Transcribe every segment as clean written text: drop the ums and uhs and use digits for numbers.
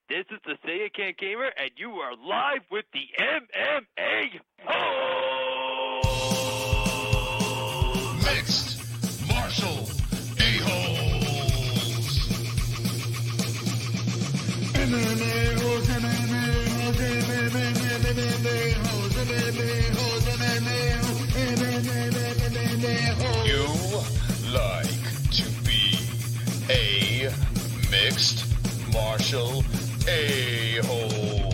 This is the Say It Can't Gamer, and you are live with the MMA-Holes! Mixed martial a-holes. MMA-Holes, MMA-Holes, MMA-Holes, MMA-Holes, MMA-Holes. You like to be a mixed martial a-hole.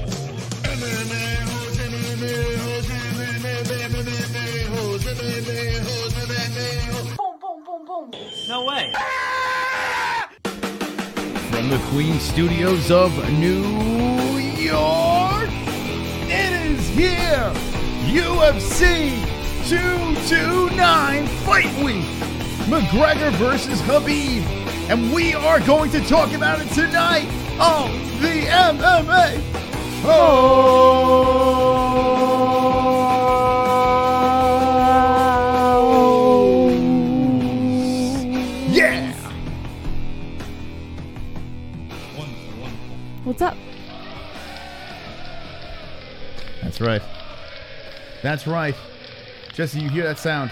MMA-Holes, MMA-Holes, MMA-Holes, MMA-Holes, MMA-Holes. Boom, boom, boom, boom. No way. From the Queen Studios of New York, it is here, UFC 229 Fight Week, McGregor versus Khabib, and we are going to talk about it tonight on the MMA. Yeah! What's up? That's right. That's right. Jesse, you hear that sound?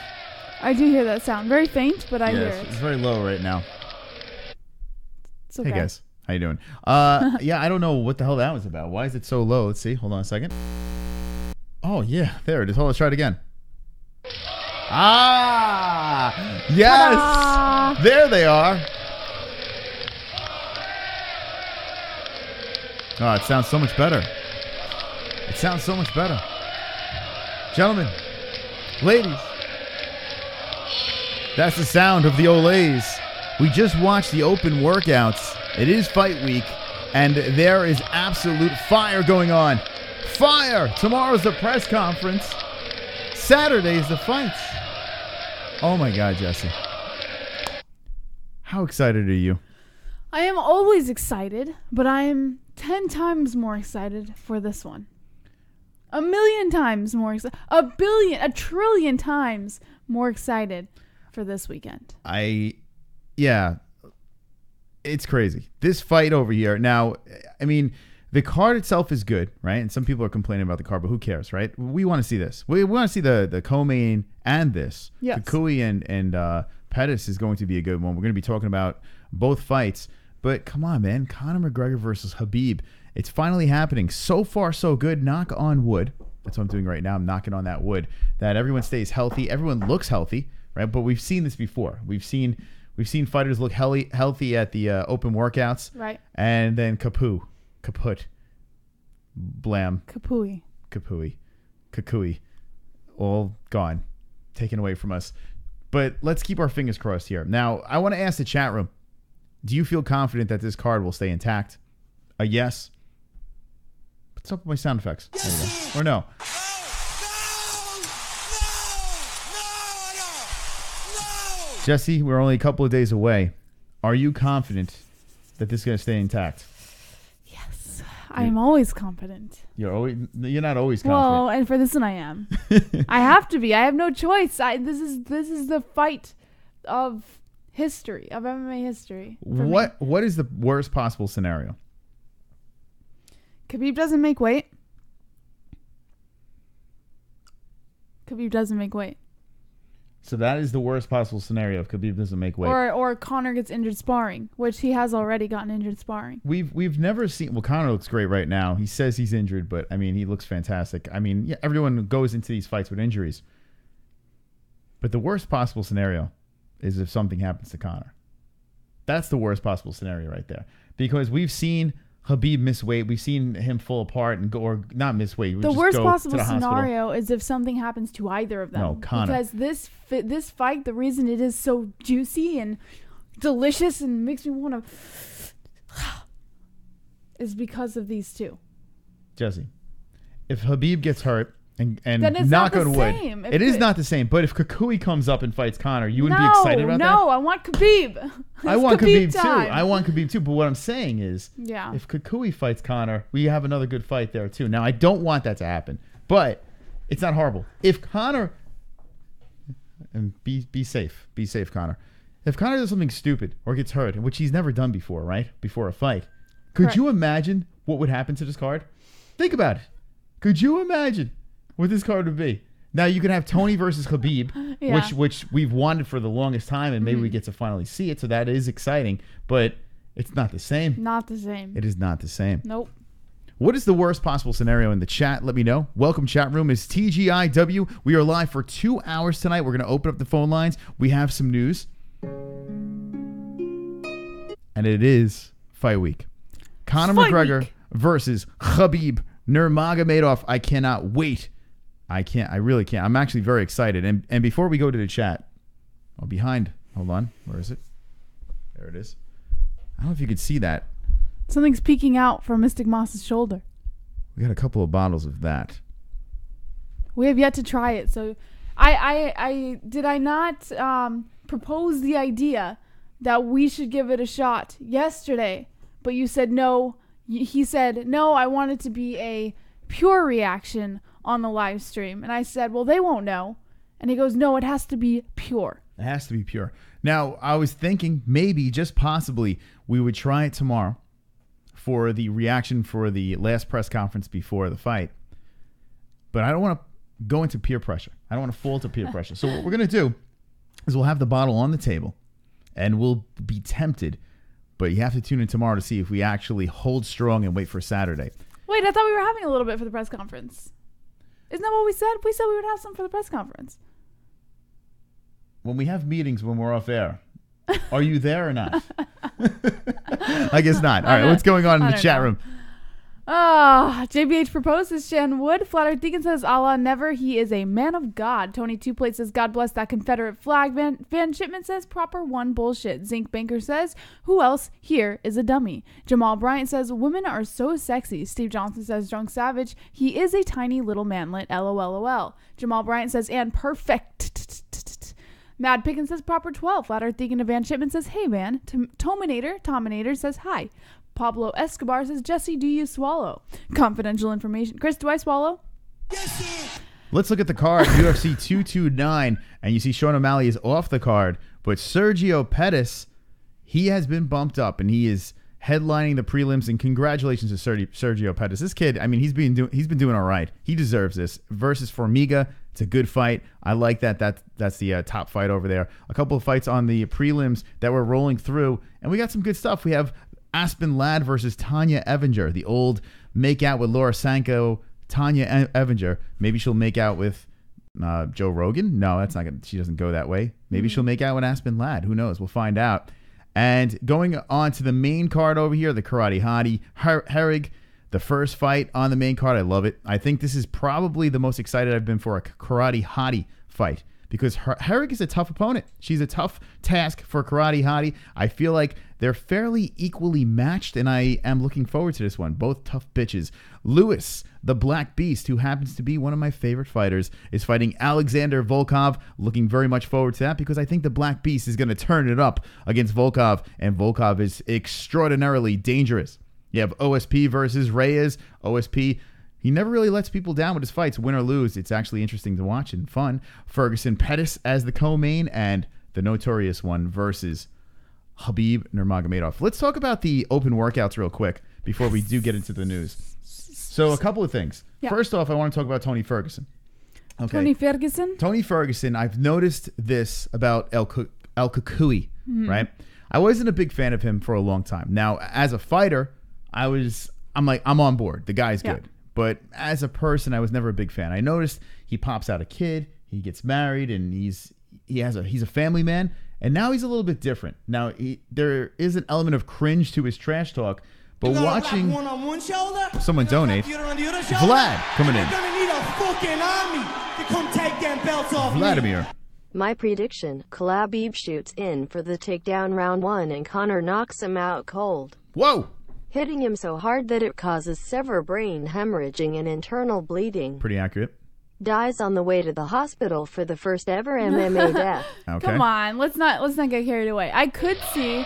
I do hear that sound. Very faint, but I hear Yes, it. it's very low right now. It's okay. Hey guys, how you doing? Yeah, I don't know what the hell that was about. Why is it so low? Let's see. Hold on a second. Oh yeah, there it is. Hold on, let's try it again. Ah, yes. Ta-da! There they are. Oh, it sounds so much better. It sounds so much better. Gentlemen, ladies, that's the sound of the Olays. We just watched the open workouts. It is fight week, and there is absolute fire going on. Fire! Tomorrow's the press conference. Saturday's the fights. Oh my God, Jesse. How excited are you? I am always excited, but I am 10 times more excited for this one. 1,000,000 times more excited. 1,000,000,000, 1,000,000,000,000 times more excited for this weekend. Yeah, it's crazy. This fight over here. Now, I mean, the card itself is good, right? And some people are complaining about the card, but who cares, right? We want to see this. We want to see the co-main and this. Yes. Kukui and Pettis is going to be a good one. We're going to be talking about both fights. But come on, man. Conor McGregor versus Khabib. It's finally happening. So far, so good. Knock on wood. That's what I'm doing right now. I'm knocking on that wood. That everyone stays healthy. Everyone looks healthy, right? But we've seen this before. We've seen fighters look healthy at the open workouts. Right. And then kaput, blam, Kapui. kukui, all gone, taken away from us. But let's keep our fingers crossed here. Now, I want to ask the chat room, do you feel confident that this card will stay intact? A yes. What's up with my sound effects? There you go. Or no? Jesse, we're only a couple of days away. Are you confident that this is going to stay intact? Yes. I am always confident. You're not always confident. Well, and for this one I am. I have to be. I have no choice. This is the fight of history, of MMA history. What is the worst possible scenario? Khabib doesn't make weight. Khabib doesn't make weight. So that is the worst possible scenario if Khabib doesn't make weight. Or Conor gets injured sparring, which he has already gotten injured sparring. We've never seen. Well, Conor looks great right now. He says he's injured, but I mean he looks fantastic. I mean, yeah, everyone goes into these fights with injuries. But the worst possible scenario is if something happens to Conor. That's the worst possible scenario right there, because we've seen Khabib miss weight. We've seen him fall apart and go, or not miss weight. The worst possible scenario is if something happens to either of them. No, Conor. Because this fight, the reason it is so juicy and delicious and makes me want to, is because of these two. Jesse, if Khabib gets hurt and then it's knock not the on wood, same. it is not the same. But if Kukui comes up and fights Conor, you wouldn't be No, excited about that? No, I want Khabib. I want Khabib too. time. I want Khabib too. But what I'm saying is, Yeah. if Kukui fights Conor, we have another good fight there too. Now, I don't want that to happen, but it's not horrible. If Conor, and be safe, Conor. If Conor does something stupid or gets hurt, which he's never done before, right? Before a fight, could Correct. you imagine what would happen to this card? Think about it. Could you imagine what this card would be? Now you can have Tony versus Khabib, Yeah. which we've wanted for the longest time, and maybe we get to finally see it. So that is exciting, but it's not the same. Not the same. It is not the same. Nope. What is the worst possible scenario in the chat? Let me know. Welcome, chat room. Is TGIW. We are live for 2 hours tonight. We're going to open up the phone lines. We have some news. And it is fight week. Conor McGregor versus Khabib Nurmagomedov. I cannot wait. I really can't. I'm actually very excited. And before we go to the chat, behind. Hold on. Where is it? There it is. I don't know if you could see that. Something's peeking out from Mystic Moss's shoulder. We got a couple of bottles of that. We have yet to try it. So I did I not propose the idea that we should give it a shot yesterday, but you said no. He said, no, I want it to be a pure reaction on the live stream. And I said, well, they won't know. And he goes, no, it has to be pure. It has to be pure. Now, I was thinking maybe, just possibly, we would try it tomorrow for the reaction for the last press conference before the fight. But I don't want to go into peer pressure. I don't want to fall to peer pressure. So what we're going to do is we'll have the bottle on the table and we'll be tempted. But you have to tune in tomorrow to see if we actually hold strong and wait for Saturday. Wait, I thought we were having a little bit for the press conference. Isn't that what we said? We said we would have some for the press conference. When we have meetings when we're off air, are you there or not? I guess not. All right, what's going on in the chat room? JBH proposes Shan Wood. Flat Earth Deacon says, Allah never. He is a man of God. Tony Two Plate says, God bless that Confederate flag. Van Shipman says, proper one bullshit. Zinc Banker says, who else here is a dummy? Jamal Bryant says, women are so sexy. Steve Johnson says, Drunk Savage. He is a tiny little manlet. LOLOL. Jamal Bryant says, and perfect. Mad Pickens says, proper 12. Flat Earth Deacon to Van Shipman says, hey Van. Tominator says, hi. Pablo Escobar says, Jesse, do you swallow? Confidential information. Chris, do I swallow? Yes, sir. Let's look at the card. UFC 229, and you see Sean O'Malley is off the card, but Sergio Pettis, he has been bumped up, and he is headlining the prelims. And congratulations to Sergio Pettis. This kid, I mean, he's been doing all right. He deserves this. Versus Formiga, it's a good fight. I like that. That's the top fight over there. A couple of fights on the prelims that we're rolling through, and we got some good stuff. We have Aspen Ladd versus Tanya Evinger, the old make out with Laura Sanko, Tanya Evinger. Maybe she'll make out with Joe Rogan. No, that's not good. She doesn't go that way. Maybe she'll make out with Aspen Ladd. Who knows? We'll find out. And going on to the main card over here, the Karate Hottie, Herrig, the first fight on the main card. I love it. I think this is probably the most excited I've been for a Karate Hottie fight, because Herrig is a tough opponent. She's a tough task for Karate Hottie. I feel like they're fairly equally matched, and I am looking forward to this one. Both tough bitches. Lewis, the Black Beast, who happens to be one of my favorite fighters, is fighting Alexander Volkov. Looking very much forward to that, because I think the Black Beast is going to turn it up against Volkov, and Volkov is extraordinarily dangerous. You have OSP versus Reyes. OSP, he never really lets people down with his fights, win or lose. It's actually interesting to watch and fun. Ferguson Pettis as the co-main, and the Notorious One versus Khabib Nurmagomedov. Let's talk about the open workouts real quick before we do get into the news. So a couple of things. Yeah. First off, I want to talk about Tony Ferguson. Okay. Tony Ferguson, I've noticed this about El Kukui, right? I wasn't a big fan of him for a long time. Now, as a fighter, I'm on board. The guy's good. But as a person, I was never a big fan. I noticed he pops out a kid, he gets married, and he's a family man, and now he's a little bit different. Now, there is an element of cringe to his trash talk, but watching someone donate, Vlad coming in. Vladimir. My prediction, Khabib shoots in for the takedown round 1 and Conor knocks him out cold. Whoa! Hitting him so hard that it causes severe brain hemorrhaging and internal bleeding. Pretty accurate. Dies on the way to the hospital for the first ever MMA death. Okay. Come on, let's not get carried away. I could see.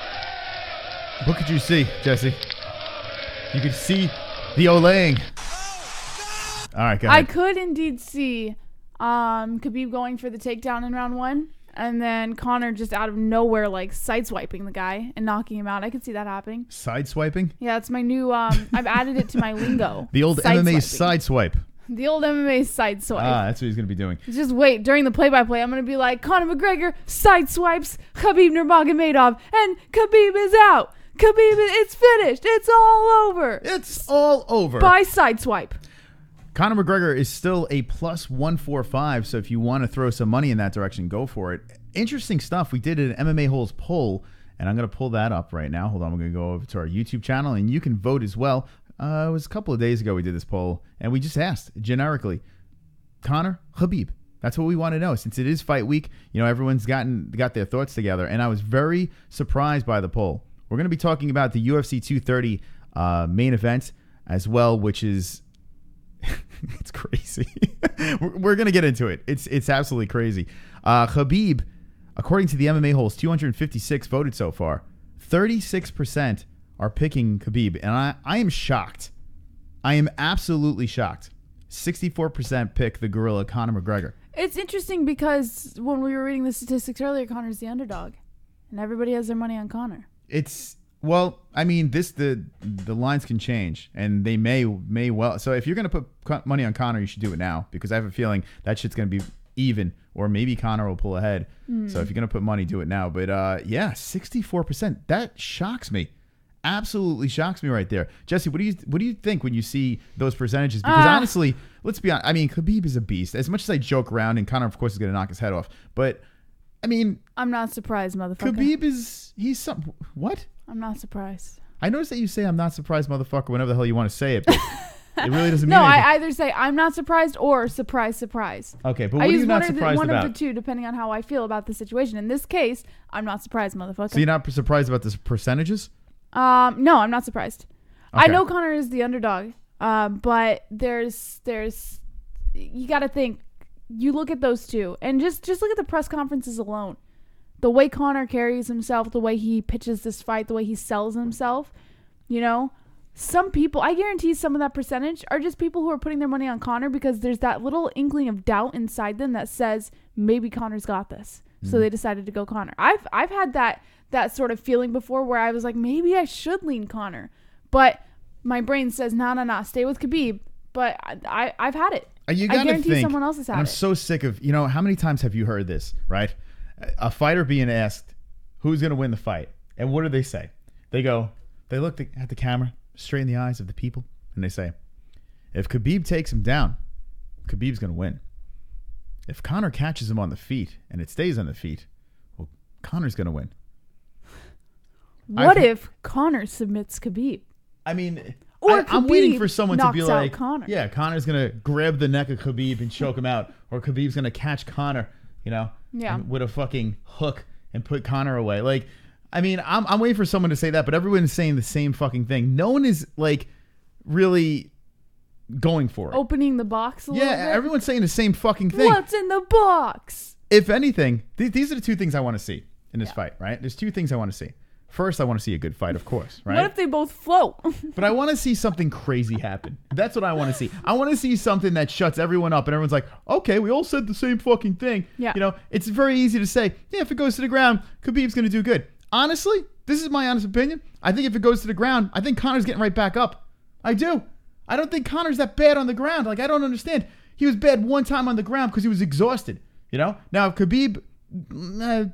What could you see, Jesse? You could see the olaying. All right, go ahead. I could indeed see Khabib going for the takedown in round 1. And then Conor just out of nowhere, like, sideswiping the guy and knocking him out. I could see that happening. Sideswiping? Yeah, it's my new, I've added it to my lingo. The old MMA sideswipe. The old MMA sideswipe. Ah, that's what he's going to be doing. Just wait. During the play-by-play, I'm going to be like, Conor McGregor sideswipes Khabib Nurmagomedov, and Khabib is out. It's finished. It's all over. It's all over. By sideswipe. Conor McGregor is still a plus 145, so if you want to throw some money in that direction, go for it. Interesting stuff. We did an MMA-Holes poll, and I'm going to pull that up right now. Hold on. We're going to go over to our YouTube channel, and you can vote as well. It was a couple of days ago we did this poll, and we just asked generically, Conor, Khabib. That's what we want to know. Since it is fight week, everyone's got their thoughts together, and I was very surprised by the poll. We're going to be talking about the UFC 230 main event as well, which is it's crazy. We're going to get into it. It's absolutely crazy. Khabib, according to the MMA-Holes, 256 voted so far. 36% are picking Khabib, and I am shocked. I am absolutely shocked. 64% pick the gorilla Conor McGregor. It's interesting because when we were reading the statistics earlier, Conor's the underdog, and everybody has their money on Conor. The lines can change, and they may well. So if you're going to put money on Conor, you should do it now, because I have a feeling that shit's going to be even, or maybe Conor will pull ahead. So if you're going to put money, do it now. But 64%. That shocks me. Absolutely shocks me right there. Jesse, what do you think when you see those percentages? Because honestly, let's be honest. I mean, Khabib is a beast. As much as I joke around, and Conor, of course, is going to knock his head off. But, I mean... I'm not surprised, motherfucker. Khabib he's some... What? I'm not surprised. I noticed that you say I'm not surprised, motherfucker, whenever the hell you want to say it. But it really doesn't mean anything. I either say I'm not surprised or surprise. Okay, but what are you not surprised about? One of the two, depending on how I feel about the situation. In this case, I'm not surprised, motherfucker. So you're not surprised about the percentages? No, I'm not surprised. Okay. I know Conor is the underdog, but there's you got to think. You look at those two, and just look at the press conferences alone. The way Conor carries himself, the way he pitches this fight, the way he sells himself. Some people, I guarantee some of that percentage are just people who are putting their money on Conor because there's that little inkling of doubt inside them that says maybe Conor's got this. So they decided to go Conor. I've had that sort of feeling before where I was like, maybe I should lean Conor. But my brain says, nah, stay with Khabib. But I've had it. I guarantee someone else has had it. I'm so sick of, how many times have you heard this, right? A fighter being asked who's going to win the fight. And what do they say? They look at the camera, straight in the eyes of the people, and they say, if Khabib takes him down, Khabib's going to win. If Conor catches him on the feet and it stays on the feet, well, Conor's going to win. What if Conor submits Khabib? I mean, or I'm waiting for someone to be like, Conor. Yeah, Conor's going to grab the neck of Khabib and choke him out. Or Khabib's going to catch Conor, with a fucking hook and put Conor away. Like, I mean, I'm waiting for someone to say that, but everyone is saying the same fucking thing. No one is, like, really going for it. Opening the box a little bit? Yeah, everyone's saying the same fucking thing. What's in the box? If anything, these are the two things I want to see in this fight, right? There's two things I want to see. First, I want to see a good fight, of course, right? What if they both float? But I want to see something crazy happen. That's what I want to see. I want to see something that shuts everyone up and everyone's like, okay, we all said the same fucking thing. Yeah. It's very easy to say, yeah, if it goes to the ground, Khabib's going to do good. Honestly, this is my honest opinion. I think if it goes to the ground, I think Conor's getting right back up. I do. I don't think Conor's that bad on the ground. Like, I don't understand. He was bad one time on the ground because he was exhausted. Now, if Khabib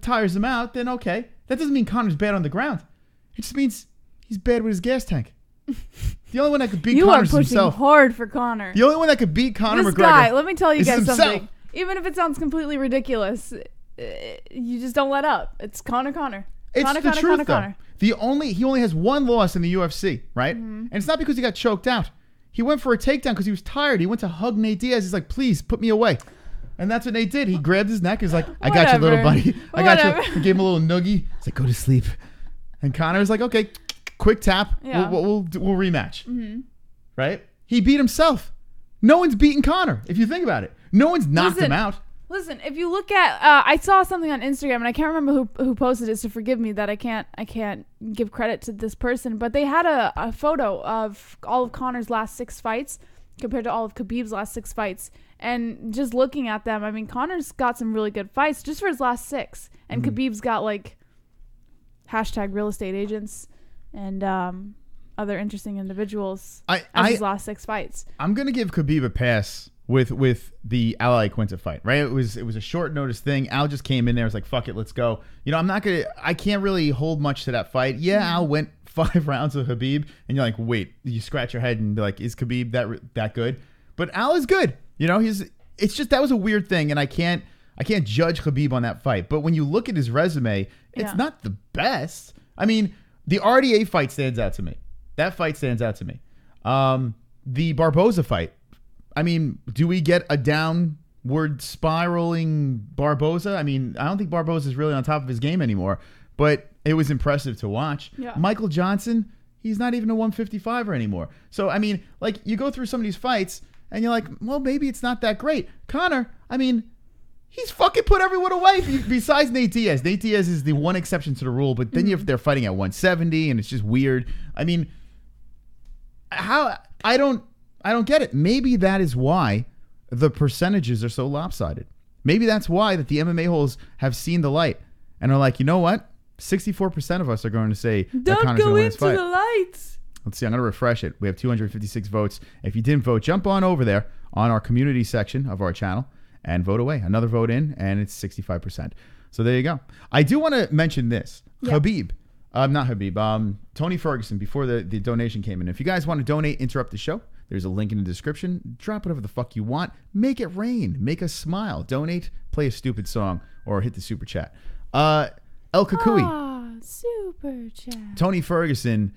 tires him out, then okay. That doesn't mean Conor's bad on the ground. It just means he's bad with his gas tank. The only one that could beat Conor is himself. You are pushing hard for Conor. The only one that could beat Conor McGregor. Guy, let me tell you guys something. Himself. Even if it sounds completely ridiculous, you just don't let up. It's Conor. It's the truth, though. He only has one loss in the UFC, right? Mm-hmm. And it's not because he got choked out. He went for a takedown because he was tired. He went to hug Nate Diaz. He's like, please, put me away. And that's what Nate did. He grabbed his neck. He's like, I got you, little buddy. I got you. He gave him a little noogie. He's like, go to sleep. And Conor was like, okay, quick tap. Yeah. We'll rematch. Mm-hmm. Right? He beat himself. No one's beaten Conor, if you think about it. No one's knocked him out. Listen, if you look at, I saw something on Instagram, and I can't remember who posted it, so forgive me that I can't give credit to this person, but they had a photo of all of Conor's last 6 fights compared to all of Khabib's last 6 fights. And just looking at them, I mean, Conor's got some really good fights just for his last 6. And Khabib's got, like, hashtag real estate agents and other interesting individuals as his last 6 fights. I'm going to give Khabib a pass with the Al Quinta fight, right? It was a short notice thing. Al just came in there, was like, fuck it, let's go. You know, I can't really hold much to that fight. Yeah, Al went 5 rounds with Khabib, and you're like, wait, you scratch your head and be like, is Khabib that good? But Al is good. You know, it's just, that was a weird thing, and I can't judge Khabib on that fight. But when you look at his resume, it's not the best. I mean, the RDA fight stands out to me. That fight stands out to me. The Barboza fight, I mean, do we get a downward spiraling Barboza? I mean, I don't think Barboza is really on top of his game anymore, but it was impressive to watch. Yeah. Michael Johnson, he's not even a 155er anymore. So, I mean, like, you go through some of these fights, and you're like, well, maybe it's not that great. Conor, I mean, he's fucking put everyone away besides Nate Diaz. Nate Diaz is the one exception to the rule, but then they're fighting at 170, and it's just weird. I mean, I don't get it. Maybe that is why the percentages are so lopsided. Maybe that's why that the MMA-Holes have seen the light and are like, you know what? 64% of us are going to say that Conor's going to win this fight. Don't go into the lights. Let's see. I'm going to refresh it. We have 256 votes. If you didn't vote, jump on over there on our community section of our channel and vote away. Another vote in, and it's 65%. So there you go. I do want to mention this. Yeah. Tony Ferguson, before the donation came in. If you guys want to donate, interrupt the show, there's a link in the description. Drop whatever the fuck you want. Make it rain. Make us smile. Donate. Play a stupid song or hit the super chat. El Kukui. Super chat. Tony Ferguson.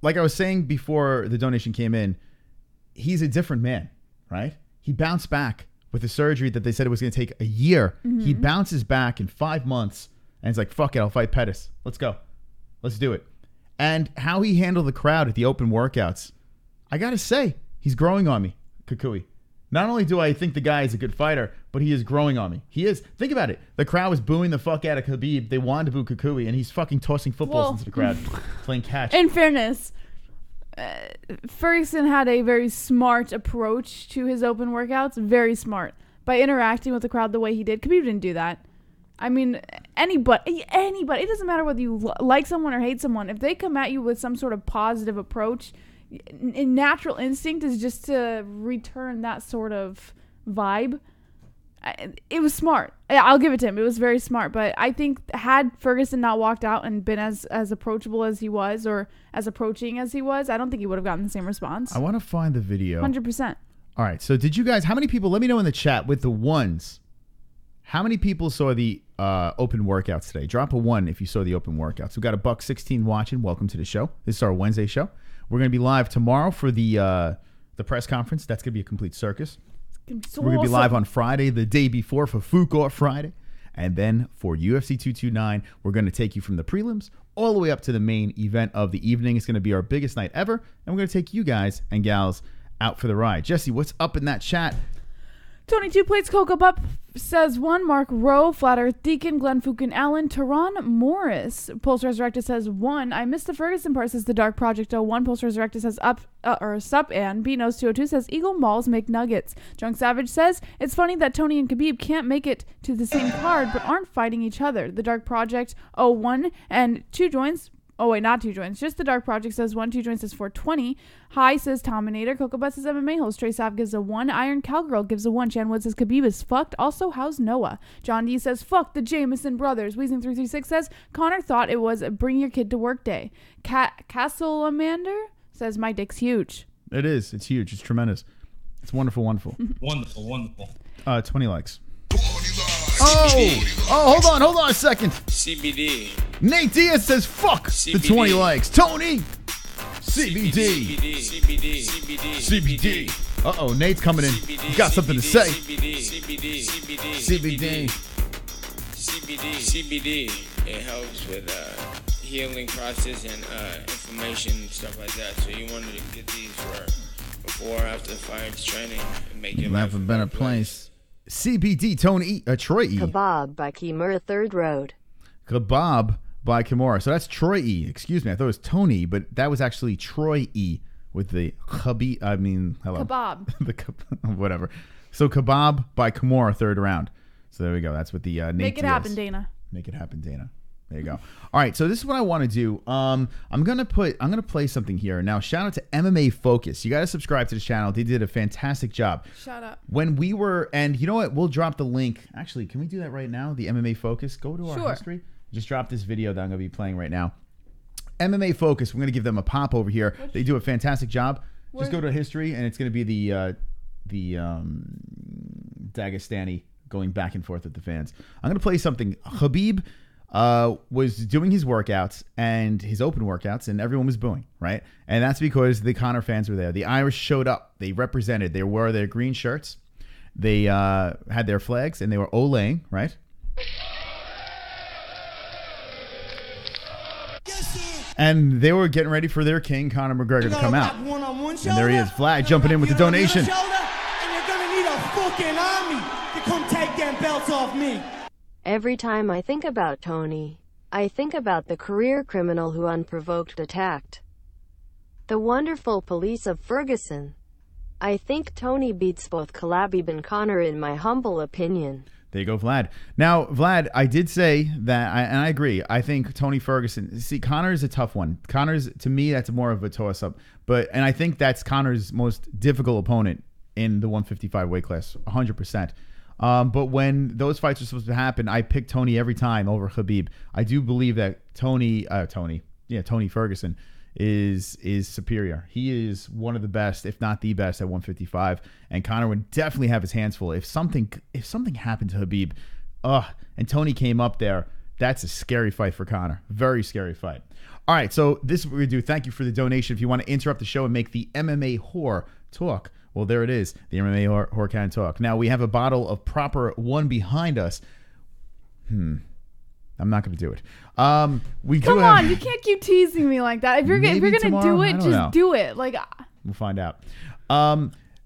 Like I was saying before the donation came in, he's a different man, right? He bounced back with the surgery that they said it was going to take a year. Mm-hmm. He bounces back in 5 months, and he's like, fuck it, I'll fight Pettis. Let's go. Let's do it. And how he handled the crowd at the open workouts, I got to say, he's growing on me, Kukui. Not only do I think the guy is a good fighter, but he is growing on me. He is. Think about it. The crowd was booing the fuck out of Khabib. They wanted to boo Kukui, and he's fucking tossing footballs into the crowd, playing catch. In fairness, Ferguson had a very smart approach to his open workouts. Very smart. By interacting with the crowd the way he did. Khabib didn't do that. I mean, anybody. It doesn't matter whether you like someone or hate someone. If they come at you with some sort of positive approach, natural instinct is just to return that sort of vibe. It was smart. I'll give it to him. It was very smart. But I think had Ferguson not walked out and been as approachable as he was, or as approaching as he was, I don't think he would have gotten the same response. I want to find the video. 100%. All right. So did you guys, how many people, let me know in the chat with the ones, how many people saw the open workouts today? Drop a 1 if you saw the open workouts. We've got a $1.16 watching. Welcome to the show. This is our Wednesday show. We're going to be live tomorrow for the press conference. That's going to be a complete circus. So we're going to be live on Friday, the day before, for Food Court Friday. And then for UFC 229, we're going to take you from the prelims all the way up to the main event of the evening. It's going to be our biggest night ever. And we're going to take you guys and gals out for the ride. Jesse, what's up in that chat? Tony Two Plates Cocoa Pup says 1. Mark Rowe, Flat Earth Deacon, Glenn Fukin Allen, Tehran Morris. Pulse Resurrected says 1. I missed the Ferguson part, says the Dark Project 01. Pulse Resurrected says sup and B-Nose 202 says Eagle Malls make nuggets. Drunk Savage says it's funny that Tony and Khabib can't make it to the same card but aren't fighting each other. The Dark Project 01 and 2 joins. Oh, wait, not 2 joints. Just the Dark Project says 1. 2 joints says 420. Hi says Tominator. Coco Butt says MMA-Holes. Trey Sav gives a 1. Iron Cowgirl gives a 1. Chan Wood says Khabib is fucked. Also, how's Noah? John D says, fuck the Jameson brothers. Weezing336 says, Connor thought it was a bring your kid to work day. Castlemander says, my dick's huge. It is. It's huge. It's tremendous. It's wonderful, wonderful. Wonderful. 20 likes. Hold on a second. CBD. Nate Diaz says, fuck CBD. The 20 likes. Tony. CBD. Uh-oh, Nate's coming in. He's got something to say. CBD. It helps with healing process and inflammation and stuff like that. So you wanted to get these for before or after the fight training and make your life a better place. CBD, Troy E. Kebab by Kimura 3rd Road. Kebab by Kimura. So that's Troy E. Excuse me. I thought it was Tony, but that was actually Troy E. with the Khabib. I mean, hello. Kebab. Whatever. So Kebab by Cormier, 3rd round. So there we go. That's what the Nate Make it happen, Dana. Make it happen, Dana. There you go. All right, so this is what I want to do. I'm gonna play something here. Now, shout out to MMA Focus. You got to subscribe to the channel. They did a fantastic job. Shut up. When we were, and you know what? We'll drop the link. Actually, can we do that right now? The MMA Focus. Go to our history. Just drop this video that I'm gonna be playing right now. MMA Focus. We're gonna give them a pop over here. They do a fantastic job. Just go to history, and it's gonna be the Dagestani going back and forth with the fans. I'm gonna play something. Khabib was doing his workouts and his open workouts, and everyone was booing, right? And that's because the Conor fans were there. The Irish showed up. They represented. They wore their green shirts. They had their flags, and they were olaying, right? And they were getting ready for their king, Conor McGregor, to come out. And there he is, Vlad jumping in with the donation. And you're going to need a fucking army to come take them belts off me. Every time I think about Tony, I think about the career criminal who unprovoked attacked the wonderful police of Ferguson. I think Tony beats both Khabib and Conor in my humble opinion. There you go, Vlad. Now, Vlad, I did say that, and I agree. I think Tony Ferguson. See, Conor is a tough one. Conor's, to me, that's more of a toss-up. And I think that's Conor's most difficult opponent in the 155 weight class, 100%. But when those fights are supposed to happen, I pick Tony every time over Khabib. I do believe that Tony Ferguson is superior. He is one of the best, if not the best, at 155. And Conor would definitely have his hands full. If something happened to Khabib, and Tony came up there, that's a scary fight for Conor. Very scary fight. All right, so this is what we're going to do. Thank you for the donation. If you want to interrupt the show and make the MMA whore talk, well, there it is. The MMA whore can talk. Now, we have a bottle of proper one behind us. I'm not going to do it. Come on, you can't keep teasing me like that. If you're going to do it, just do it. We'll find out.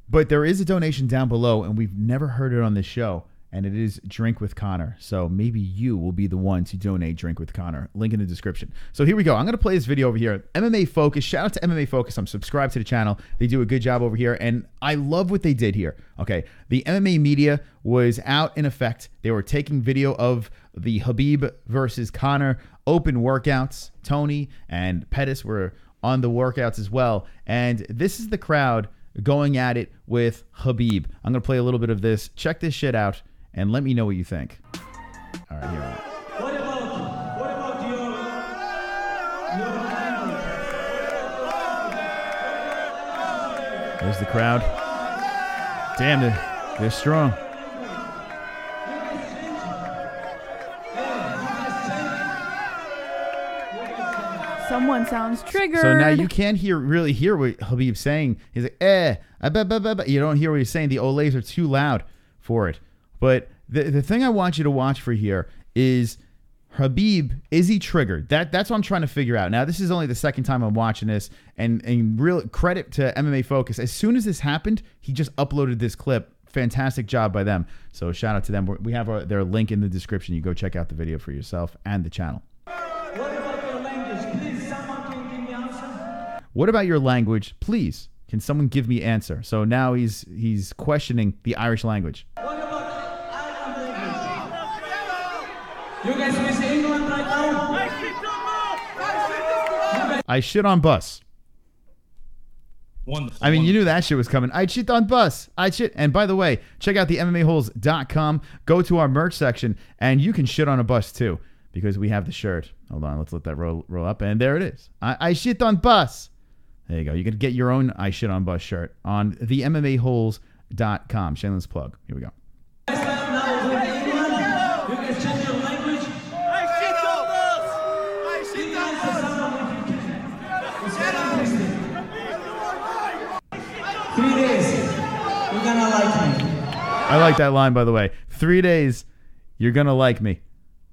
But there is a donation down below, and we've never heard it on this show, and it is Drink with Conor. So maybe you will be the one to donate Drink with Conor. Link in the description. So here we go. I'm going to play this video over here. MMA Focus. Shout out to MMA Focus. I'm subscribed to the channel. They do a good job over here, and I love what they did here. Okay, the MMA media was out in effect. They were taking video of the Khabib versus Conor open workouts. Tony and Pettis were on the workouts as well, and this is the crowd going at it with Khabib. I'm going to play a little bit of this. Check this shit out and let me know what you think. All right, here we go. What about your There's the crowd. Damn, they're strong. Someone sounds triggered. So now you can't really hear what Khabib's saying. He's like, you don't hear what he's saying. The olays are too loud for it. But the thing I want you to watch for here is Khabib, is he triggered? That's what I'm trying to figure out. Now, this is only the second time I'm watching this, and real credit to MMA Focus. As soon as this happened, he just uploaded this clip. Fantastic job by them. So shout out to them. We have their link in the description. You go check out the video for yourself and the channel. What about your language? Please, can someone give me answer? So now he's questioning the Irish language. What about Ireland language? You guys miss England right now? I shit on bus. Wonderful. I mean, you knew that shit was coming. I shit on bus. I shit. And by the way, check out the MMAHoles.com. Go to our merch section, and you can shit on a bus too, because we have the shirt. Hold on, let's let that roll up, and there it is. I shit on bus. There you go. You can get your own I Shit on Bus shirt on the MMAHoles.com. Shameless plug. Here we go. I like that line, by the way. 3 days, you're going to like me.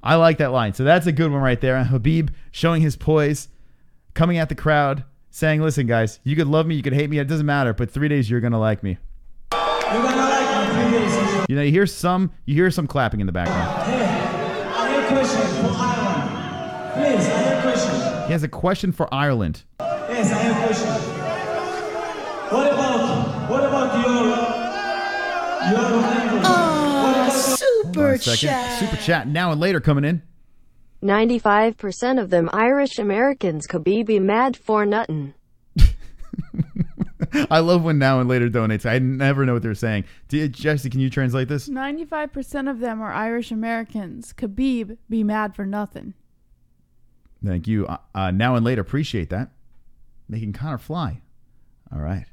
I like that line. So that's a good one right there. And Khabib showing his poise, coming at the crowd, saying, listen, guys, you could love me, you could hate me, it doesn't matter, but 3 days, you're going to like me. You're going to like me 3 days. You know, you hear some clapping in the background. Hey, I have a question for Ireland. Please, I have a question. He has a question for Ireland. Yes, I have a question. What about your language? Super chat. Super chat now and later coming in. 95% of them Irish Americans. Khabib be mad for nothing. I love when now and later donates. I never know what they're saying. Jesse, can you translate this? 95% of them are Irish Americans. Khabib be mad for nothing. Thank you. Now and later, appreciate that. Making Conor fly. All right.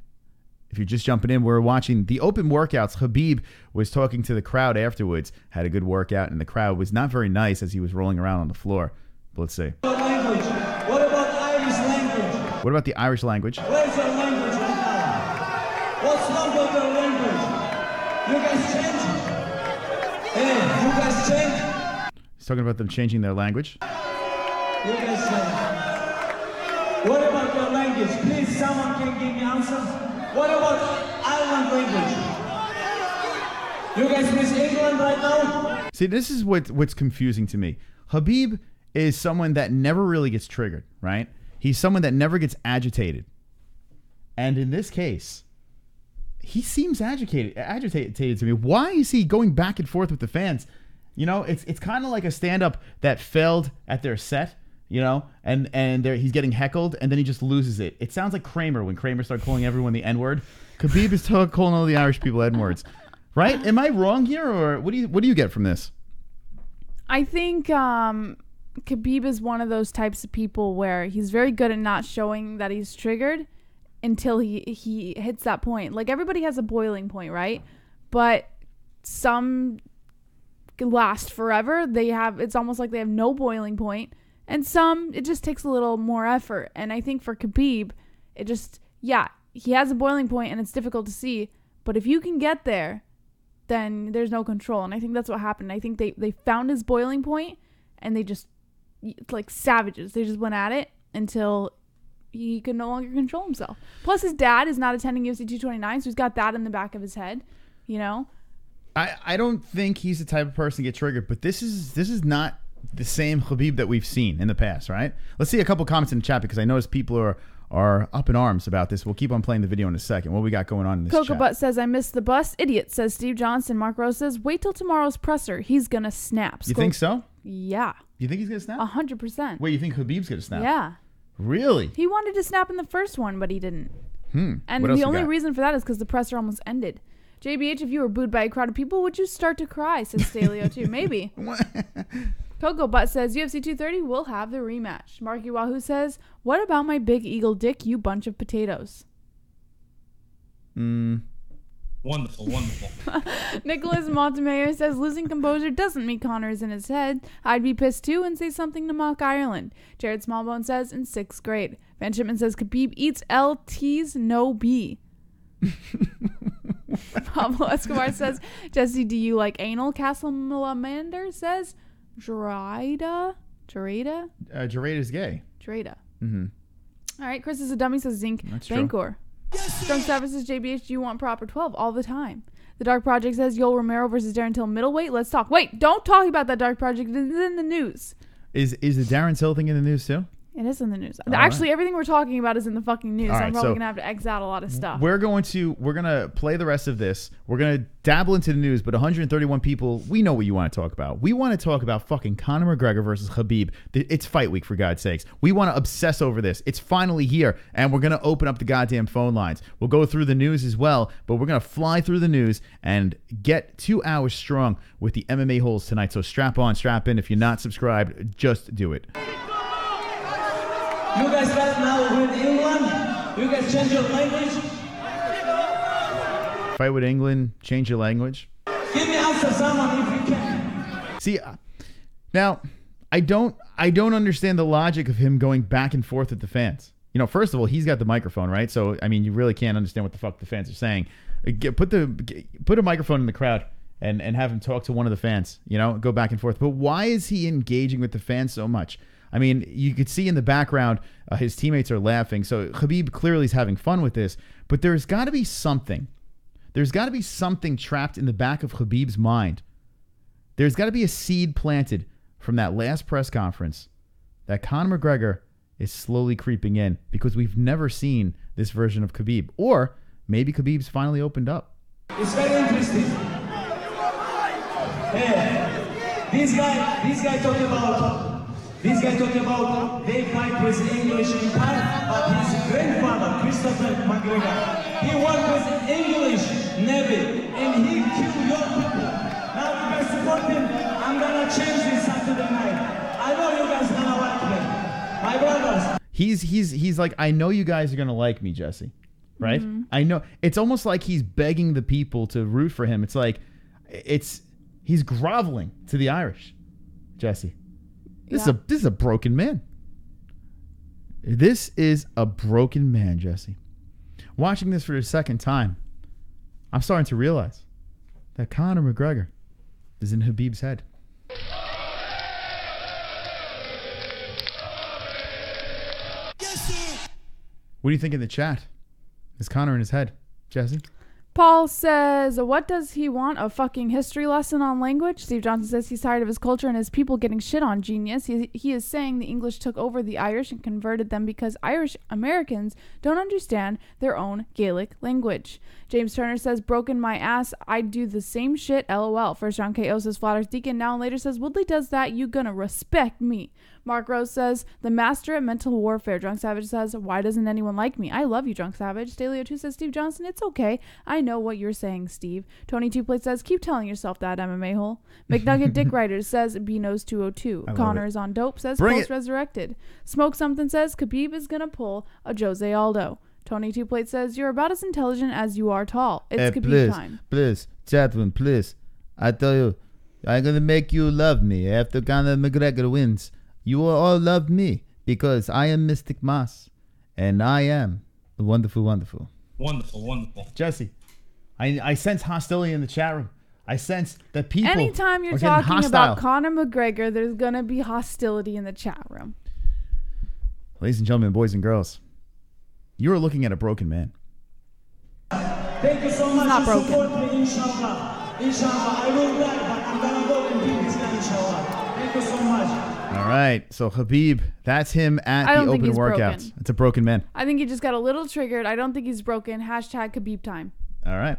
If you're just jumping in, we're watching the open workouts. Khabib was talking to the crowd afterwards, had a good workout, and the crowd was not very nice as he was rolling around on the floor. But let's see. What about Irish language? What about the Irish language? Where's your language right now? What's wrong with your language? You guys change? Hey, you guys change? He's talking about them changing their language. You guys change. What about your language? Please, someone can give me answers. What about Ireland language? You guys miss England right now? See, this is what's confusing to me. Khabib is someone that never really gets triggered, right? He's someone that never gets agitated. And in this case, he seems agitated to me. Why is he going back and forth with the fans? You know, it's kind of like a stand-up that failed at their set. You know, and he's getting heckled, and then he just loses it. It sounds like Kramer when Kramer started calling everyone the N-word. Khabib is calling all the Irish people N-words, right? Am I wrong here, or what do you get from this? I think Khabib is one of those types of people where he's very good at not showing that he's triggered until he hits that point. Like, everybody has a boiling point, right? But some last forever. It's almost like they have no boiling point. And some, it just takes a little more effort. And I think for Khabib, he has a boiling point and it's difficult to see. But if you can get there, then there's no control. And I think that's what happened. I think they found his boiling point and they just, like savages, they just went at it until he could no longer control himself. Plus, his dad is not attending UFC 229, so he's got that in the back of his head, you know? I don't think he's the type of person to get triggered, but this is not the same Khabib that we've seen in the past, right? Let's see a couple comments in the chat because I notice people are up in arms about this. We'll keep on playing the video in a second. What we got going on in this Coco chat? Butt says, I missed the bus. Idiot, says Steve Johnson. Mark Rose says, wait till tomorrow's presser. He's going to snap. You think so? Yeah. You think he's going to snap? 100%. Wait, you think Khabib's going to snap? Yeah. Really? He wanted to snap in the first one, but he didn't. And What else the you only got? reason for that is because the presser almost ended. JBH, if you were booed by a crowd of people, would you start to cry? Says Stalio too. Maybe. Coco Butt says, UFC 230 will have the rematch. Marky Wahoo says, what about my big eagle dick, you bunch of potatoes? Wonderful. Nicholas Montemayor says, losing composure doesn't mean Connor's in his head. I'd be pissed too and say something to mock Ireland. Jared Smallbone says, in 6th grade. Van Shipman says, Khabib eats LT's no B. Pablo Escobar says, Jesse, do you like anal? Castlemamander says, Jareda? Jareda's gay. Jareda. Mm-hmm. All right, Chris is a dummy, says Zinc. That's true. Bancor. Strong Savage says, JBH, do you want proper 12 all the time? The Dark Project says, Yoel Romero versus Darren Till middleweight. Let's talk. Wait, don't talk about that Dark Project. It's in the news. Is the Darren Till thing in the news too? It is in the news. All Actually, right. everything we're talking about is in the fucking news. All So right, I'm probably so going to have to X out a lot of stuff. We're gonna play the rest of this. We're gonna dabble into the news, but 131 people, we know what you want to talk about. We want to talk about fucking Conor McGregor versus Khabib. It's fight week, for God's sakes. We want to obsess over this. It's finally here, and we're gonna open up the goddamn phone lines. We'll go through the news as well, but we're gonna fly through the news and get 2 hours strong with the MMA-Holes tonight. So strap on, strap in. If you're not subscribed, just do it. You guys right now with England? You guys change your language? Fight with England, change your language. Give me answer, someone, if you can. See, now I don't understand the logic of him going back and forth with the fans. You know, first of all, he's got the microphone, right? So I mean, you really can't understand what the fuck the fans are saying. Put a microphone in the crowd and have him talk to one of the fans. You know, go back and forth. But why is he engaging with the fans so much? I mean, you could see in the background his teammates are laughing. So Khabib clearly is having fun with this. But there's got to be something. There's got to be something trapped in the back of Khabib's mind. There's got to be a seed planted from that last press conference that Conor McGregor is slowly creeping in because we've never seen this version of Khabib. Or maybe Khabib's finally opened up. It's very interesting. Hey, this guy talking about they fight with English Empire, but his grandfather, Christopher McGregor, he worked with English Navy, and he killed your people. Now you guys support him. I'm gonna change this Saturday night. I know you guys gonna like me. My brothers. He's like, I know you guys are gonna like me, Jesse. Right? Mm-hmm. I know. It's almost like he's begging the people to root for him. It's like he's groveling to the Irish, Jesse. This is a broken man. This is a broken man, Jesse. Watching this for the second time, I'm starting to realize that Conor McGregor is in Khabib's head. What do you think in the chat? Is Conor in his head, Jesse? Paul says, what does he want? A fucking history lesson on language? Steve Johnson says he's tired of his culture and his people getting shit on. Genius. He is saying the English took over the Irish and converted them because Irish Americans don't understand their own Gaelic language. James Turner says, broken my ass. I'd do the same shit. LOL. First round KO says Flatters Deacon. Now and later says, Woodley does that. You gonna respect me. Mark Rose says, the master at mental warfare. Drunk Savage says, why doesn't anyone like me? I love you, Drunk Savage. Staleo2 says, Steve Johnson, it's okay. I know what you're saying, Steve. Tony Two Plate says, keep telling yourself that, MMA hole. McNugget Dick Riders says, Beano's 202. Connor is on dope says, Post Resurrected. Smoke Something says, Khabib is gonna pull a Jose Aldo. Tony Two Plate says, you're about as intelligent as you are tall. It's Khabib time. Please, Chatwin, please. I tell you, I'm gonna make you love me after Conor McGregor wins. You will all love me because I am Mystic Moss and I am wonderful, wonderful. Wonderful, wonderful. Jesse, I sense hostility in the chat room. I sense that people anytime you're talking about Conor McGregor, there's going to be hostility in the chat room. Ladies and gentlemen, boys and girls, you are looking at a broken man. Thank you so much. Not for broken. Support me, inshallah. Inshallah, I will die, but I'm going to go and beat this guy, inshallah. Thank you so much. All right, so Khabib, that's him at the open workouts. Broken. It's a broken man. I think he just got a little triggered. I don't think he's broken. Hashtag Khabib time. All right.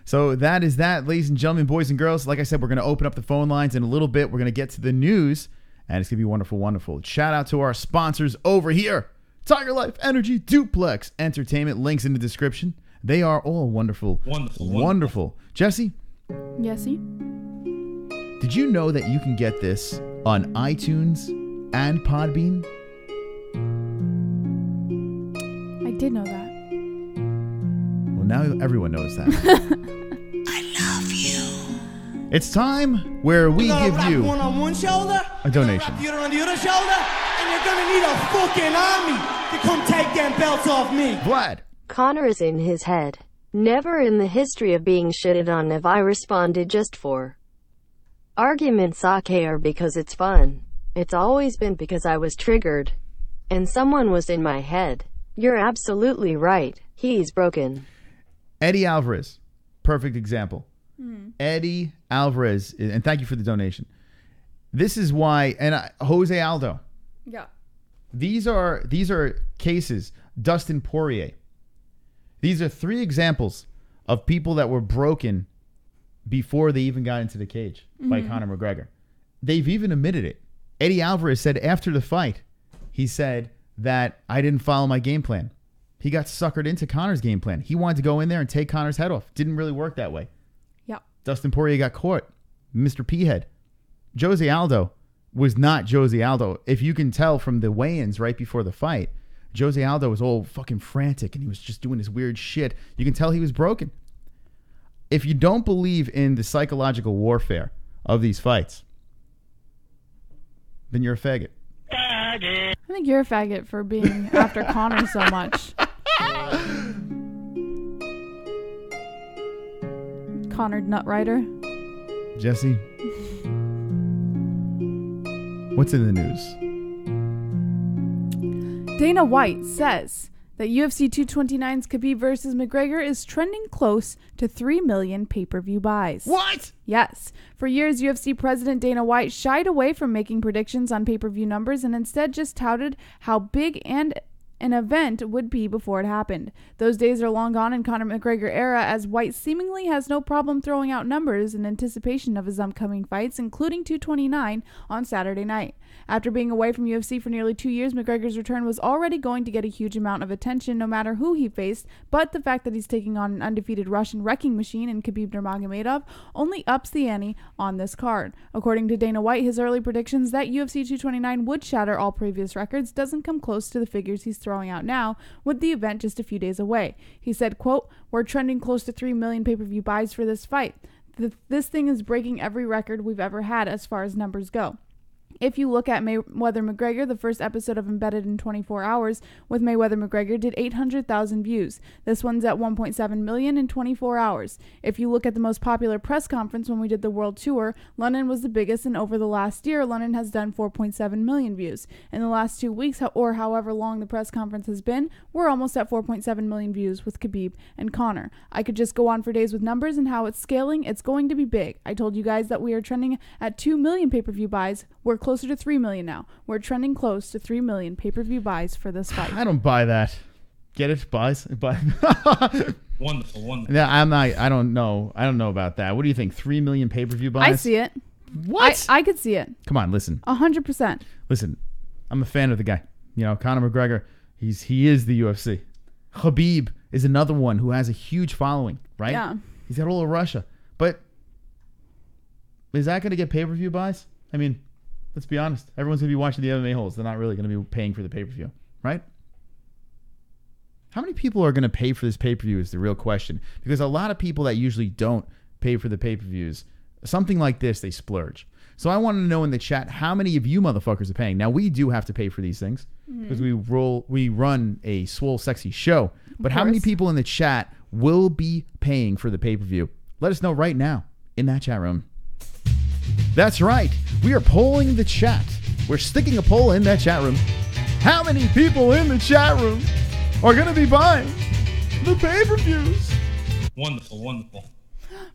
So that is that, ladies and gentlemen, boys and girls. Like I said, we're going to open up the phone lines in a little bit. We're going to get to the news, and it's going to be wonderful, wonderful. Shout out to our sponsors over here. TygerLyfe Energy, Duplex Entertainment. Links in the description. They are all wonderful. Wonderful. Jesse? Yesy? Did you know that you can get this on iTunes and Podbean? I did know that. Well, now everyone knows that. I love you. It's time where we give you one on one shoulder, a donation. you on the other shoulder, and you're gonna need a fucking army to come take them belts off me. Vlad. Conor is in his head. Never in the history of being shitted on have I responded just for arguments or because it's fun. It's always been because I was triggered and someone was in my head. You're absolutely right. He's broken. Eddie Alvarez, perfect example. Eddie Alvarez, and thank you for the donation. This is why, and Jose Aldo. Yeah. These are cases. Dustin Poirier. These are 3 examples of people that were broken before they even got into the cage by Conor McGregor. They've even admitted it. Eddie Alvarez said after the fight, he said that I didn't follow my game plan. He got suckered into Conor's game plan. He wanted to go in there and take Conor's head off. Didn't really work that way. Yeah. Dustin Poirier got caught. Mr. P-Head. Jose Aldo was not Jose Aldo. If you can tell from the weigh-ins right before the fight, Jose Aldo was all fucking frantic and he was just doing this weird shit. You can tell he was broken. If you don't believe in the psychological warfare of these fights, then you're a faggot. I think you're a faggot for being after Conor so much. Conor Nutrider. Jesse, what's in the news? Dana White says that UFC 229's Khabib versus McGregor is trending close to 3 million pay-per-view buys. What? Yes. For years, UFC President Dana White shied away from making predictions on pay-per-view numbers and instead just touted how big and an event would be before it happened. Those days are long gone in Conor McGregor era, as White seemingly has no problem throwing out numbers in anticipation of his upcoming fights, including 229 on Saturday night. After being away from UFC for nearly 2 years, McGregor's return was already going to get a huge amount of attention no matter who he faced, but the fact that he's taking on an undefeated Russian wrecking machine in Khabib Nurmagomedov only ups the ante on this card. According to Dana White, his early predictions that UFC 229 would shatter all previous records doesn't come close to the figures he's throwing out now, with the event just a few days away. He said, quote, "We're trending close to 3 million pay-per-view buys for this fight. This thing is breaking every record we've ever had as far as numbers go." If you look at Mayweather-McGregor, the first episode of Embedded in 24 Hours with Mayweather-McGregor did 800,000 views. This one's at 1.7 million in 24 hours. If you look at the most popular press conference when we did the world tour, London was the biggest, and over the last year, London has done 4.7 million views. In the last 2 weeks, or however long the press conference has been, we're almost at 4.7 million views with Khabib and Conor. I could just go on for days with numbers and how it's scaling. It's going to be big. I told you guys that we are trending at 2 million pay-per-view buys. We're closer to 3 million now. We're trending close to 3 million pay-per-view buys for this fight. I don't buy that. Get it? Buys? Wonderful. Yeah, I don't know about that. What do you think? 3 million pay-per-view buys? I see it. What? I could see it. Come on, listen. 100%. Listen, I'm a fan of the guy. Conor McGregor, he is the UFC. Khabib is another one who has a huge following, right? Yeah. He's got all of Russia. But is that going to get pay-per-view buys? I mean, let's be honest. Everyone's going to be watching the MMA-Holes. They're not really going to be paying for the pay-per-view, right? How many people are going to pay for this pay-per-view is the real question. Because a lot of people that usually don't pay for the pay-per-views, something like this, they splurge. So I want to know in the chat how many of you motherfuckers are paying. Now, we do have to pay for these things because we run a swole, sexy show. But how many people in the chat will be paying for the pay-per-view? Let us know right now in that chat room. That's right. We are polling the chat. We're sticking a poll in that chat room. How many people in the chat room are going to be buying the pay-per-views? Wonderful.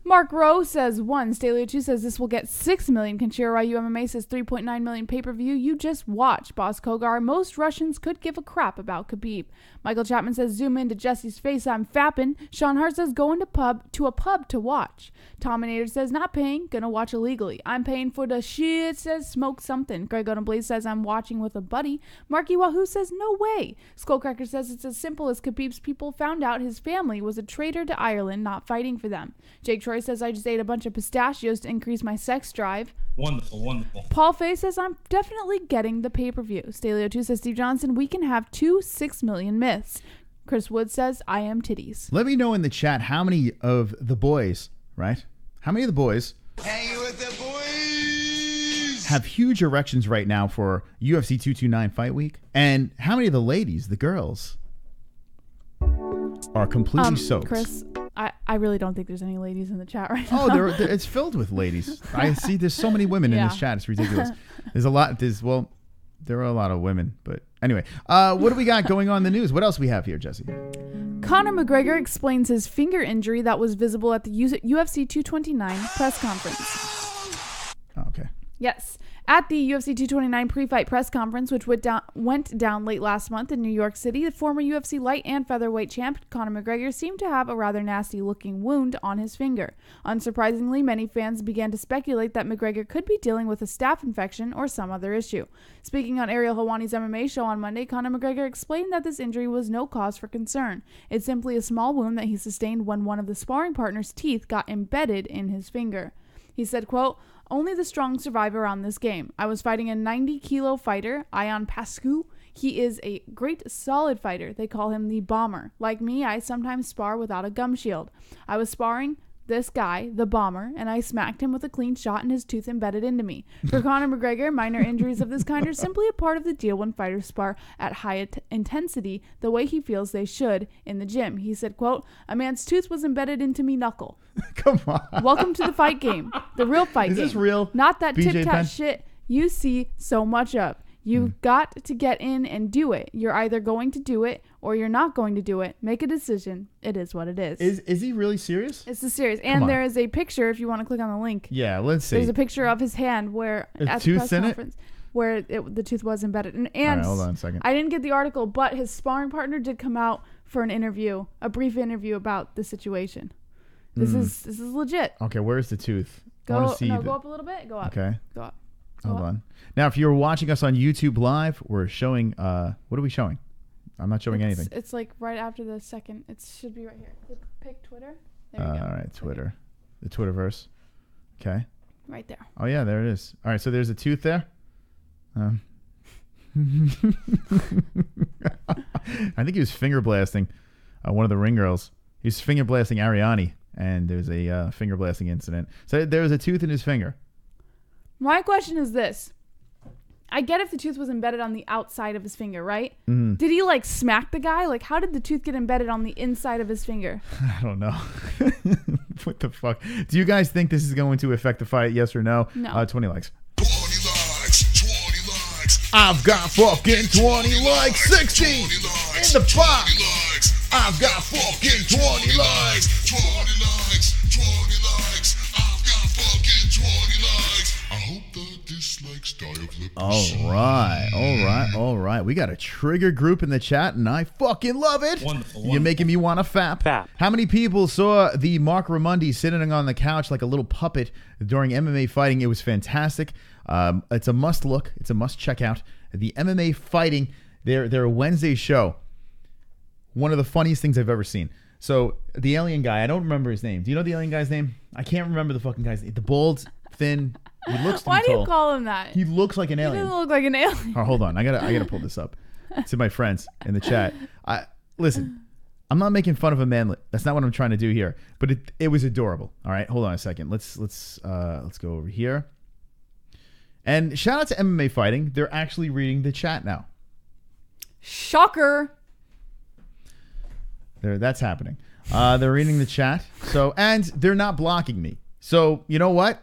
Mark Rowe says 1. Staley 2 says this will get 6 million. Kanshiro Ryu MMA says 3.9 million pay-per-view. You just watch. Boss Kogar, most Russians could give a crap about Khabib. Michael Chapman says zoom into Jesse's face, I'm fapping. Sean Hart says going to a pub to watch. Tominator says not paying, gonna watch illegally. I'm paying for the shit, says smoke something. Greg Odom Blaze says I'm watching with a buddy. Marky Wahoo says no way. Skullcracker says it's as simple as Khabib's people found out his family was a traitor to Ireland, not fighting for them. Jake Troy says I just ate a bunch of pistachios to increase my sex drive. Wonderful. Paul Fay says I'm definitely getting the pay-per-view. Staley 2 says Steve Johnson, we can have 2 6 million myths. Chris Wood says I am titties. Let me know in the chat how many of the boys, right? How many of the boys Hanging with the boys have huge erections right now for UFC 229 fight week? And how many of the ladies, the girls, are completely soaked? Chris, I really don't think there's any ladies in the chat right now. Oh, it's filled with ladies. I see there's so many women in this chat. It's ridiculous. There are a lot of women. But anyway, what do we got going on in the news? What else we have here, Jesse? Conor McGregor explains his finger injury that was visible at the UFC 229 press conference. Oh, okay. Yes. At the UFC 229 pre-fight press conference, which went down late last month in New York City, the former UFC light and featherweight champ Conor McGregor seemed to have a rather nasty-looking wound on his finger. Unsurprisingly, many fans began to speculate that McGregor could be dealing with a staph infection or some other issue. Speaking on Ariel Helwani's MMA show on Monday, Conor McGregor explained that this injury was no cause for concern. It's simply a small wound that he sustained when one of the sparring partner's teeth got embedded in his finger. He said, quote, only the strong survive around this game. I was fighting a 90-kilo fighter, Ion Pascu. He is a great solid fighter. They call him the Bomber. Like me, I sometimes spar without a gum shield. I was sparring this guy, the Bomber, and I smacked him with a clean shot and his tooth embedded into me. For Conor McGregor, minor injuries of this kind are simply a part of the deal when fighters spar at high intensity the way he feels they should in the gym. He said, quote, a man's tooth was embedded into me knuckle. Come on. Welcome to the fight game. The real fight game. Is this real? Not that BJ tic-tac Penn? shit you see so much of. You've got to get in and do it. You're either going to do it or you're not going to do it. Make a decision. It is what it is. Is he really serious? It's serious. And there is a picture, if you want to click on the link. Yeah, let's see. There's a picture of his hand where a at tooth the press in conference. where the tooth was embedded. And All right, hold on a second. I didn't get the article, but his sparring partner did come out for an interview, a brief interview about the situation. This is legit. Okay, where's the tooth? I Go want to see go up a little bit. Go up. Okay. Go up. Hold on. Now, if you're watching us on YouTube Live, we're showing. What are we showing? I'm not showing anything. It's like right after the second. It should be right here. Pick Twitter. There you go. All right, Twitter. The Twitterverse. Okay. Right there. Oh yeah, there it is. All right, so there's a tooth there. I think he was finger blasting one of the ring girls. He was finger blasting Ariani, and there's a finger blasting incident. So there was a tooth in his finger. My question is this. I get if the tooth was embedded on the outside of his finger, right? Mm-hmm. Did he like smack the guy? Like, how did the tooth get embedded on the inside of his finger? I don't know. What the fuck? Do you guys think this is going to affect the fight? Yes or no? No. 20 likes. 20 likes. I've got fucking 20 likes. 16 in the box. I've got fucking 20 likes. 20 likes. 20 likes. I've got fucking 20 likes. I hope the dislikes die of the All right. We got a trigger group in the chat, and I fucking love it. Wonderful. You're making me want to fap. How many people saw the Mark Raimondi sitting on the couch like a little puppet during MMA fighting? It was fantastic. It's a must look. It's a must check out. The MMA fighting, their Wednesday show. One of the funniest things I've ever seen. So the alien guy, I don't remember his name. Do you know the alien guy's name? I can't remember the fucking guy's name. The bald, thin. He looks. Why do you call him that? He looks like an alien. He doesn't look like an alien. Oh, hold on, I gotta pull this up. To my friends in the chat. Listen, I'm not making fun of a manlet. That's not what I'm trying to do here. But it was adorable. All right, hold on a second. Let's go over here. And shout out to MMA Fighting. They're actually reading the chat now. Shocker. That's happening. They're reading the chat. And they're not blocking me. So you know what?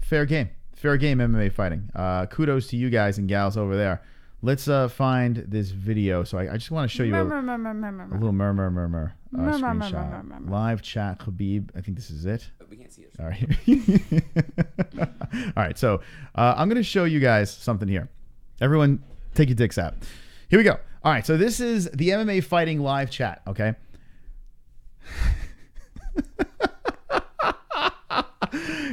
Fair game, MMA Fighting. Kudos to you guys and gals over there. Let's find this video. So I just want to show you a little murmur screenshot. Live chat, Khabib. I think this is it. We can't see it. All right. All right. So I'm going to show you guys something here. Everyone, take your dicks out. Here we go. All right. So this is the MMA Fighting live chat. Okay.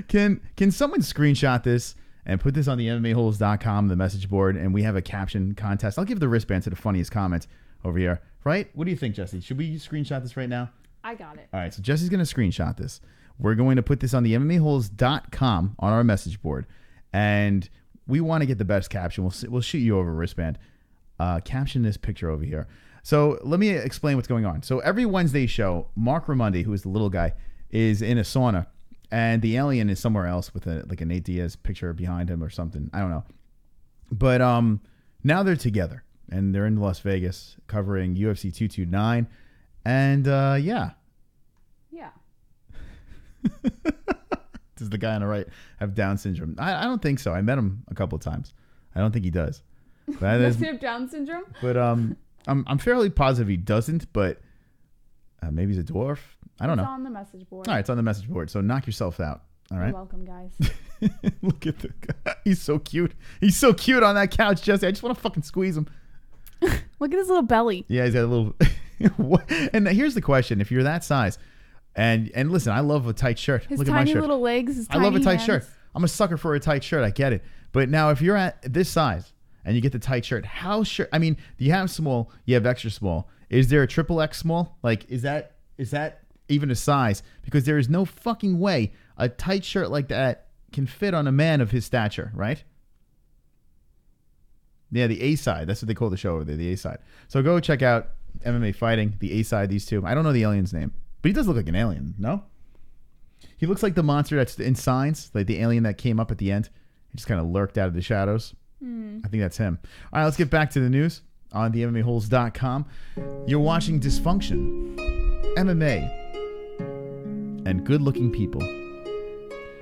Can someone screenshot this and put this on the MMA-Holes.com, the message board, and we have a caption contest? I'll give the wristband to the funniest comment over here. Right? What do you think, Jesse? Should we screenshot this right now? I got it. All right, so Jesse's going to screenshot this. We're going to put this on the MMA-Holes.com on our message board, and we want to get the best caption. We'll shoot you over a wristband. Caption this picture over here. So let me explain what's going on. So every Wednesday show, Mark Raimondi, who is the little guy, is in a sauna. And the alien is somewhere else with an Nate Diaz picture behind him or something. I don't know. But now they're together. And they're in Las Vegas covering UFC 229. And yeah. Yeah. Does the guy on the right have Down syndrome? I don't think so. I met him a couple of times. I don't think he does. Does he have Down syndrome? But I'm fairly positive he doesn't. But maybe he's a dwarf. I don't know. It's on the message board. All right, it's on the message board. So knock yourself out. All right. You're welcome, guys. Look at the guy. He's so cute. He's so cute on that couch, Jesse. I just want to fucking squeeze him. Look at his little belly. Yeah, he's got a little. And here's the question: if you're that size, and listen, I love a tight shirt. His Look tiny at my shirt. little legs. His I love a tight hands. shirt. I'm a sucker for a tight shirt. I get it. But now, if you're at this size and you get the tight shirt, how sure? I mean, you have small, you have extra small. Is there a XXX small? Like, is that even a size? Because there is no fucking way a tight shirt like that can fit on a man of his stature, right? Yeah, the A side. That's what they call the show over there, the A side. So go check out MMA Fighting, the A side, these two. I don't know the alien's name, but he does look like an alien, no? He looks like the monster that's in Signs, like the alien that came up at the end. He just kind of lurked out of the shadows. I think that's him. All right, let's get back to the news on the MMAHoles.com. You're watching Dysfunction, MMA, and good-looking people.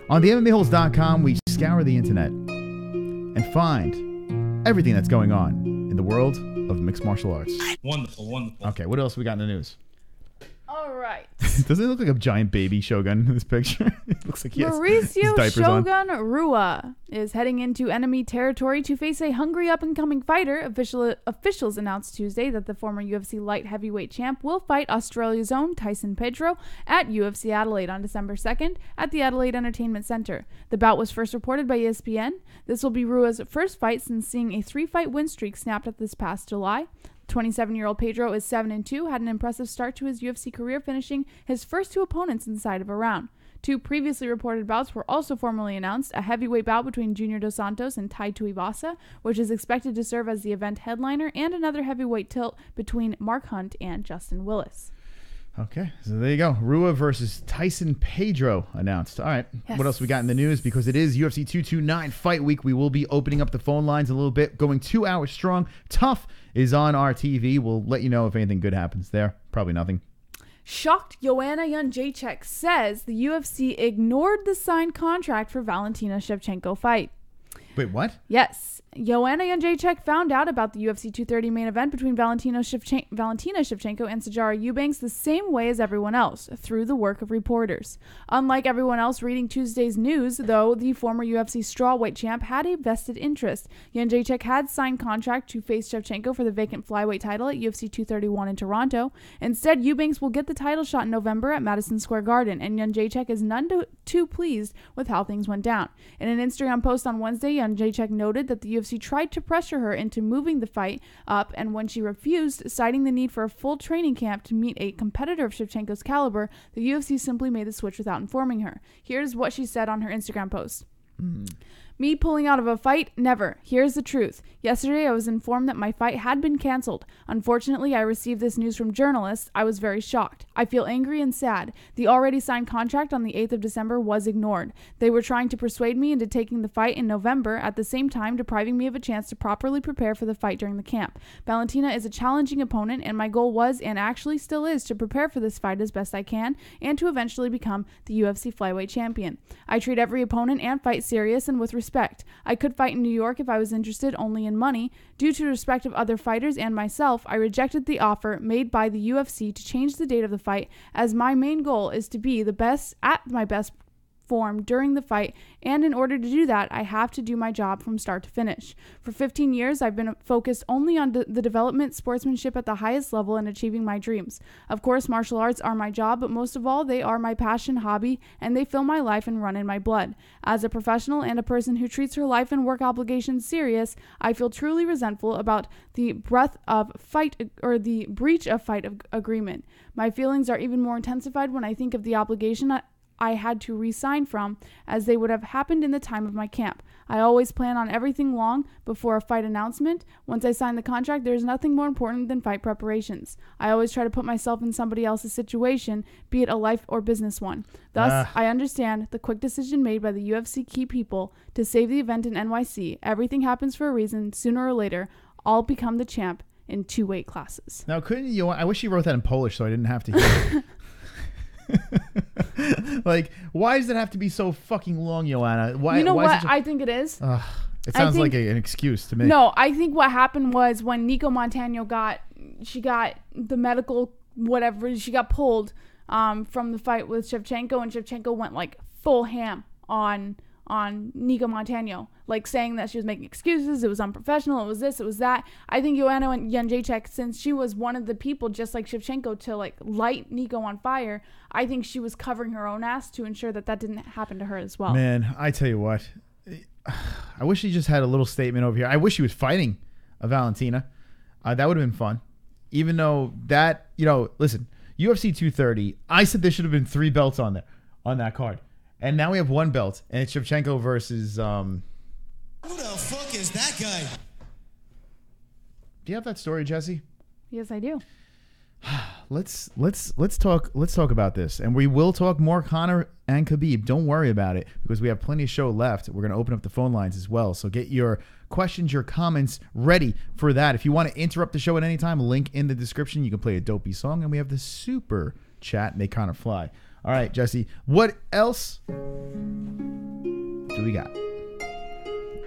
On the MMAHoles.com, we scour the internet and find everything that's going on in the world of mixed martial arts. Wonderful, wonderful. Okay, what else we got in the news? All right. Doesn't it look like a giant baby Shogun in this picture? Looks like he has his Mauricio diapers on. Shogun Rua is heading into enemy territory to face a hungry up-and-coming fighter. Officials announced Tuesday that the former UFC light heavyweight champ will fight Australia's own Tyson Pedro at UFC Adelaide on December 2nd at the Adelaide Entertainment Centre. The bout was first reported by ESPN. This will be Rua's first fight since seeing a 3-fight win streak snapped at this past July. 27-year-old Pedro is 7-2, had an impressive start to his UFC career, finishing his first 2 opponents inside of a round. 2 previously reported bouts were also formally announced, a heavyweight bout between Junior Dos Santos and Tai Tuivasa, which is expected to serve as the event headliner, and another heavyweight tilt between Mark Hunt and Justin Willis. Okay, so there you go. Rua versus Tyson Pedro announced. All right, Yes. What else we got in the news? Because it is UFC 229 Fight Week, we will be opening up the phone lines a little bit, going 2 hours strong. Tough is on our TV. We'll let you know if anything good happens there. Probably nothing. Shocked Joanna Jedrzejczyk says the UFC ignored the signed contract for Valentina Shevchenko fight. Wait, what? Yes. Joanna Jedrzejczyk found out about the UFC 230 main event between Valentina Shevchenko and Sijara Eubanks the same way as everyone else, through the work of reporters. Unlike everyone else reading Tuesday's news, though, the former UFC strawweight champ had a vested interest. Jedrzejczyk had signed contract to face Shevchenko for the vacant flyweight title at UFC 231 in Toronto. Instead, Eubanks will get the title shot in November at Madison Square Garden, and Jedrzejczyk is none too pleased with how things went down. In an Instagram post on Wednesday, Jedrzejczyk noted that the UFC tried to pressure her into moving the fight up, and when she refused, citing the need for a full training camp to meet a competitor of Shevchenko's caliber, the UFC simply made the switch without informing her. Here's what she said on her Instagram post. Me pulling out of a fight? Never. Here's the truth. Yesterday, I was informed that my fight had been canceled. Unfortunately, I received this news from journalists. I was very shocked. I feel angry and sad. The already signed contract on the 8th of December was ignored. They were trying to persuade me into taking the fight in November, at the same time depriving me of a chance to properly prepare for the fight during the camp. Valentina is a challenging opponent, and my goal was, and actually still is, to prepare for this fight as best I can, and to eventually become the UFC flyweight champion. I treat every opponent and fight serious and with respect. I could fight in New York if I was interested only in money. Due to respect of other fighters and myself, I rejected the offer made by the UFC to change the date of the fight, as my main goal is to be the best at my best form during the fight, and in order to do that, I have to do my job from start to finish. For 15 years, I've been focused only on the development, sportsmanship at the highest level, and achieving my dreams. Of course, martial arts are my job, but most of all, they are my passion, hobby, and they fill my life and run in my blood. As a professional and a person who treats her life and work obligations serious, I feel truly resentful about the breach of fight agreement. My feelings are even more intensified when I think of the obligation I had to resign from, as they would have happened in the time of my camp. I always plan on everything long before a fight announcement. Once I sign the contract, there is nothing more important than fight preparations. I always try to put myself in somebody else's situation, be it a life or business one. Thus, I understand the quick decision made by the UFC key people to save the event in NYC. Everything happens for a reason. Sooner or later, I'll become the champ in 2 weight classes. Now, couldn't you? I wish you wrote that in Polish so I didn't have to hear it. Like, why does it have to be so fucking long, Joanna? Why? You know why what I think it is? It sounds like an excuse to me. No, I think what happened was when Nico Montano got the medical whatever, she got pulled from the fight with Shevchenko, and Shevchenko went like full ham on Nico Montano, like saying that she was making excuses, it was unprofessional, it was this, it was that. I think Joanna Jedrzejczyk, since she was one of the people, just like Shevchenko, to like light Nico on fire, I think she was covering her own ass to ensure that didn't happen to her as well. Man, I tell you what, I wish she just had a little statement over here. I wish she was fighting a Valentina. That would have been fun. Even though that, listen, UFC 230, I said there should have been 3 belts on there, on that card. And now we have 1 belt, and it's Shevchenko versus. Who the fuck is that guy? Do you have that story, Jesse? Yes, I do. Let's talk about this, and we will talk more Conor and Khabib. Don't worry about it, because we have plenty of show left. We're going to open up the phone lines as well, so get your questions, your comments ready for that. If you want to interrupt the show at any time, link in the description. You can play a dopey song, and we have the super chat. They kind of fly. All right, Jesse, what else do we got?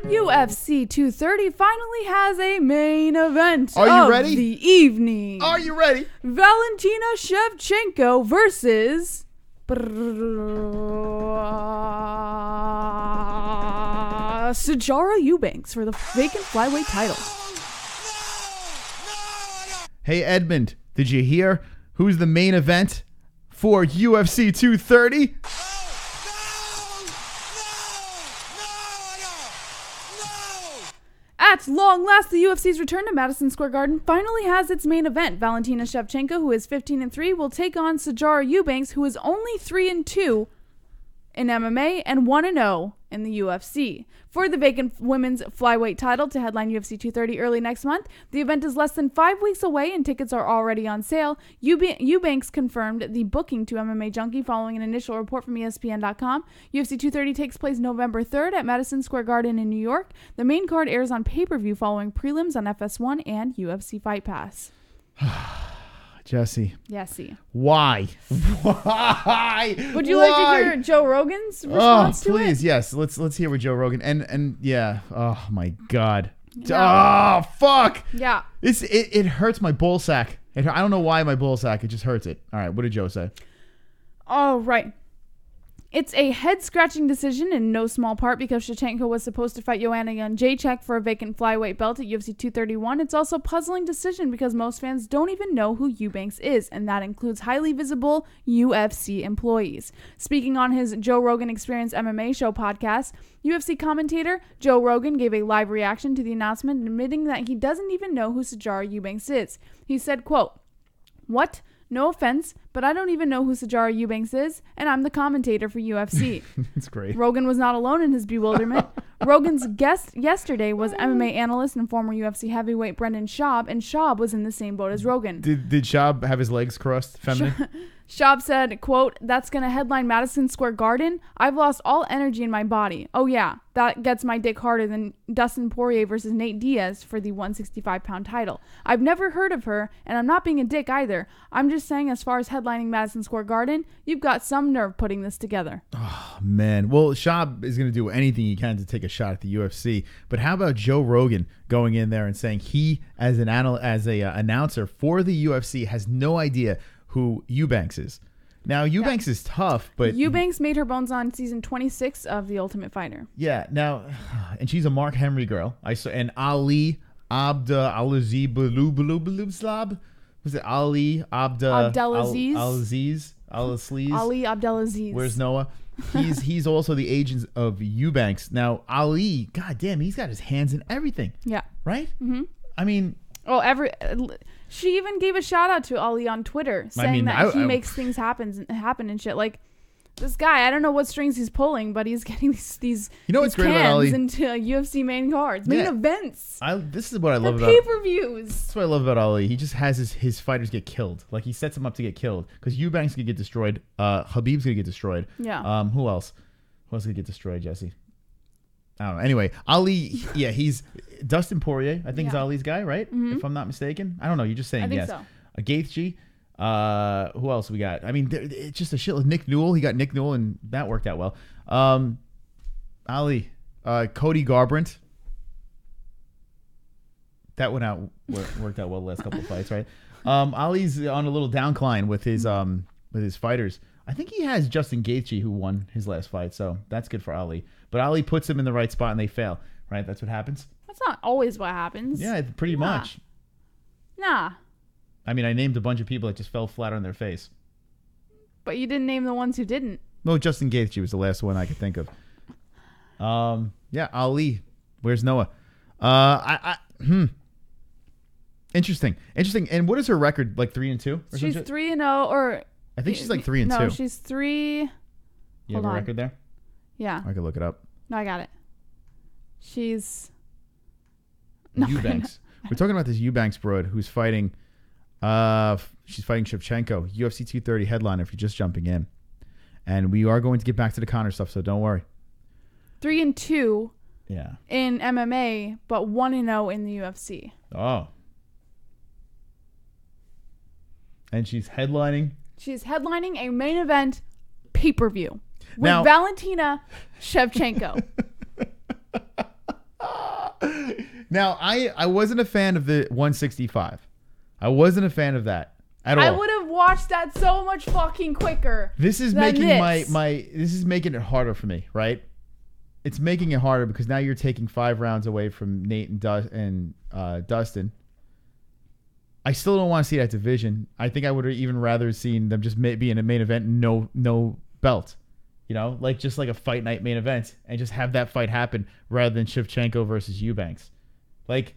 UFC 230 finally has a main event. Are you ready? The evening. Are you ready? Valentina Shevchenko versus Sijara Eubanks for the vacant flyweight title. Hey, Edmund, did you hear who's the main event for UFC 230? At long last, the UFC's return to Madison Square Garden finally has its main event. Valentina Shevchenko, who is 15-3, will take on Sijara Eubanks, who is only 3-2 in MMA and 1-0 in the UFC. For the vacant women's flyweight title to headline UFC 230 early next month, the event is less than 5 weeks away and tickets are already on sale. Eubanks confirmed the booking to MMA Junkie following an initial report from ESPN.com. UFC 230 takes place November 3rd at Madison Square Garden in New York. The main card airs on pay-per-view following prelims on FS1 and UFC Fight Pass. Jesse. Yesy. Why? Why? Would you like to hear Joe Rogan's response to it? Please, yes. Let's hear what Joe Rogan and yeah. Oh my God. Yeah. Oh fuck. Yeah. It hurts my ball sack. I don't know why my ball sack. It just hurts it. All right. What did Joe say? All right. It's a head-scratching decision in no small part because Shevchenko was supposed to fight Joanna Jedrzejczyk for a vacant flyweight belt at UFC 231. It's also a puzzling decision because most fans don't even know who Eubanks is, and that includes highly visible UFC employees. Speaking on his Joe Rogan Experience MMA show podcast, UFC commentator Joe Rogan gave a live reaction to the announcement, admitting that he doesn't even know who Sijara Eubanks is. He said, quote, "What? No offense, but I don't even know who Sijara Eubanks is, and I'm the commentator for UFC." That's great. Rogan was not alone in his bewilderment. Rogan's guest yesterday was MMA analyst and former UFC heavyweight Brendan Schaub, and Schaub was in the same boat as Rogan. Did Schaub have his legs crossed, feminine? Schaub said, quote, "That's going to headline Madison Square Garden? I've lost all energy in my body. Oh yeah, that gets my dick harder than Dustin Poirier versus Nate Diaz for the 165-pound title. I've never heard of her, and I'm not being a dick either. I'm just saying as far as headlining Madison Square Garden, you've got some nerve putting this together." Oh, man. Well, Schaub is going to do anything he can to take a shot at the UFC. But how about Joe Rogan going in there and saying he, as an announcer for the UFC, has no idea who Eubanks is? Now, Eubanks is tough, but... Eubanks made her bones on season 26 of The Ultimate Fighter. Yeah, now... And she's a Mark Henry girl. And Ali Abdelaziz Slab? Was it Ali Abdelaziz? Ali Abdelaziz. Where's Noah? He's also the agent of Eubanks. Now, Ali, goddamn, he's got his hands in everything. Yeah. Right? Mm-hmm. I mean... Oh, she even gave a shout out to Ali on Twitter, saying that he makes things happen and shit. Like, this guy, I don't know what strings he's pulling, but he's getting these what's great about Ali? Into UFC main cards, main events. This is what I love about pay-per-views. That's what I love about Ali. He just has his fighters get killed. Like, he sets them up to get killed because Eubanks gonna get destroyed. Khabib's gonna get destroyed. Yeah. Who else? Who else gonna get destroyed, Jesse? I don't know. Anyway, Ali, yeah, he's Dustin Poirier, I think is Ali's guy, right? Mm-hmm. If I'm not mistaken. I don't know. You're just saying I think yes. So. Gaethje. Who else we got? I mean, it's just a shitload. Nick Newell. He got Nick Newell, and that worked out well. Ali. Cody Garbrandt. That worked out well the last couple of fights, right? Ali's on a little downcline with his fighters. I think he has Justin Gaethje, who won his last fight, so that's good for Ali. But Ali puts him in the right spot, and they fail, right? That's what happens? That's not always what happens. Yeah, pretty much. Nah. I mean, I named a bunch of people that just fell flat on their face. But you didn't name the ones who didn't. No, Justin Gaethje was the last one I could think of. Yeah, Ali. Where's Noah? Interesting. And what is her record? Like 3-2? She's 3-0, or... I think she's like 3-2. No, she's 3... You have a record there? Yeah. I could look it up. No, I got it. She's... Eubanks. We're talking about this Eubanks broad who's fighting... she's fighting Shevchenko. UFC 230 headliner if you're just jumping in. And we are going to get back to the Conor stuff, so don't worry. 3-2 yeah. in MMA, but 1-0 in the UFC. Oh. And she's headlining... She's headlining a main event pay-per-view with Valentina Shevchenko. Now, I wasn't a fan of the 165. I wasn't a fan of that At all. I would have watched that so much fucking quicker. This is than making this. this is making it harder for me, right? It's making it harder because now you're taking 5 rounds away from Nate and Dustin. I still don't want to see that division. I think I would have even rather seen them just be in a main event, no belt. You know, like just like a fight night main event, and just have that fight happen rather than Shevchenko versus Eubanks. Like,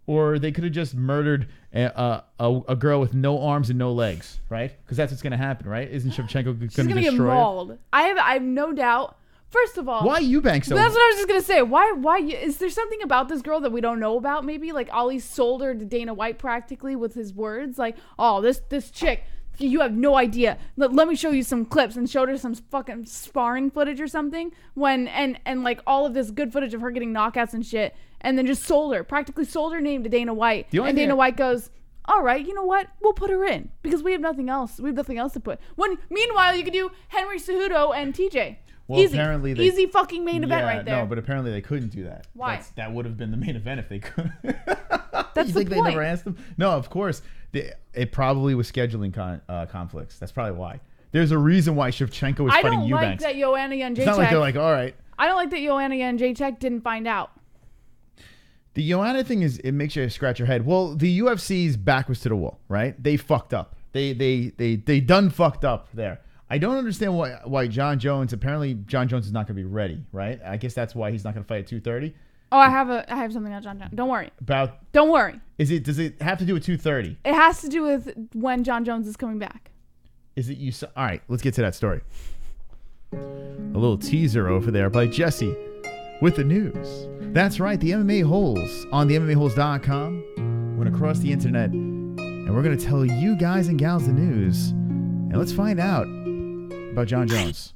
or they could have just murdered a girl with no arms and no legs, right? Because that's what's going to happen, right? Isn't Shevchenko going to destroy She's gonna get mauled. I have no doubt. First of all, why Eubanks? That's what I was just gonna say. Why is there something about this girl that we don't know about? Maybe like Ali sold her to Dana White practically with his words, like, "Oh, this chick, you have no idea. Let me show you some clips," and showed her some fucking sparring footage or something. And like all of this good footage of her getting knockouts and shit, and then just practically sold her name to Dana White. And Dana White goes, "All right, you know what? We'll put her in because we have nothing else. We have nothing else to put." Meanwhile, you could do Henry Cejudo and TJ. Well, apparently easy fucking main event right there. No, but apparently they couldn't do that. Why? That would have been the main event if they could. That's you the think point. they never asked them? No, of course. It probably was scheduling conflicts. That's probably why. There's a reason why Shevchenko was fighting Eubanks. I don't like that Joanna Jedrzejczyk. It's not like they're like, all right. I don't like that Joanna Jedrzejczyk didn't find out. The Joanna thing it makes you scratch your head. Well, the UFC's back was to the wall, right? They fucked up. They done fucked up there. I don't understand why Jon Jones. Apparently, Jon Jones is not going to be ready, right? I guess that's why he's not going to fight at 230. Oh, I have something on Jon Jones. Don't worry. Don't worry. Does it have to do with 230? It has to do with when Jon Jones is coming back. All right, let's get to that story. A little teaser over there by Jesse with the news. That's right, the MMA-Holes on the MMA-Holes.com went across the internet, and we're going to tell you guys and gals the news. And let's find out about Jon Jones.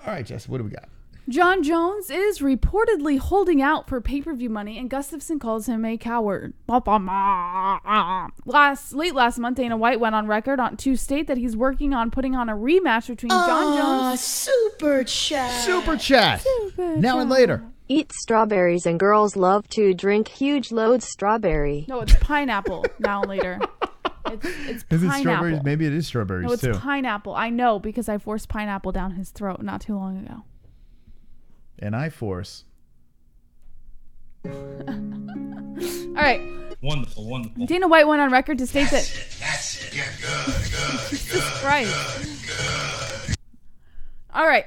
All right, Jess, what do we got? Jon Jones is reportedly holding out for pay-per-view money, and Gustafsson calls him a coward. Late last month, Dana White went on record to state that he's working on putting on a rematch between Jon Jones. Super chat. Super chat. Now and later. Eat strawberries and girls love to drink huge loads strawberry. No, it's pineapple. Now and later. It's pineapple. Is it strawberries? Maybe it is strawberries, no, it's too. pineapple. I know because I forced pineapple down his throat not too long ago. And I force. All right. Wonderful. Dana White went on record to state That's it. You're good. Jesus Christ. All right.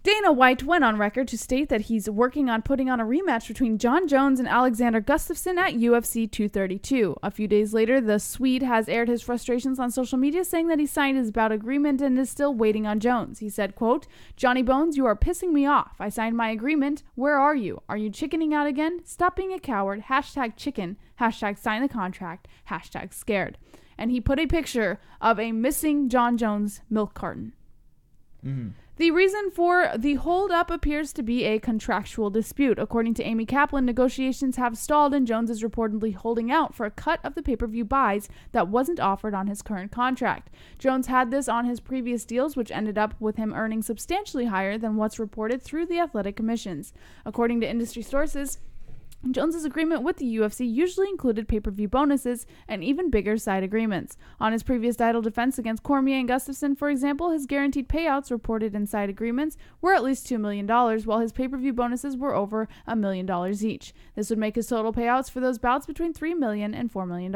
Dana White went on record to state that he's working on putting on a rematch between Jon Jones and Alexander Gustafsson at UFC 232. A few days later, the Swede has aired his frustrations on social media, saying that he signed his bout agreement and is still waiting on Jones. He said, quote, "Johnny Bones, you are pissing me off. I signed my agreement. Where are you? Are you chickening out again? Stop being a coward. #chicken. #sign the contract. #scared." And he put a picture of a missing Jon Jones milk carton. Mm-hmm. The reason for the hold-up appears to be a contractual dispute. According to Amy Kaplan, negotiations have stalled and Jones is reportedly holding out for a cut of the pay-per-view buys that wasn't offered on his current contract. Jones had this on his previous deals, which ended up with him earning substantially higher than what's reported through the athletic commissions. According to industry sources, Jones's agreement with the UFC usually included pay-per-view bonuses and even bigger side agreements. On his previous title defense against Cormier and Gustafsson, for example, his guaranteed payouts reported in side agreements were at least $2 million, while his pay-per-view bonuses were over $1 million each. This would make his total payouts for those bouts between $3 million and $4 million.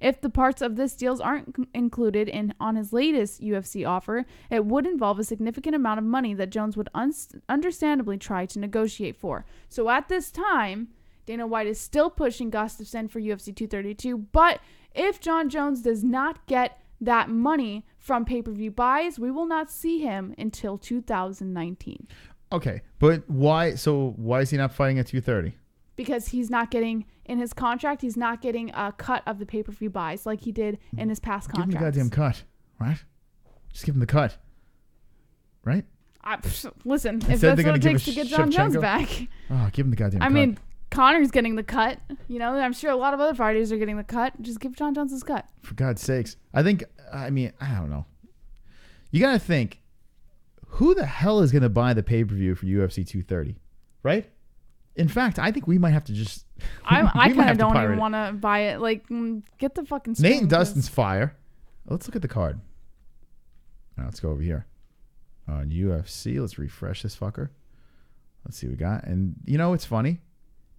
If the parts of this deals aren't included on his latest UFC offer, it would involve a significant amount of money that Jones would understandably try to negotiate for. So at this time, Dana White is still pushing Gustafsson for UFC 232, but if Jon Jones does not get that money from pay-per-view buys, we will not see him until 2019. Okay, but why? So why is he not fighting at 230? Because he's not getting, in his contract, he's not getting a cut of the pay-per-view buys like he did in his past contracts. Give him the goddamn cut, right? Just give him the cut, right? Listen, if that's what it takes to get Jon Jones back. Oh, give him the goddamn cut. I mean, Conor's getting the cut. You know, I'm sure a lot of other fighters are getting the cut. Just give Jon Jones his cut. For God's sakes. I don't know. You got to think, who the hell is going to buy the pay-per-view for UFC 230, right? In fact, I think we might have to just. I kind of don't even want to buy it. Like, get the fucking. Nate and Dustin's fire. Let's look at the card. Now let's go over here on UFC. Let's refresh this fucker. Let's see what we got. And you know what's funny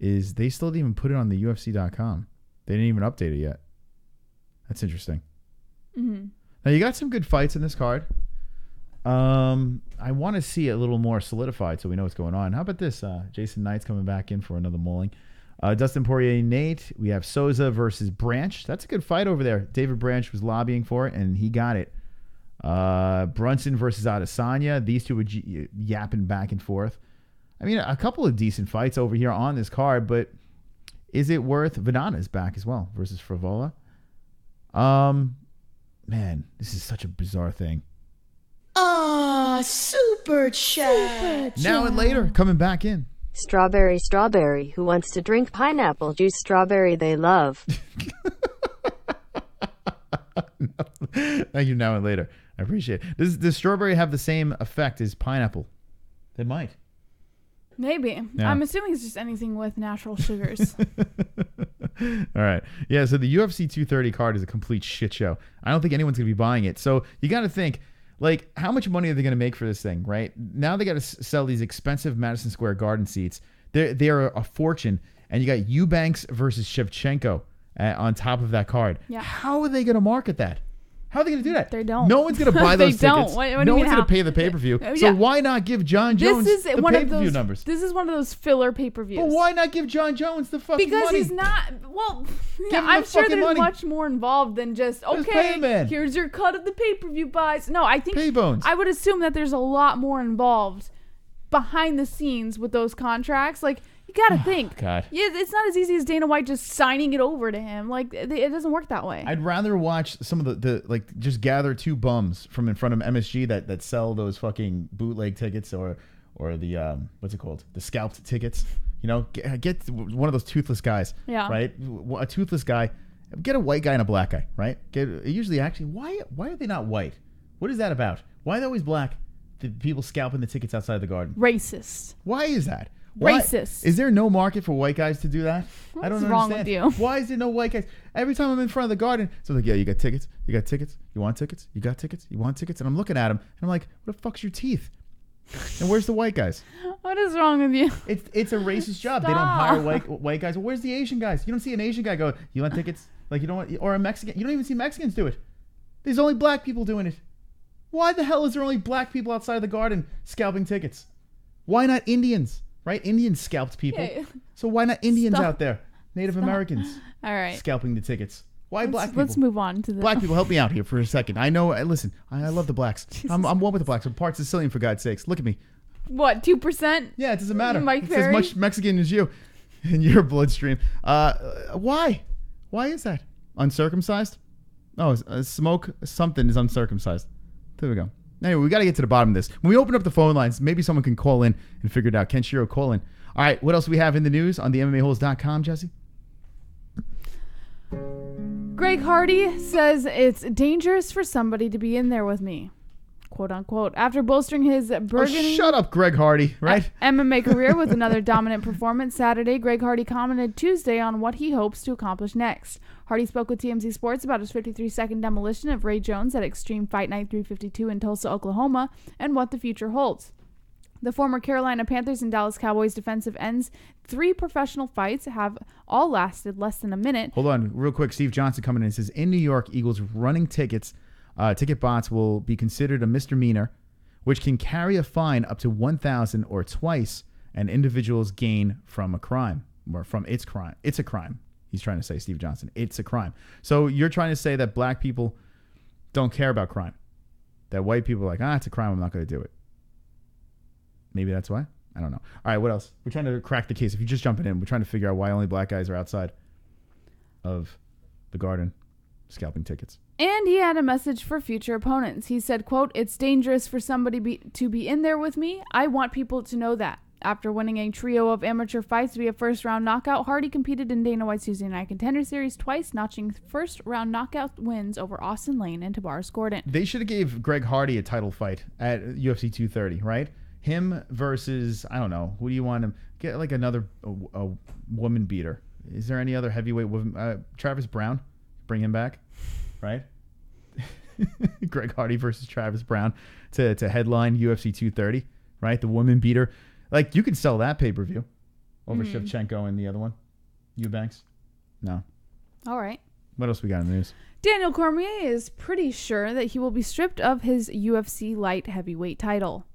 is they still didn't even put it on the UFC.com. They didn't even update it yet. That's interesting. Mm-hmm. Now you got some good fights in this card. I want to see it a little more solidified so we know what's going on. How about this? Jason Knight's coming back in for another mauling. Dustin Poirier, Nate. We have Souza versus Branch. That's a good fight over there. David Branch was lobbying for it, and he got it. Brunson versus Adesanya. These two were yapping back and forth. I mean, a couple of decent fights over here on this card, but is it worth? Vidana's back as well versus Frivola. Man, this is such a bizarre thing. Super chat. Now and later, coming back in. Strawberry, who wants to drink pineapple juice? Strawberry they love. Thank you, now and later. I appreciate it. Does strawberry have the same effect as pineapple? It might. Maybe. Yeah. I'm assuming it's just anything with natural sugars. All right. Yeah, so the UFC 230 card is a complete shit show. I don't think anyone's going to be buying it. So you got to think, like, how much money are they going to make for this thing, right? Now they got to sell these expensive Madison Square Garden seats. They're a fortune. And you got Eubanks versus Shevchenko on top of that card. Yeah. How are they going to market that? How are they going to do that? They don't. No one's going to buy those tickets. What no one's going to pay the pay-per-view. So why not give Jon Jones the pay-per-view numbers? This is one of those filler pay-per-views. But why not give Jon Jones the fucking money? Because he's not... Well, yeah, I'm sure there's much more involved than just, okay, here's your cut of the pay-per-view buys. No, I think... Pay-bones. I would assume that there's a lot more involved behind the scenes with those contracts. Like... You gotta think. God. Yeah, it's not as easy as Dana White just signing it over to him. Like, it doesn't work that way. I'd rather watch some of the like, just gather two bums from in front of MSG that sell those fucking bootleg tickets or the what's it called, the scalped tickets. You know, get one of those toothless guys. Yeah. Right. A toothless guy. Get a white guy and a black guy. Right. Usually actually why are they not white? What is that about? Why are they always black? The people scalping the tickets outside the garden. Racist. Why is that? Racist. Is there no market for white guys to do that? What's I don't wrong understand. with you? Why is there no white guys? Every time I'm in front of the garden, so like, yeah, you got tickets? You got tickets? You want tickets? You got tickets? You want tickets? And I'm looking at them, and I'm like, what the fuck's your teeth? And where's the white guys? What is wrong with you? It's a racist job. They don't hire white guys. Well, where's the Asian guys? You don't see an Asian guy go, you want tickets? Like, you don't want, or a Mexican. You don't even see Mexicans do it. There's only black people doing it. Why the hell is there only black people outside the garden scalping tickets? Why not Indians? Right? Indians scalped people. Okay. So why not Indians out there? Native Americans. All right. Scalping the tickets. Why black people? Let's move on to the... Black people, help me out here for a second. I know, listen, I love the blacks. I'm one with the blacks. I'm part Sicilian, for God's sakes. Look at me. What, 2%? Yeah, it doesn't matter. Mike it's as much Mexican as you in your bloodstream. Why? Why is that? Uncircumcised? Oh, smoke something is uncircumcised. There we go. Anyway, we got to get to the bottom of this. When we open up the phone lines, maybe someone can call in and figure it out. Kenshiro, call in. All right, what else do we have in the news on the MMA-Holes.com, Jesse? Greg Hardy says it's dangerous for somebody to be in there with me, quote unquote, after bolstering his burgeoning shut up, Greg Hardy, right? MMA career with another dominant performance Saturday. Greg Hardy commented Tuesday on what he hopes to accomplish next. Hardy spoke with TMZ Sports about his 53-second demolition of Ray Jones at Extreme Fight Night 352 in Tulsa, Oklahoma, and what the future holds. The former Carolina Panthers and Dallas Cowboys defensive ends, 3 professional fights have all lasted less than a minute. Hold on, real quick. Steve Johnson coming in and says, in New York, Eagles running ticket bots will be considered a misdemeanor, which can carry a fine up to $1,000 or twice an individual's gain from a crime or from its crime. It's a crime. He's trying to say, Steve Johnson, it's a crime. So you're trying to say that black people don't care about crime, that white people are like, it's a crime, I'm not going to do it. Maybe that's why. I don't know. All right, what else? We're trying to crack the case. If you're just jumping in, we're trying to figure out why only black guys are outside of the garden scalping tickets. And he had a message for future opponents. He said, quote, it's dangerous for somebody to be in there with me. I want people to know that. After winning a trio of amateur fights via first-round knockout, Hardy competed in Dana White's Tuesday Night Contender Series twice, notching first-round knockout wins over Austin Lane and Tavares Gordon. They should have gave Greg Hardy a title fight at UFC 230, right? Him versus, I don't know, who do you want to get? Like another a woman beater. Is there any other heavyweight woman? Travis Brown, bring him back, right? Greg Hardy versus Travis Brown to headline UFC 230, right? The woman beater. Like, you could sell that pay-per-view over Shevchenko and the other one. Eubanks? No. All right. What else we got in the news? Daniel Cormier is pretty sure that he will be stripped of his UFC light heavyweight title.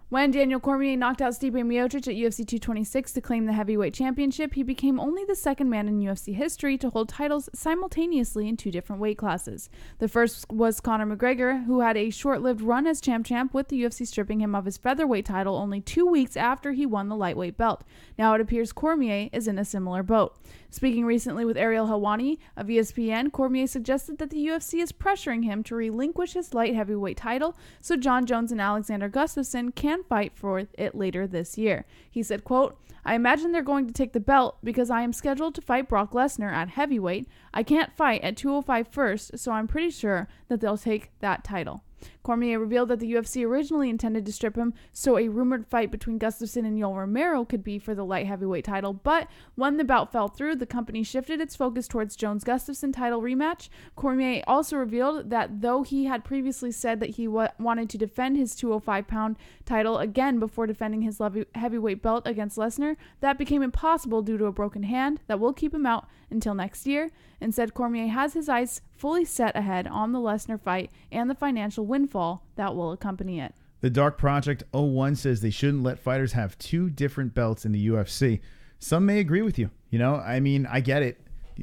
When Daniel Cormier knocked out Stipe Miocic at UFC 226 to claim the heavyweight championship, he became only the second man in UFC history to hold titles simultaneously in 2 different weight classes. The first was Conor McGregor, who had a short-lived run as champ, with the UFC stripping him of his featherweight title only 2 weeks after he won the lightweight belt. Now it appears Cormier is in a similar boat. Speaking recently with Ariel Helwani of ESPN, Cormier suggested that the UFC is pressuring him to relinquish his light heavyweight title so Jon Jones and Alexander Gustafsson can fight for it later this year. He said, quote, "I imagine they're going to take the belt because I am scheduled to fight Brock Lesnar at heavyweight. I can't fight at 205 first, so I'm pretty sure that they'll take that title." Cormier revealed that the UFC originally intended to strip him so a rumored fight between Gustafsson and Yoel Romero could be for the light heavyweight title, but when the bout fell through, the company shifted its focus towards Jones-Gustafsson title rematch. Cormier also revealed that though he had previously said that he wanted to defend his 205-pound title again before defending his heavyweight belt against Lesnar, that became impossible due to a broken hand that will keep him out until next year. Instead, Cormier has his eyes fully set ahead on the Lesnar fight and the financial windfall that will accompany it. The Dark Project 01 says they shouldn't let fighters have 2 different belts in the UFC. Some may agree with you. You know, I mean, I get it,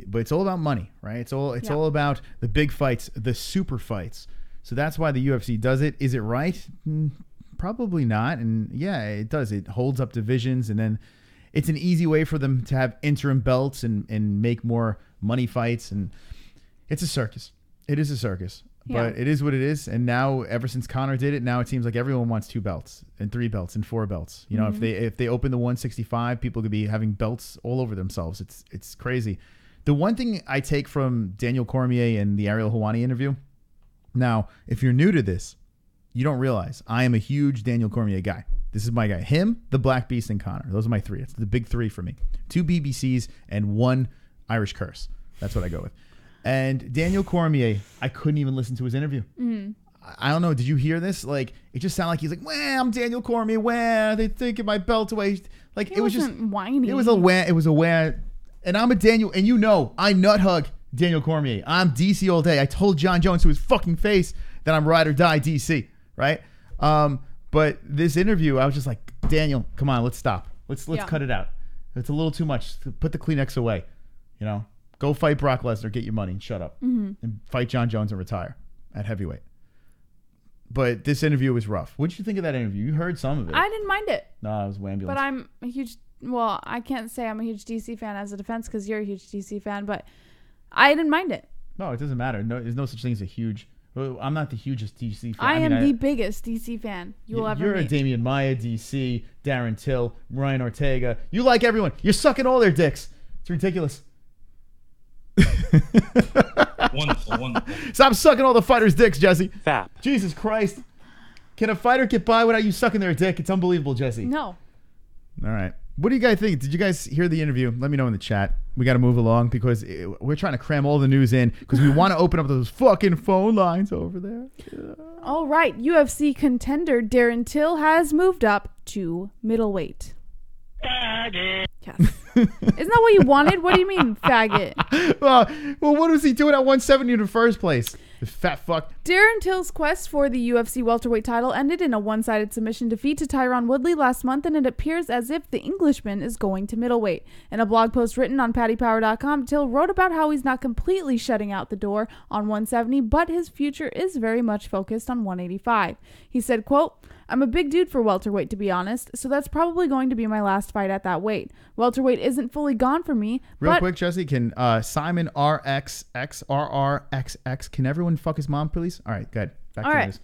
but it's all about money, right? It's all about the big fights, the super fights. So that's why the UFC does it. Is it right? Probably not. And yeah, it does. It holds up divisions, and then it's an easy way for them to have interim belts and make more money fights. And it's a circus. It is a circus. Yeah. But it is what it is. And now, ever since Conor did it, now it seems like everyone wants 2 belts and 3 belts and 4 belts. You know, if they open the 165, people could be having belts all over themselves. It's crazy. The one thing I take from Daniel Cormier and the Ariel Helwani interview, now, if you're new to this, you don't realize I am a huge Daniel Cormier guy. This is my guy. Him, the Black Beast, and Conor. Those are my 3. It's the big 3 for me. 2 BBCs and 1 Irish curse. That's what I go with. And Daniel Cormier, I couldn't even listen to his interview. I don't know. Did you hear this? Like, it just sounded like he's like, "Well, I'm Daniel Cormier. Well, they taking my belt away." Like, it was just whiny. It was a wah. It was a wah. And I'm a Daniel, and you know, I nut hug Daniel Cormier. I'm DC all day. I told Jon Jones to his fucking face that I'm ride or die DC, right? But this interview, I was just like, Daniel, come on, let's stop. Let's cut it out. It's a little too much. Put the Kleenex away. You know, go fight Brock Lesnar, get your money, and shut up, and fight Jon Jones and retire at heavyweight. But this interview was rough. What did you think of that interview? You heard some of it. I didn't mind it. No, it was wambulance. But I'm a huge, well, I can't say I'm a huge DC fan as a defense because you're a huge DC fan, but I didn't mind it. No, it doesn't matter. No, there's no such thing as a huge. I'm not the hugest DC fan. I am the biggest DC fan you will ever meet. You're a Damian Maia DC, Darren Till, Ryan Ortega. You like everyone. You're sucking all their dicks. It's ridiculous. Wonderful. Stop sucking all the fighters' dicks, Jesse. Fap. Jesus Christ. Can a fighter get by without you sucking their dick? It's unbelievable, Jesse. No. All right. What do you guys think? Did you guys hear the interview? Let me know in the chat. We got to move along because we're trying to cram all the news in because we want to open up those fucking phone lines over there. Yeah. All right. UFC contender Darren Till has moved up to middleweight. Faggot. Yes. Isn't that what you wanted? What do you mean, faggot? Well, what was he doing at 170 in the first place? The fat fuck. Darren Till's quest for the UFC welterweight title ended in a one-sided submission defeat to Tyron Woodley last month, and it appears as if the Englishman is going to middleweight. In a blog post written on PattyPower.com, Till wrote about how he's not completely shutting out the door on 170, but his future is very much focused on 185. He said, quote, "I'm a big dude for welterweight, to be honest, so that's probably going to be my last fight at that weight. Welterweight isn't fully gone for me, Real quick, Jesse, can Simon RXXRRXX, can everyone fuck his mom, please? All right, good. Back to this.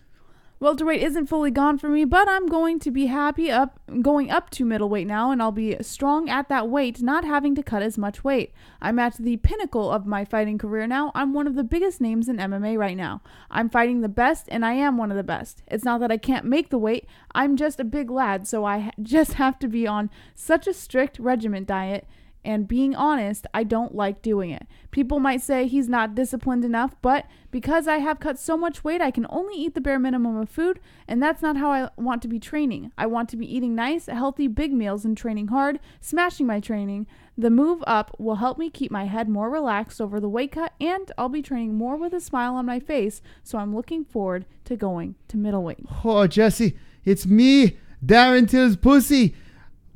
Welterweight isn't fully gone for me, but I'm going to be happy going up to middleweight now, and I'll be strong at that weight, not having to cut as much weight. I'm at the pinnacle of my fighting career now. I'm one of the biggest names in MMA right now. I'm fighting the best, and I am one of the best. It's not that I can't make the weight. I'm just a big lad, so I just have to be on such a strict regiment diet. And being honest, I don't like doing it. People might say he's not disciplined enough, but because I have cut so much weight, I can only eat the bare minimum of food, and that's not how I want to be training. I want to be eating nice, healthy, big meals and training hard, smashing my training. The move up will help me keep my head more relaxed over the weight cut, and I'll be training more with a smile on my face, so I'm looking forward to going to middleweight. Oh, Jesse, it's me, Darren Till's pussy.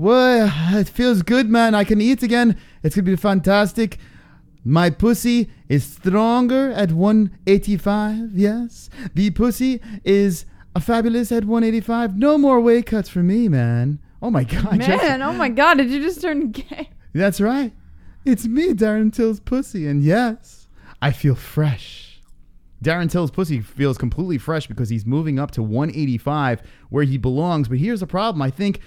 Well, it feels good, man. I can eat again. It's going to be fantastic. My pussy is stronger at 185, yes. The pussy is fabulous at 185. No more weight cuts for me, man. Oh, my God. Man, oh, my God. Did you just turn gay? That's right. It's me, Darren Till's pussy. And yes, I feel fresh. Darren Till's pussy feels completely fresh because he's moving up to 185 where he belongs. But here's the problem. I think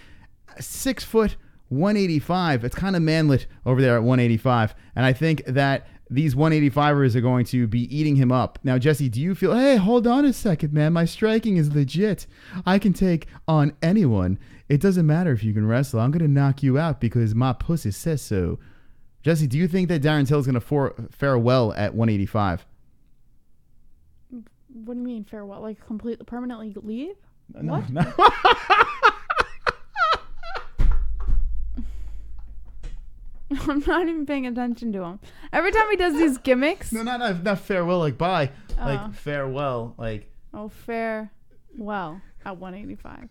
6 foot 185. It's kind of manlet over there at 185. And I think that these 185ers are going to be eating him up. Now, Jesse, do you feel, hey, hold on a second, man. My striking is legit. I can take on anyone. It doesn't matter if you can wrestle. I'm going to knock you out because my pussy says so. Jesse, do you think that Darren Till is going to fare well at 185? What do you mean fare well? Like completely, permanently leave? No, what? No. I'm not even paying attention to him. Every time he does these gimmicks. No, not farewell, like bye. Like farewell, like. Oh, farewell at 185.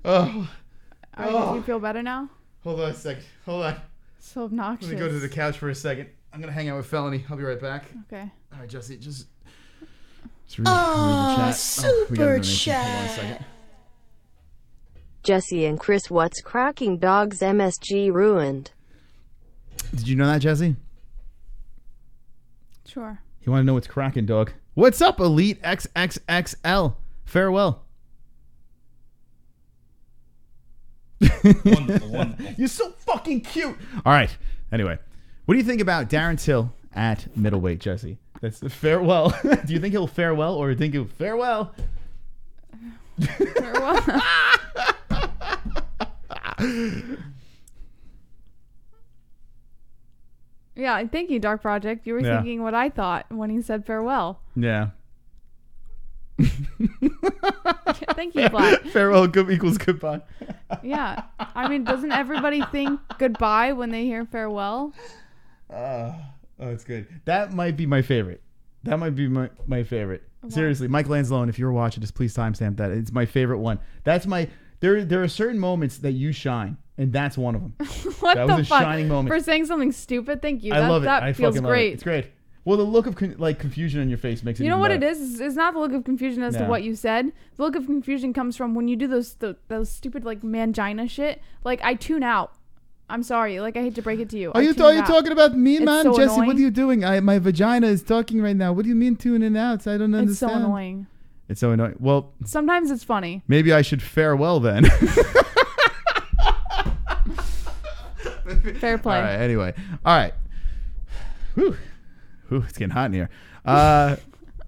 Oh. Do you feel better now? Hold on a second. Hold on. So obnoxious. Let me go to the couch for a second. I'm going to hang out with Felony. I'll be right back. Okay. All right, Jesse, just read the chat. Super chat. Hold on a second. Jesse and Chris, what's cracking? Dogs MSG ruined. Did you know that, Jesse? Sure. You want to know what's cracking, dog? What's up, Elite XXXL? Farewell. Wonderful. You're so fucking cute. All right. Anyway, what do you think about Darren Till at middleweight, Jesse? That's farewell. Do you think he'll farewell or do you think he'll farewell? Farewell. Yeah, thank you, Dark Project. You were thinking what I thought when he said farewell. Yeah. Thank you, Black. Farewell equals goodbye. Yeah. I mean, doesn't everybody think goodbye when they hear farewell? Oh, it's good. That might be my favorite. That might be my favorite. Wow. Seriously, Mike Lanzalone, if you're watching, just please timestamp that. It's my favorite one. That's my... There are certain moments that you shine, and that's one of them. That was a shining moment. For saying something stupid, thank you. I love it. That feels great. It. It's great. Well, the look of confusion on your face makes it. You know even what better. it is? It's not the look of confusion as to what you said. The look of confusion comes from when you do those stupid like mangina shit. Like I tune out. I'm sorry. Like I hate to break it to you. Are you talking about me, man? So Jesse, annoying. what are you doing? My vagina is talking right now. What do you mean tuning out? I don't understand. It's so annoying. It's so annoying. Well, sometimes it's funny. Maybe I should farewell then. Fair play. All right. Anyway. All right. Whew. It's getting hot in here.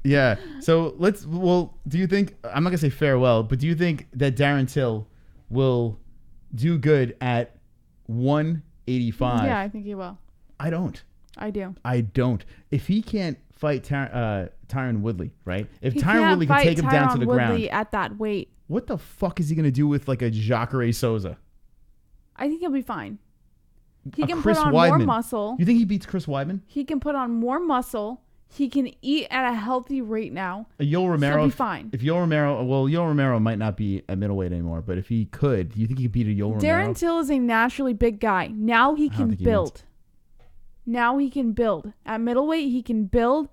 Yeah. So do you think, I'm not going to say farewell, but do you think that Darren Till will do good at 185? Yeah, I think he will. I don't. I do. I don't. If he can't fight Tyron Woodley, right? If Tyron Woodley can take him down to the ground. At that weight. What the fuck is he going to do with like a Jacare Souza? I think he'll be fine. He can Chris put on Weidman. more muscle. You think he beats Chris Weidman? He can put on more muscle. He can eat at a healthy rate now. Yoel Romero, he'll be fine. If Yoel Romero might not be at middleweight anymore, but if he could, do you think he could beat a Yoel Romero? Darren Till is a naturally big guy. Now he can build. Now he can build. At middleweight, he can build.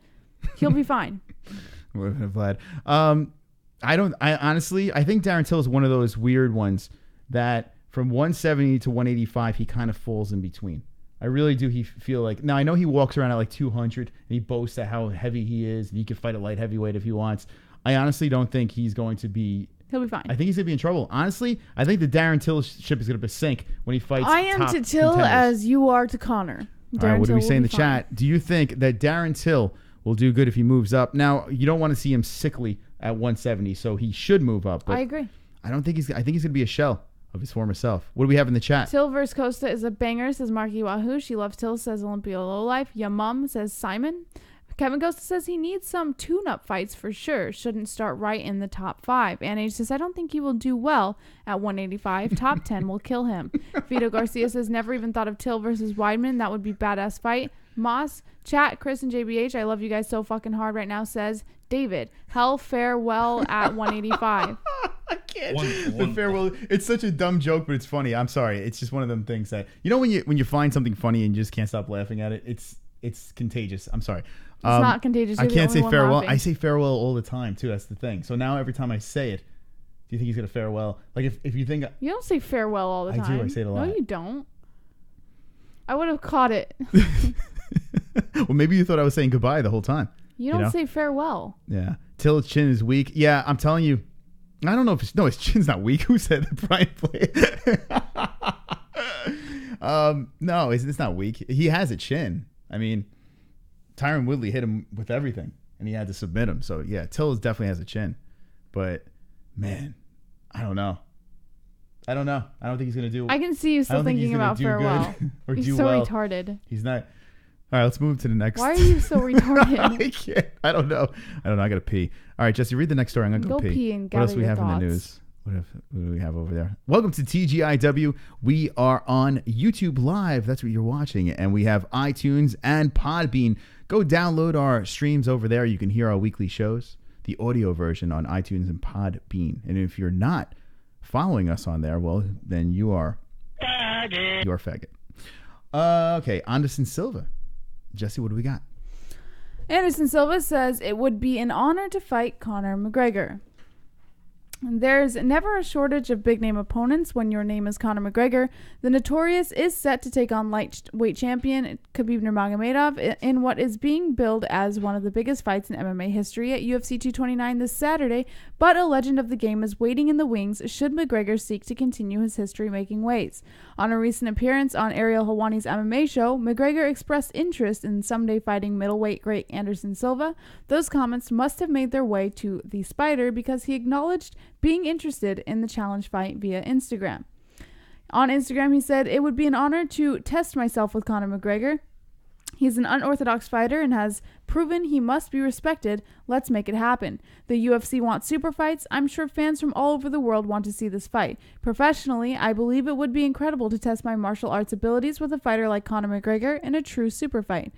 He'll be fine. We're glad. I honestly, I think Darren Till is one of those weird ones that from 170 to 185, he kind of falls in between. I really do. Feel like now I know he walks around at like 200 and he boasts at how heavy he is and he can fight a light heavyweight if he wants. I honestly don't think he's going to be. He'll be fine. I think he's going to be in trouble. Honestly, I think the Darren Till ship is going to sink when he fights. I am to Till contenders. as you are to Connor. All right, what do we say in the fine. chat? Do you think that Darren Till will do good if he moves up? Now, you don't want to see him sickly at 170, so he should move up. But I agree. I think he's going to be a shell of his former self. What do we have in the chat? Till vs. Costa is a banger, says Marky Wahoo. She loves Till, says Olympia Lowlife. Ya mum, says Simon. Kevin Costa says he needs some tune-up fights for sure. Shouldn't start right in the top 5. Ann H says, I don't think he will do well at 185. Top 10 will kill him. Vito Garcia says, never even thought of Till versus Weidman. That would be badass fight. Moss, chat, Chris and JBH, I love you guys so fucking hard right now, says David. Hell farewell at 185. I can't. The farewell. It's such a dumb joke, but it's funny. I'm sorry. It's just one of them things that when you find something funny and you just can't stop laughing at it. It's contagious. I'm sorry. It's not contagious. I can't say farewell. Laughing. I say farewell all the time too. That's the thing. So now every time I say it, do you think he's gonna farewell? Like if you think you don't say farewell all the time. I do. I say it a lot. No, you don't. I would have caught it. Well, maybe you thought I was saying goodbye the whole time. You don't say farewell. Yeah. Till's chin is weak. Yeah, I'm telling you. I don't know if his chin's not weak. Who said that? Brian played. No, it's not weak. He has a chin. I mean, Tyron Woodley hit him with everything, and he had to submit him. So yeah, Till definitely has a chin. But man, I don't know. I don't think he's gonna do. I can see you still thinking about farewell. Or He's do so well. retarded. He's not. All right, let's move to the next. Why are you so retarded? I can't. I don't know. I gotta pee. All right, Jesse, read the next story. I'm gonna go pee. And what else do we have in the news? What do we have over there? Welcome to TGIW. We are on YouTube Live. That's what you're watching. And we have iTunes and Podbean. Go download our streams over there. You can hear our weekly shows, the audio version on iTunes and Podbean. And if you're not following us on there, well, then you are faggot. Okay, Anderson Silva. Jesse, what do we got? Anderson Silva says it would be an honor to fight Conor McGregor. There's never a shortage of big-name opponents when your name is Conor McGregor. The Notorious is set to take on lightweight champion Khabib Nurmagomedov in what is being billed as one of the biggest fights in MMA history at UFC 229 this Saturday, but a legend of the game is waiting in the wings should McGregor seek to continue his history-making ways. On a recent appearance on Ariel Helwani's MMA show, McGregor expressed interest in someday fighting middleweight great Anderson Silva. Those comments must have made their way to the Spider because he acknowledged being interested in the challenge fight via Instagram. On Instagram, he said, it would be an honor to test myself with Conor McGregor. He's an unorthodox fighter and has proven he must be respected. Let's make it happen. The UFC wants super fights. I'm sure fans from all over the world want to see this fight. Professionally, I believe it would be incredible to test my martial arts abilities with a fighter like Conor McGregor in a true super fight.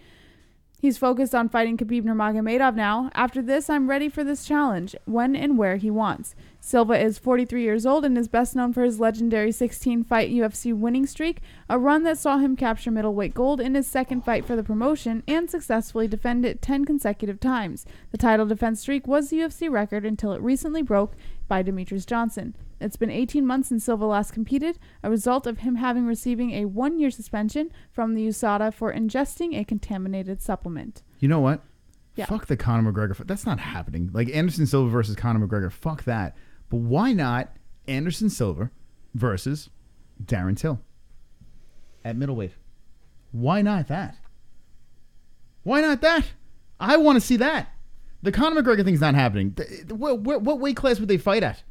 He's focused on fighting Khabib Nurmagomedov now. After this, I'm ready for this challenge, when and where he wants. Silva is 43 years old and is best known for his legendary 16-fight UFC winning streak, a run that saw him capture middleweight gold in his second fight for the promotion and successfully defend it 10 consecutive times. The title defense streak was the UFC record until it recently broke by Demetrius Johnson. It's been 18 months since Silva last competed, a result of him receiving a 1-year suspension from the USADA for ingesting a contaminated supplement. You know what? Yeah. Fuck the Conor McGregor. That's not happening. Like Anderson Silva versus Conor McGregor. Fuck that. But why not Anderson Silva versus Darren Till at middleweight? Why not that? Why not that? I want to see that. The Conor McGregor thing's not happening. What weight class would they fight at?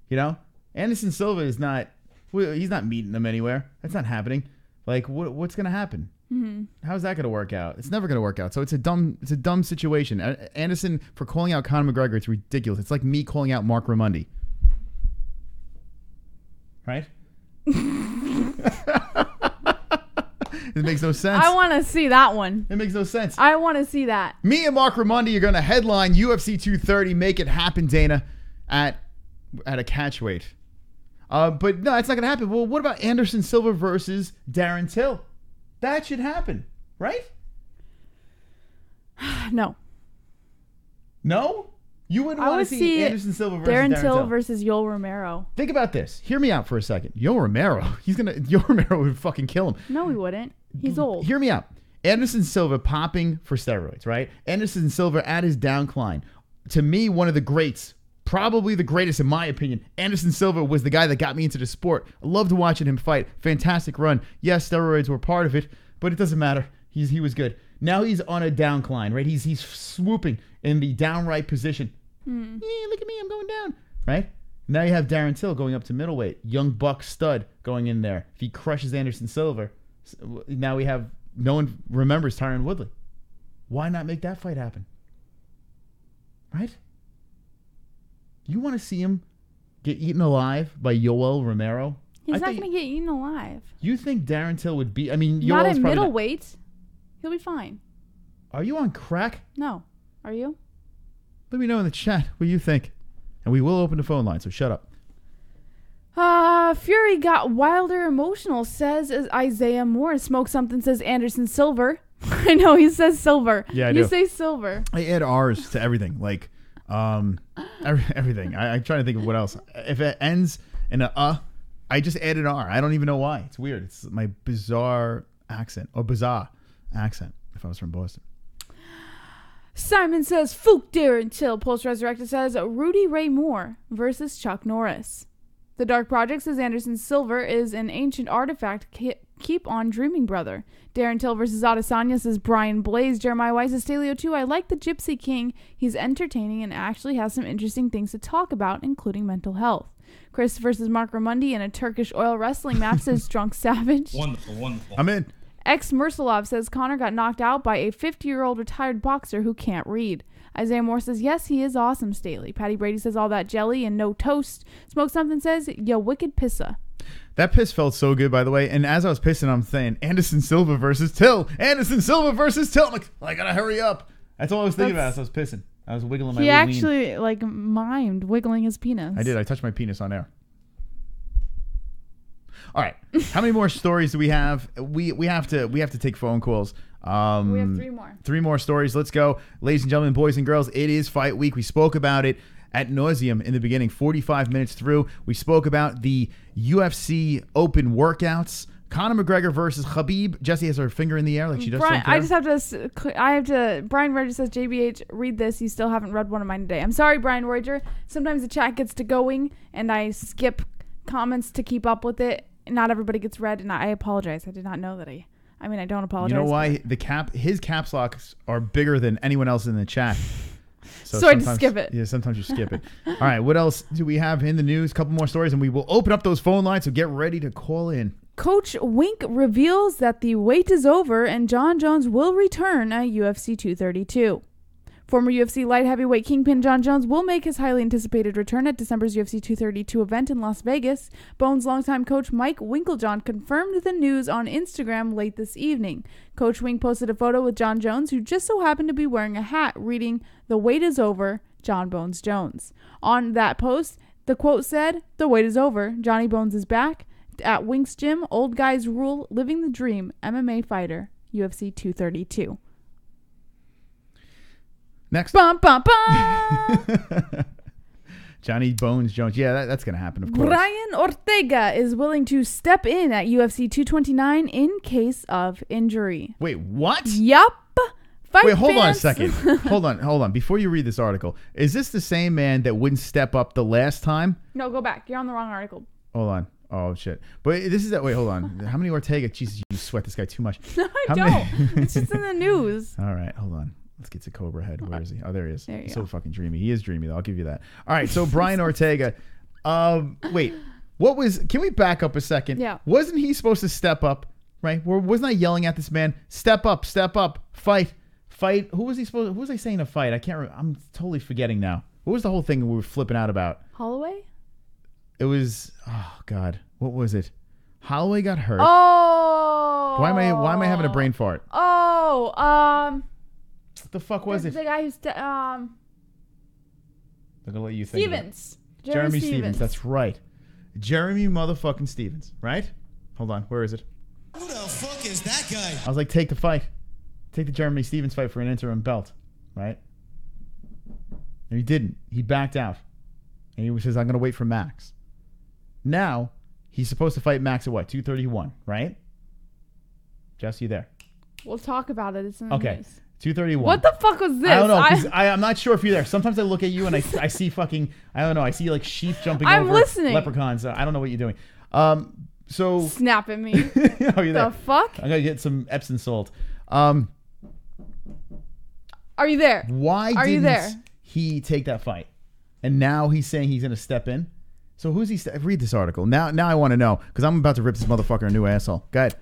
You know? Anderson Silva is not, he's not meeting them anywhere. That's not happening. Like, what's going to happen? Mm-hmm. How's that going to work out? It's never going to work out. So it's a dumb situation. Anderson, for calling out Conor McGregor, it's ridiculous. It's like me calling out Mark Raimondi. Right? It makes no sense. I want to see that one. It makes no sense. I want to see that. Me and Mark Raimondi are going to headline UFC 230. Make it happen, Dana, at a catch weight. But no, it's not going to happen. Well, what about Anderson Silva versus Darren Till? That should happen, right? No. No? You wouldn't I want would to see see Anderson Silva versus Darren Till versus Yoel Romero. Think about this. Hear me out for a second. Yoel Romero. Yoel Romero would fucking kill him. No, he wouldn't. He's old. Hear me out. Anderson Silva popping for steroids, right? Anderson Silva at his downcline. To me, one of the greats, probably the greatest in my opinion. Anderson Silva was the guy that got me into the sport. I loved watching him fight. Fantastic run. Yes, steroids were part of it, but it doesn't matter. He was good. Now he's on a downcline, right? He's swooping in the downright position. Yeah, look at me, I'm going down, right? Now you have Darren Till going up to middleweight. Young buck stud going in there. If he crushes Anderson Silva, now we have, no one remembers Tyron Woodley. Why not make that fight happen? Right? You want to see him get eaten alive by Yoel Romero? He's not going to get eaten alive. You think Darren Till would be... I mean, Yoel's not at probably middleweight. He'll be fine. Are you on crack? No. Are you? Let me know in the chat what you think. And we will open the phone line, so shut up. Fury got wilder emotional, says Isaiah Moore. Smoke something, says Anderson Silver. I know, he says Silver. Yeah, I You do. say Silver. I add R's to everything. Like, everything. I'm trying to think of what else. If it ends in a I just add an R. I don't even know why. It's weird. It's my bizarre accent. Or bizarre accent, if I was from Boston. Simon says, Fook Darren Till. Post-Resurrected says, Rudy Ray Moore versus Chuck Norris. The Dark Project says Anderson Silver is an ancient artifact. Keep on dreaming, brother. Darren Till versus Adesanya says Brian Blaze. Jeremiah Weiss says Stalio 2. I like the Gypsy King. He's entertaining and actually has some interesting things to talk about, including mental health. Chris versus Mark Ramundi in a Turkish oil wrestling match says Drunk Savage. Wonderful. I'm in. X Mersalov says Conor got knocked out by a 50-year-old retired boxer who can't read. Isaiah Moore says, yes, he is awesome, Staley. Patty Brady says all that jelly and no toast. Smoke Something says, ya wicked pissa. That piss felt so good, by the way. And as I was pissing, I'm saying, Anderson Silva versus Till. Anderson Silva versus Till. I'm like, I gotta hurry up. That's all I was thinking about as I was pissing. I was wiggling my He ween. actually, mimed wiggling his penis. I did. I touched my penis on air. All right. How many more stories do we have? We have to take phone calls. We have 3 more. 3 more stories. Let's go. Ladies and gentlemen, boys and girls, it is fight week. We spoke about it ad nauseum in the beginning. 45 minutes through, we spoke about the UFC open workouts. Conor McGregor versus Khabib. Jessie has her finger in the air like she does. Brian, Brian Roger says, JBH, read this. You still haven't read one of mine today. I'm sorry, Brian Roger. Sometimes the chat gets to going and I skip comments to keep up with it. Not everybody gets read, and I apologize. I did not know that I don't apologize. You know why? His caps locks are bigger than anyone else in the chat. So I just skip it. Yeah, sometimes you skip it. All right, what else do we have in the news? A couple more stories, and we will open up those phone lines, so get ready to call in. Coach Wink reveals that the wait is over and Jon Jones will return at UFC 232. Former UFC light heavyweight kingpin Jon Jones will make his highly anticipated return at December's UFC 232 event in Las Vegas. Bones' longtime coach Mike Winkeljohn confirmed the news on Instagram late this evening. Coach Wink posted a photo with Jon Jones, who just so happened to be wearing a hat reading, "The wait is over, Jon Bones Jones." On that post, the quote said, "The wait is over, Johnny Bones is back. At Wink's gym, old guys rule, living the dream, MMA fighter, UFC 232. Next. Bum, bum, bum. Johnny Bones Jones. Yeah, that's going to happen, of course. Brian Ortega is willing to step in at UFC 229 in case of injury. Wait, what? Yup. Wait, hold on a second. Hold on. Before you read this article, is this the same man that wouldn't step up the last time? No, go back. You're on the wrong article. Hold on. Oh, shit. But this is that. Wait, hold on. How many Ortega? Jesus, you sweat this guy too much. No, I don't. It's just in the news. All right, hold on. Let's get to Cobra Head. Where is he? Oh, there he is. There you so go. fucking dreamy. He is dreamy, though. I'll give you that. All right, so Brian Ortega. Wait, what was... Can we back up a second? Yeah. Wasn't he supposed to step up, right? Wasn't I yelling at this man? Step up, fight. Who was I saying to fight? I can't remember. I'm totally forgetting now. What was the whole thing we were flipping out about? Holloway? It was... Oh, God. What was it? Holloway got hurt. Oh. Why am I having a brain fart? Oh, What the fuck was it? The guy who's I'm gonna let you think. Stevens. Jeremy Stevens. That's right. Jeremy motherfucking Stevens. Right? Hold on. Where is it? Who the fuck is that guy? I was like, take the fight. Take the Jeremy Stevens fight for an interim belt. Right? And he didn't. He backed out. And he says, I'm going to wait for Max. Now, he's supposed to fight Max at what? 231, right? Jess, you there? We'll talk about it. It's in the news. 231. What the fuck was this? I don't know, because I'm not sure if you're there. Sometimes I look at you and I see fucking, I don't know, I see like sheep jumping over listening. leprechauns. I don't know what you're doing. So snap at me. Oh, you're there. The fuck? I'm going to get some Epsom salt. Are you there? Why didn't he take that fight? And now he's saying he's going to step in. So who's he? Read this article. Now I want to know, because I'm about to rip this motherfucker a new asshole. Go ahead.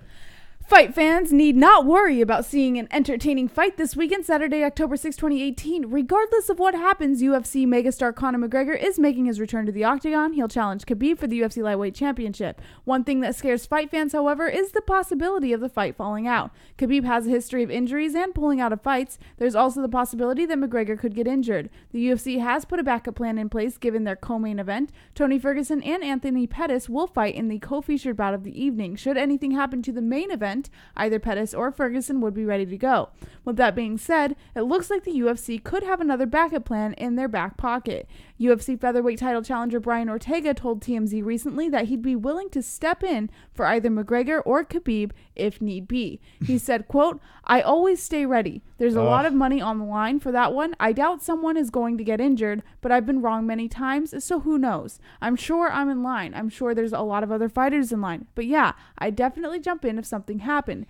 Fight fans need not worry about seeing an entertaining fight this weekend, Saturday, October 6, 2018. Regardless of what happens, UFC megastar Conor McGregor is making his return to the octagon. He'll challenge Khabib for the UFC Lightweight Championship. One thing that scares fight fans, however, is the possibility of the fight falling out. Khabib has a history of injuries and pulling out of fights. There's also the possibility that McGregor could get injured. The UFC has put a backup plan in place given their co-main event. Tony Ferguson and Anthony Pettis will fight in the co-featured bout of the evening. Should anything happen to the main event, either Pettis or Ferguson would be ready to go. With that being said, it looks like the UFC could have another backup plan in their back pocket. UFC featherweight title challenger Brian Ortega told TMZ recently that he'd be willing to step in for either McGregor or Khabib if need be. He said, quote, I always stay ready. There's a lot of money on the line for that one. I doubt someone is going to get injured, but I've been wrong many times, so who knows? I'm sure I'm in line. I'm sure there's a lot of other fighters in line. But yeah, I definitely jump in if something happened.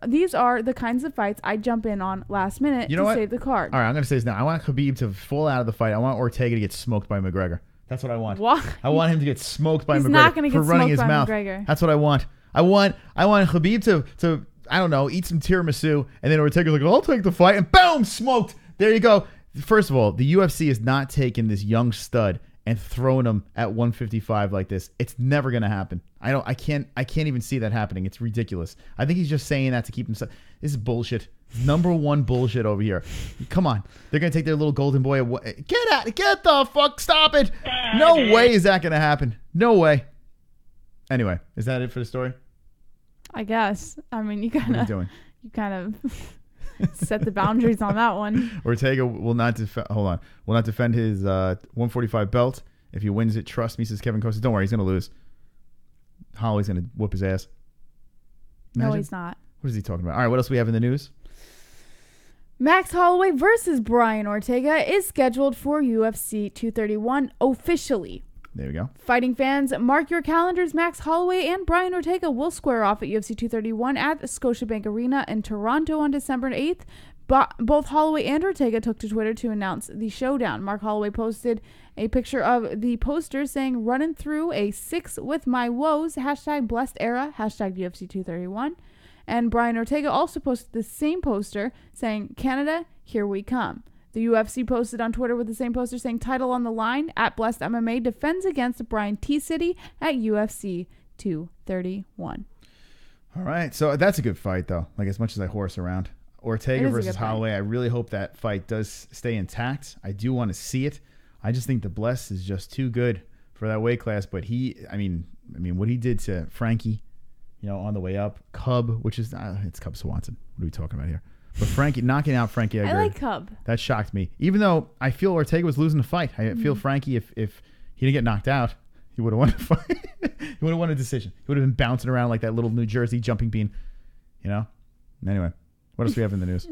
These are the kinds of fights I jump in on last minute to save the card. All right, I'm going to say this now. I want Khabib to fall out of the fight. I want Ortega to get smoked by McGregor. That's what I want. What? I want him to get smoked by He's McGregor not gonna for get running smoked his by mouth. McGregor. That's what I want. I want Khabib to I don't know, eat some tiramisu, and then Ortega's like, I'll take the fight, and boom, smoked. There you go. First of all, the UFC is not taking this young stud and throwing him at 155 like this. It's never gonna happen. I can't even see that happening. It's ridiculous. I think he's just saying that to keep himself. This is bullshit. Number one bullshit over here. Come on. They're going to take their little golden boy away. Get the fuck. Stop it. No way is that going to happen. No way. Anyway, is that it for the story? I guess. I mean, you What are you doing? kind of set the boundaries on that one. Ortega will not defend his 145 belt. If he wins it, trust me, says Kevin Costner. Don't worry, he's going to lose. Holloway's going to whoop his ass. Imagine. No, he's not. What is he talking about? All right, what else do we have in the news? Max Holloway versus Brian Ortega is scheduled for UFC 231 officially. There we go. Fighting fans, mark your calendars. Max Holloway and Brian Ortega will square off at UFC 231 at Scotiabank Arena in Toronto on December 8th. Both Holloway and Ortega took to Twitter to announce the showdown. Mark Holloway posted a picture of the poster saying, running through a 6 with my woes, hashtag blessed era, hashtag UFC 231. And Brian Ortega also posted the same poster saying, Canada, here we come. The UFC posted on Twitter with the same poster saying, title on the line, at Blessed MMA defends against Brian T. City at UFC 231. All right. So that's a good fight, though. Like, as much as I horse around. Ortega versus Holloway. I really hope that fight does stay intact. I do want to see it. I just think the Bless is just too good for that weight class. But I mean, what he did to Frankie, on the way up, Cub, which is it's Cub Swanson. What are we talking about here? But Frankie knocking out Frankie, I like Cub. That shocked me. Even though I feel Ortega was losing the fight, I feel Frankie, if he didn't get knocked out, he would have won the fight. He would have won a decision. He would have been bouncing around like that little New Jersey jumping bean. Anyway. What else do we have in the news?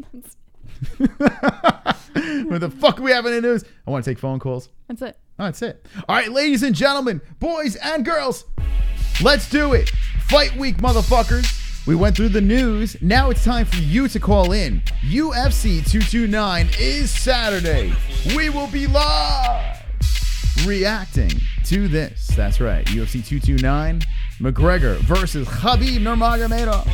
What the fuck we have in the news? I want to take phone calls. That's it. Oh, that's it. All right, ladies and gentlemen, boys and girls, let's do it. Fight week, motherfuckers. We went through the news. Now it's time for you to call in. UFC 229 is Saturday. We will be live reacting to this. That's right. UFC 229, McGregor versus Khabib Nurmagomedov.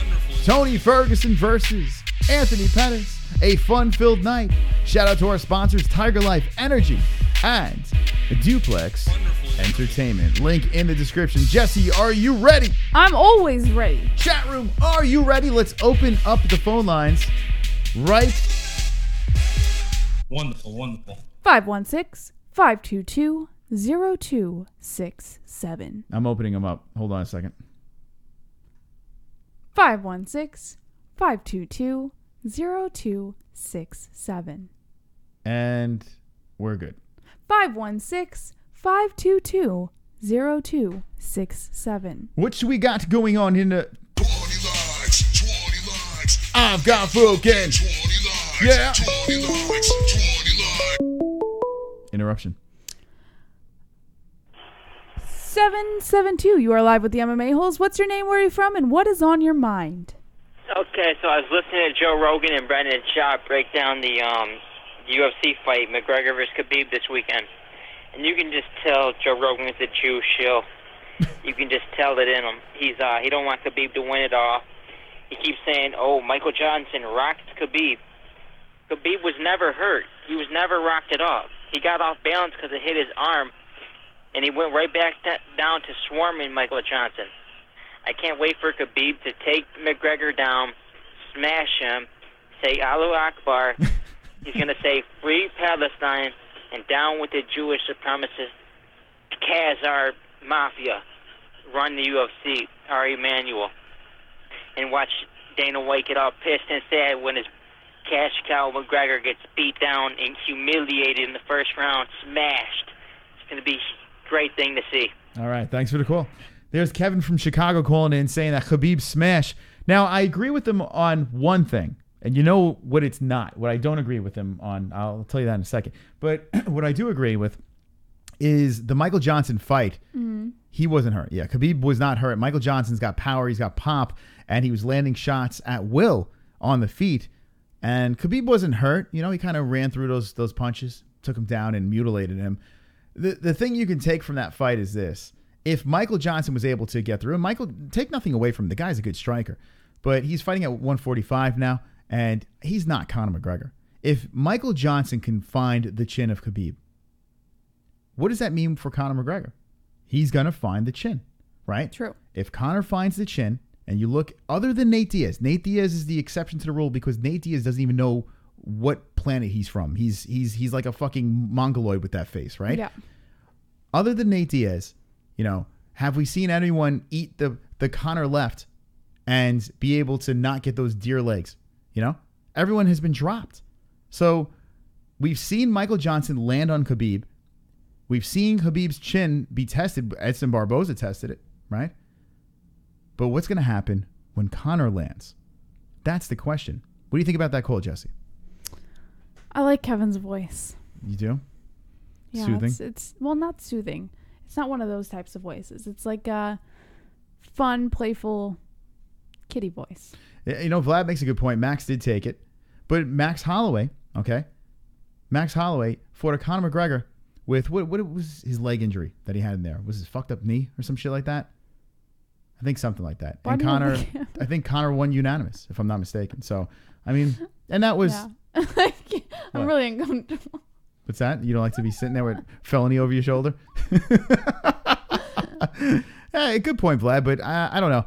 Tony Ferguson versus Anthony Pettis. A fun-filled night. Shout out to our sponsors, TygerLyfe Energy and Duplex Entertainment. Link in the description. Jesse, are you ready? I'm always ready. Chat room, are you ready? Let's open up the phone lines right. Wonderful. 516-522-0267. I'm opening them up. Hold on a second. 516-522-0267. And We're good. 516-522-0267. What should we got going on in the... 20 likes. I've got fucking... Yeah. 20 likes. Interruption. 772, you are live with the MMA-Holes. What's your name, where are you from, and what is on your mind? Okay, so I was listening to Joe Rogan and Brendan Schaub break down the UFC fight, McGregor versus Khabib this weekend. And you can just tell Joe Rogan is a Jew shill. You can just tell it in him. He don't want Khabib to win it all. He keeps saying, oh, Michael Johnson rocked Khabib. Khabib was never hurt. He was never rocked at all. He got off balance because it hit his arm, and he went right back down to swarming Michael Johnson. I can't wait for Khabib to take McGregor down, smash him, say Allahu Akbar. He's going to say free Palestine and down with the Jewish supremacist Khazar mafia. Run the UFC, Ari Emanuel. And watch Dana White get all pissed and sad when his cash cow McGregor gets beat down and humiliated in the first round, smashed. It's going to be a great thing to see. All right, thanks for the call. There's Kevin from Chicago calling in saying that Khabib smash. Now, I agree with him on one thing, and you know what it's not. What I don't agree with him on, I'll tell you that in a second. But what I do agree with is the Michael Johnson fight. Mm-hmm. He wasn't hurt. Yeah, Khabib was not hurt. Michael Johnson's got power. He's got pop, and he was landing shots at will on the feet. And Khabib wasn't hurt. You know, he kind of ran through those punches, took him down, and mutilated him. The thing you can take from that fight is this. If Michael Johnson was able to get through, and Michael, take nothing away from him. The guy's a good striker. But he's fighting at 145 now, and he's not Conor McGregor. If Michael Johnson can find the chin of Khabib, what does that mean for Conor McGregor? He's going to find the chin, right? True. If Conor finds the chin, and you look, other than Nate Diaz is the exception to the rule because Nate Diaz doesn't even know what planet he's from. He's like a fucking mongoloid with that face, right? Yeah. Other than Nate Diaz, you know, have we seen anyone eat the Conor left and be able to not get those deer legs? You know, everyone has been dropped. So we've seen Michael Johnson land on Khabib. We've seen Khabib's chin be tested. Edson Barboza tested it, right? But what's going to happen when Conor lands? That's the question. What do you think about that call, Jesse? I like Kevin's voice. You do? Yeah, soothing? It's well, not soothing. It's not one of those types of voices. It's like a fun, playful kitty voice. You know, Vlad makes a good point. Max did take it. But Max Holloway, okay? Max Holloway fought a Conor McGregor with, what was his leg injury that he had in there? Was his fucked up knee or some shit like that? I think something like that. Why and Conor, I think Conor won unanimous, if I'm not mistaken. So, I mean, and that was... Yeah. I'm really uncomfortable. What's that? You don't like to be sitting there with felony over your shoulder? Hey, good point, Vlad, but I don't know.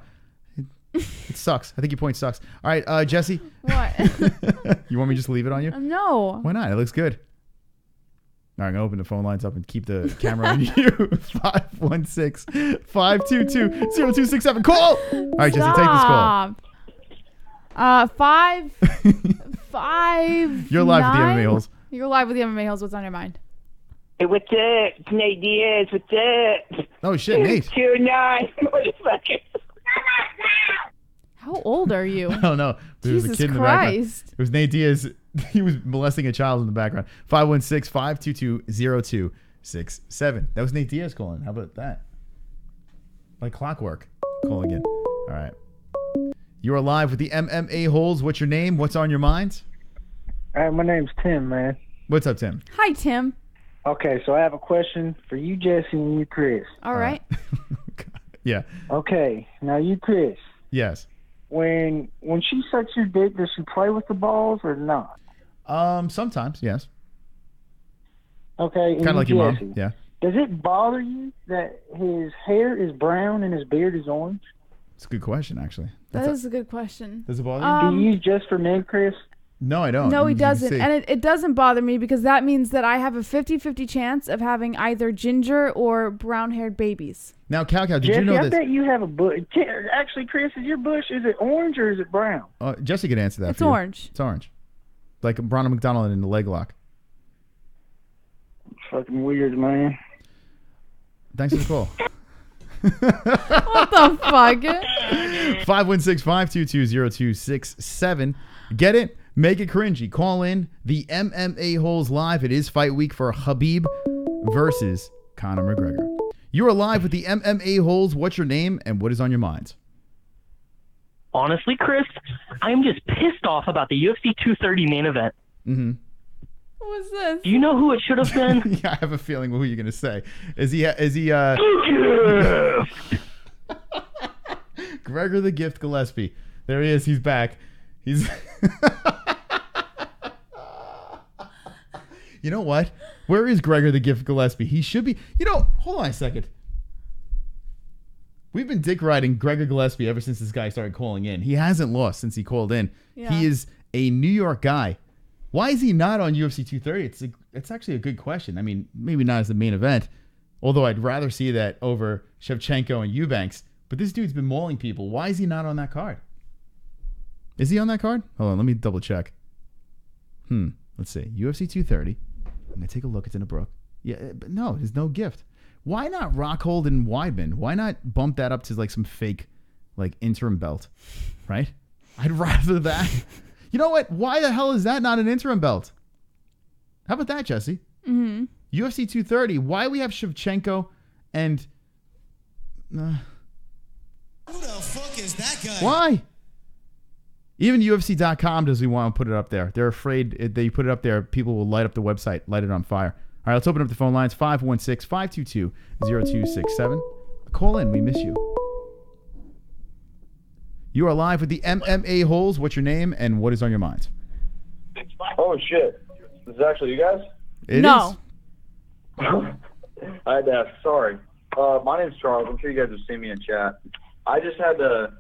It sucks. I think your point sucks. All right, Jesse. What? You want me to just leave it on you? No. Why not? It looks good. All right, I'm going to open the phone lines up and keep the camera on you. 516-522-0267. Call! All right, Jesse, take this call. 5. You're live with the MMA-Holes. You're live with the MMA-Holes. What's on your mind? Hey, what's up? It's Nate Diaz. What's up? Oh, shit, Nate. 2-9. Motherfucker. How old are you? I don't know. There was a kid in the background. It was Nate Diaz. He was molesting a child in the background. 516-522-0267. That was Nate Diaz calling. How about that? Like clockwork. Call again. All right. You are live with the MMA-Holes. What's your name? What's on your mind? My name's Tim, man. What's up, Tim? Hi, Tim. Okay, so I have a question for you, Jesse, and you, Chris. All right. Yeah. Okay, now you, Chris. Yes. When she sucks your dick, does she play with the balls or not? Sometimes, yes. Okay. Kind of like Jesse, your mom. Yeah. Does it bother you that his hair is brown and his beard is orange? It's a good question, actually. That is a good question. Does it bother you? Do you use just for men, Chris? No, I don't. No, he doesn't. And it doesn't bother me because that means that I have a 50-50 chance of having either ginger or brown-haired babies. Now, Cow, did Jesse, you know I this? bet you have a bush. Actually, Chris, is your bush, is it orange or is it brown? Jesse could answer that It's for you. orange. It's orange. Like Ronald McDonald in the leg lock. fucking weird, man. Thanks for the call. What the fuck? 516-522-0267. Get it? Make it cringy. Call in the MMA-Holes live. It is fight week for Khabib versus Conor McGregor. You are live with the MMA-Holes. What's your name and what is on your mind? Honestly, Chris, I'm just pissed off about the UFC 230 main event. Mm-hmm. What was this? Do you know who it should have been? Yeah, I have a feeling who you're going to say. Is he Gregor the Gift Gillespie. There he is. He's back. He's You know what? Where is Gregor the Gift Gillespie? He should be. Hold on a second. We've been dick riding Gregor Gillespie ever since this guy started calling in. He hasn't lost since he called in. Yeah. He is a New York guy. Why is he not on UFC 230? It's actually a good question. I mean, maybe not as the main event, although I'd rather see that over Shevchenko and Eubanks. But this dude's been mauling people. Why is he not on that card? Is he on that card? Hold on, let me double check. Let's see. UFC 230. I'm going to take a look. It's in a Brook. Yeah, but no, there's no gift. Why not Rockhold and Weidman? Why not bump that up to like some fake like interim belt, right? I'd rather that. You know what? Why the hell is that not an interim belt? How about that, Jesse? Mm-hmm. UFC 230. Why we have Shevchenko and... Who the fuck is that guy? Why? Even UFC.com doesn't want to put it up there. They're afraid if they put it up there, people will light up the website, light it on fire. All right, let's open up the phone lines. 516-522-0267. Call in. We miss you. You are live with the MMA-Holes. What's your name and what is on your mind? Oh, shit. This is actually you guys? It is. I had to ask. Sorry. My name's Charles. I'm sure you guys have seen me in chat. I just had to,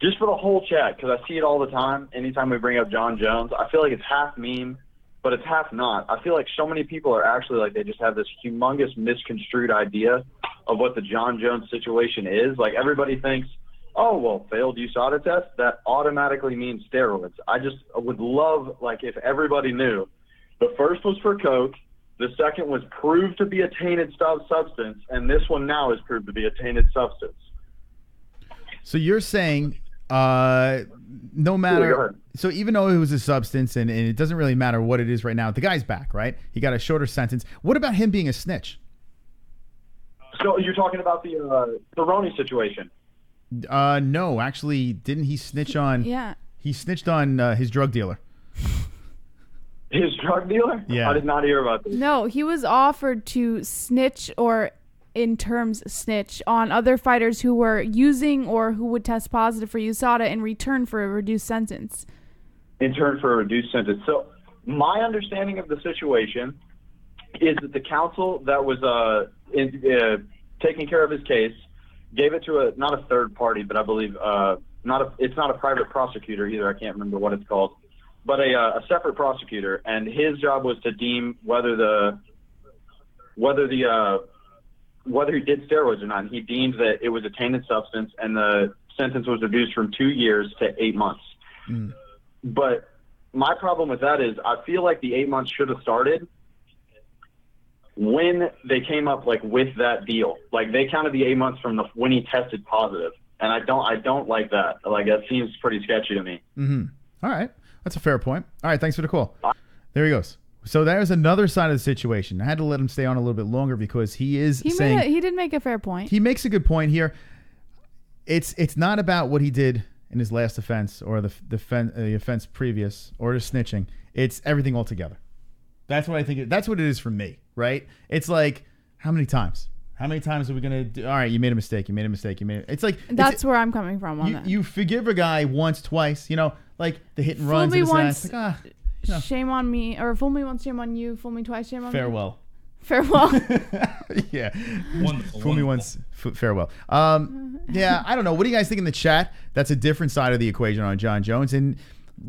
just for the whole chat, because I see it all the time, anytime we bring up Jon Jones, I feel like it's half meme, but it's half not. I feel like so many people are actually like, they just have this humongous misconstrued idea of what the Jon Jones situation is. Like, everybody thinks, oh, well, failed USADA test, that automatically means steroids. I just would love, like, if everybody knew. The first was for coke. The second was proved to be a tainted substance. And this one now is proved to be a tainted substance. So you're saying no matter... So even though it was a substance and it doesn't really matter what it is right now, the guy's back, right? He got a shorter sentence. What about him being a snitch? So you're talking about the Roney situation? No, actually, didn't he snitch on... Yeah. He snitched on his drug dealer. His drug dealer? Yeah. I did not hear about this. No, he was offered to snitch, or in terms snitch, on other fighters who were using or who would test positive for USADA in return for a reduced sentence. In turn for a reduced sentence. So my understanding of the situation is that the counsel that was taking care of his case gave it to not a third party, but I believe it's not a private prosecutor either. I can't remember what it's called, but a separate prosecutor, and his job was to deem whether he did steroids or not. And he deemed that it was a tainted substance, and the sentence was reduced from 2 years to 8 months. Mm. But my problem with that is I feel like the 8 months should have started when they came up like with that deal. Like, they counted the 8 months from when he tested positive, and I don't like that. Like, that seems pretty sketchy to me. Mm-hmm. All right, that's a fair point. All right, thanks for the call. There he goes. So there's another side of the situation. I had to let him stay on a little bit longer because he did make a fair point. He makes a good point here. It's not about what he did in his last offense or the offense previous or the snitching. It's everything altogether. That's what I think. That's what it is for me, right? It's like, how many times? How many times are we gonna do? All right, you made a mistake. You made a mistake. It's like that's where I'm coming from on that. You forgive a guy once, twice. Like the hit and runs. Fool me once, shame on me, or fool me once, shame on you. Fool me twice, shame on me. Farewell. Yeah. Wonderful. Fool me once, farewell. Yeah, I don't know. What do you guys think in the chat? That's a different side of the equation on Jon Jones, and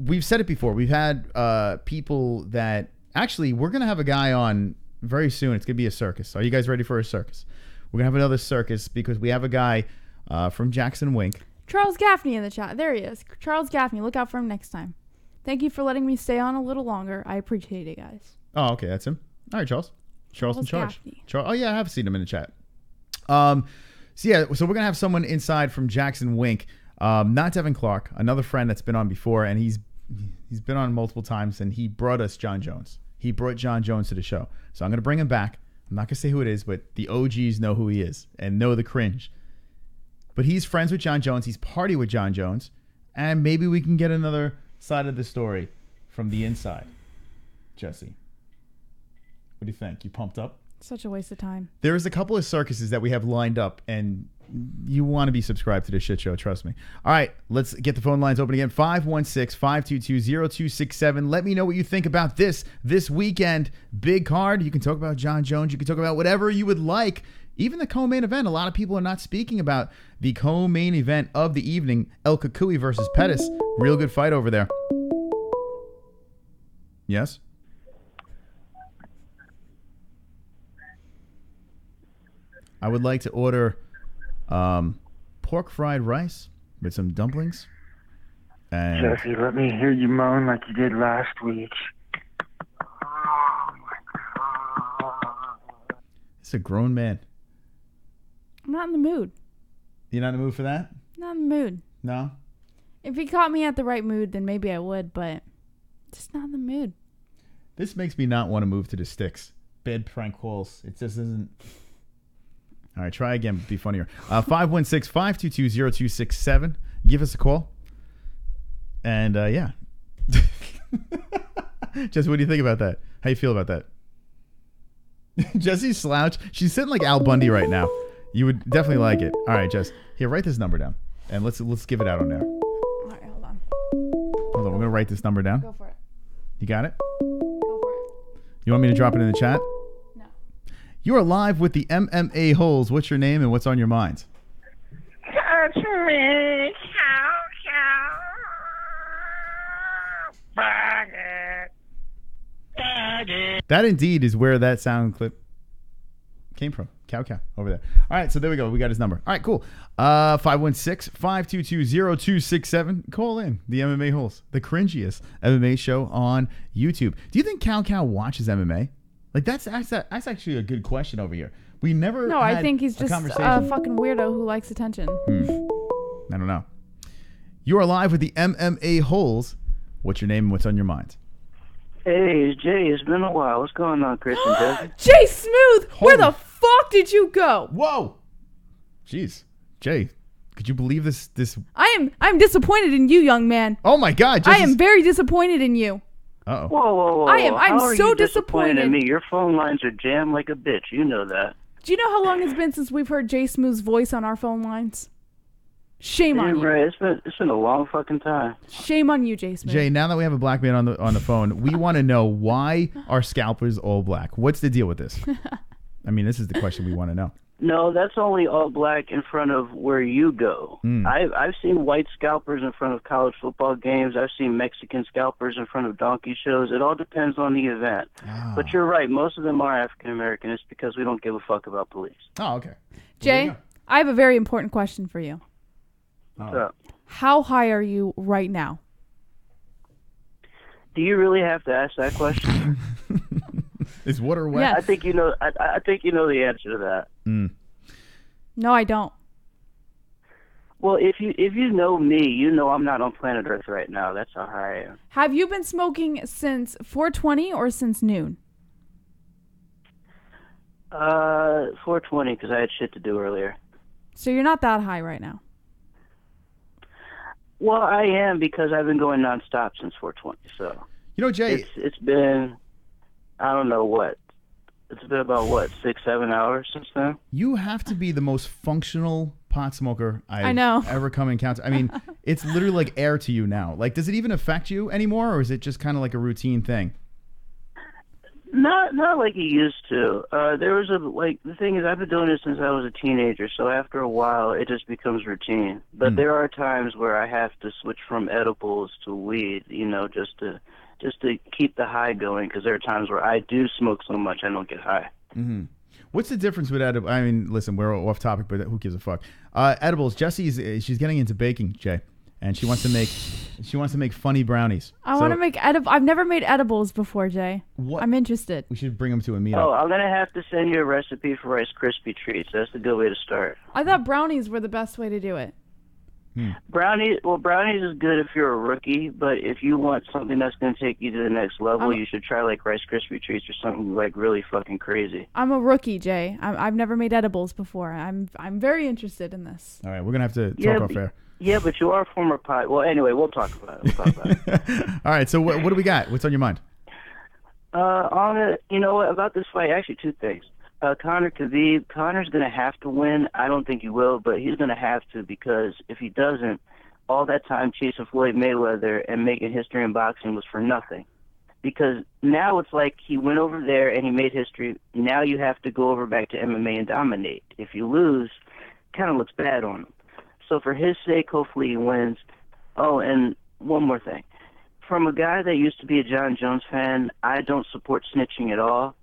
we've said it before. We've had people that actually we're gonna have a guy on very soon. It's gonna be a circus. Are you guys ready for a circus? We're gonna have another circus because we have a guy from Jackson Wink. Charles Gaffney in the chat. There he is. Charles Gaffney. Look out for him next time. Thank you for letting me stay on a little longer. I appreciate it, guys. Oh, okay. That's him. All right, Charles. Charles in charge. Gaffney. Oh yeah, I have seen him in the chat. So we're gonna have someone inside from Jackson Wink, not Devin Clark, another friend that's been on before, and he's been on multiple times, and he brought us Jon Jones. He brought Jon Jones to the show, so I'm gonna bring him back. I'm not gonna say who it is, but the OGs know who he is and know the cringe. But he's friends with Jon Jones. He's party with Jon Jones, and maybe we can get another side of the story from the inside. Jesse, what do you think? You pumped up? Such a waste of time. There's a couple of circuses that we have lined up, and you want to be subscribed to this shit show, trust me. All right, let's get the phone lines open again. 516-522-0267. Let me know what you think about this weekend. Big card. You can talk about Jon Jones. You can talk about whatever you would like. Even the co-main event. A lot of people are not speaking about the co-main event of the evening, El Kukui versus Pettis. Real good fight over there. Yes? I would like to order pork fried rice with some dumplings. And Jesse, let me hear you moan like you did last week. it's a grown man. I'm not in the mood. You're not in the mood for that? Not in the mood. No? If he caught me at the right mood, then maybe I would, but just not in the mood. This makes me not want to move to the sticks. Bad prank calls. It just isn't... All right, try again. Be funnier. 516-522-0267. Give us a call. And, yeah. Jesse, what do you think about that? How you feel about that? Jesse's slouch. She's sitting like Al Bundy right now. You would definitely like it. All right, Jess. Here, write this number down. And let's give it out on there. All right, hold on. Hold on. We're going to write this number down. Go for it. You got it? Go for it. You want me to drop it in the chat? No. You are live with the MMA-Holes. What's your name and what's on your mind? Touch me. That indeed is where that sound clip came from. Cow over there. All right, so there we go. We got his number. All right, cool. 516-522-0267. Call in the MMA-Holes, the cringiest MMA show on YouTube. Do you think Cow watches MMA? Like that's actually a good question over here. We never. No, had I think he's a just a fucking weirdo who likes attention. I don't know. You are live with the MMA-Holes. What's your name and what's on your mind? Hey, Jay, it's been a while. What's going on, Chris and Jesse? Jay Smooth, where the fuck did you go? Whoa. Jeez. Jay, could you believe this? I'm disappointed in you, young man. Oh my God. I am very disappointed in you. Uh-oh. Whoa. I'm How are so you disappointed in me. Your phone lines are jammed like a bitch. You know that. Do you know how long it's been since we've heard Jay Smooth's voice on our phone lines? Shame on you. Right. It's been a long fucking time. Shame on you, Jay Smooth. Jay, now that we have a black man on the phone, we want to know why are scalpers all black? What's the deal with this? I mean, this is the question we want to know. No, that's only all black in front of where you go. I've seen white scalpers in front of college football games. I've seen Mexican scalpers in front of donkey shows. It all depends on the event. But you're right. Most of them are African American. It's because we don't give a fuck about police. Oh, okay. Jay, I have a very important question for you. What's up? How high are you right now? Do you really have to ask that question? Is water wet? Yes. I think you know. I think you know the answer to that. No, I don't. Well, if you know me, you know I'm not on planet Earth right now. That's how high I am. Have you been smoking since 4:20 or since noon? 4:20 because I had shit to do earlier. So you're not that high right now. Well, I am because I've been going nonstop since 4:20. So you know, Jay, it's been I don't know what. It's been about 6-7 hours since then. You have to be the most functional pot smoker I know. ever come encounter. I mean, it's literally like air to you now. Like, does it even affect you anymore, or is it just kind of like a routine thing? Not like it used to. There was the thing is I've been doing it since I was a teenager, so after a while it just becomes routine. But there are times where I have to switch from edibles to weed, just to keep the high going, because there are times where I do smoke so much I don't get high. Mm-hmm. What's the difference with edibles? I mean, listen, we're off topic, but who gives a fuck? Edibles. She's getting into baking, Jay, and she wants to make funny brownies. I want to make I've never made edibles before, Jay. What? I'm interested. We should bring them to a meetup. Oh, I'm gonna have to send you a recipe for Rice Krispie treats. That's a good way to start. I thought brownies were the best way to do it. Brownies is good if you're a rookie, but if you want something that's going to take you to the next level, you should try like Rice Krispie treats or something like really fucking crazy. I'm a rookie, Jay. I've never made edibles before. I'm very interested in this. All right, we're gonna have to talk off air. Yeah, but you are a former pilot. Well, anyway, we'll talk about it. All right, so what do we got? What's on your mind? You know what, about this fight, actually two things. Conor Khabib, Conor's going to have to win. I don't think he will, but he's going to have to, because if he doesn't, all that time chasing Floyd Mayweather and making history in boxing was for nothing. Because now it's like he went over there and he made history. Now you have to go over back to MMA and dominate. If you lose, it kind of looks bad on him. So for his sake, hopefully he wins. Oh, and one more thing. From a guy that used to be a Jon Jones fan, I don't support snitching at all.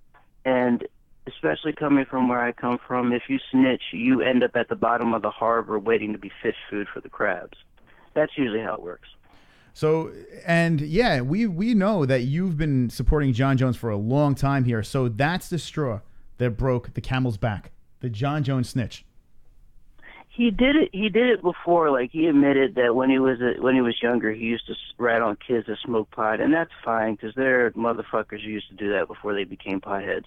And especially coming from where I come from, if you snitch, you end up at the bottom of the harbor waiting to be fish food for the crabs. That's usually how it works. So, and yeah, we know that you've been supporting Jon Jones for a long time here. So that's the straw that broke the camel's back, the Jon Jones snitch. He did it before. Like, he admitted that when he was younger, he used to rat on kids that smoke pot, and that's fine because there are motherfuckers who used to do that before they became potheads.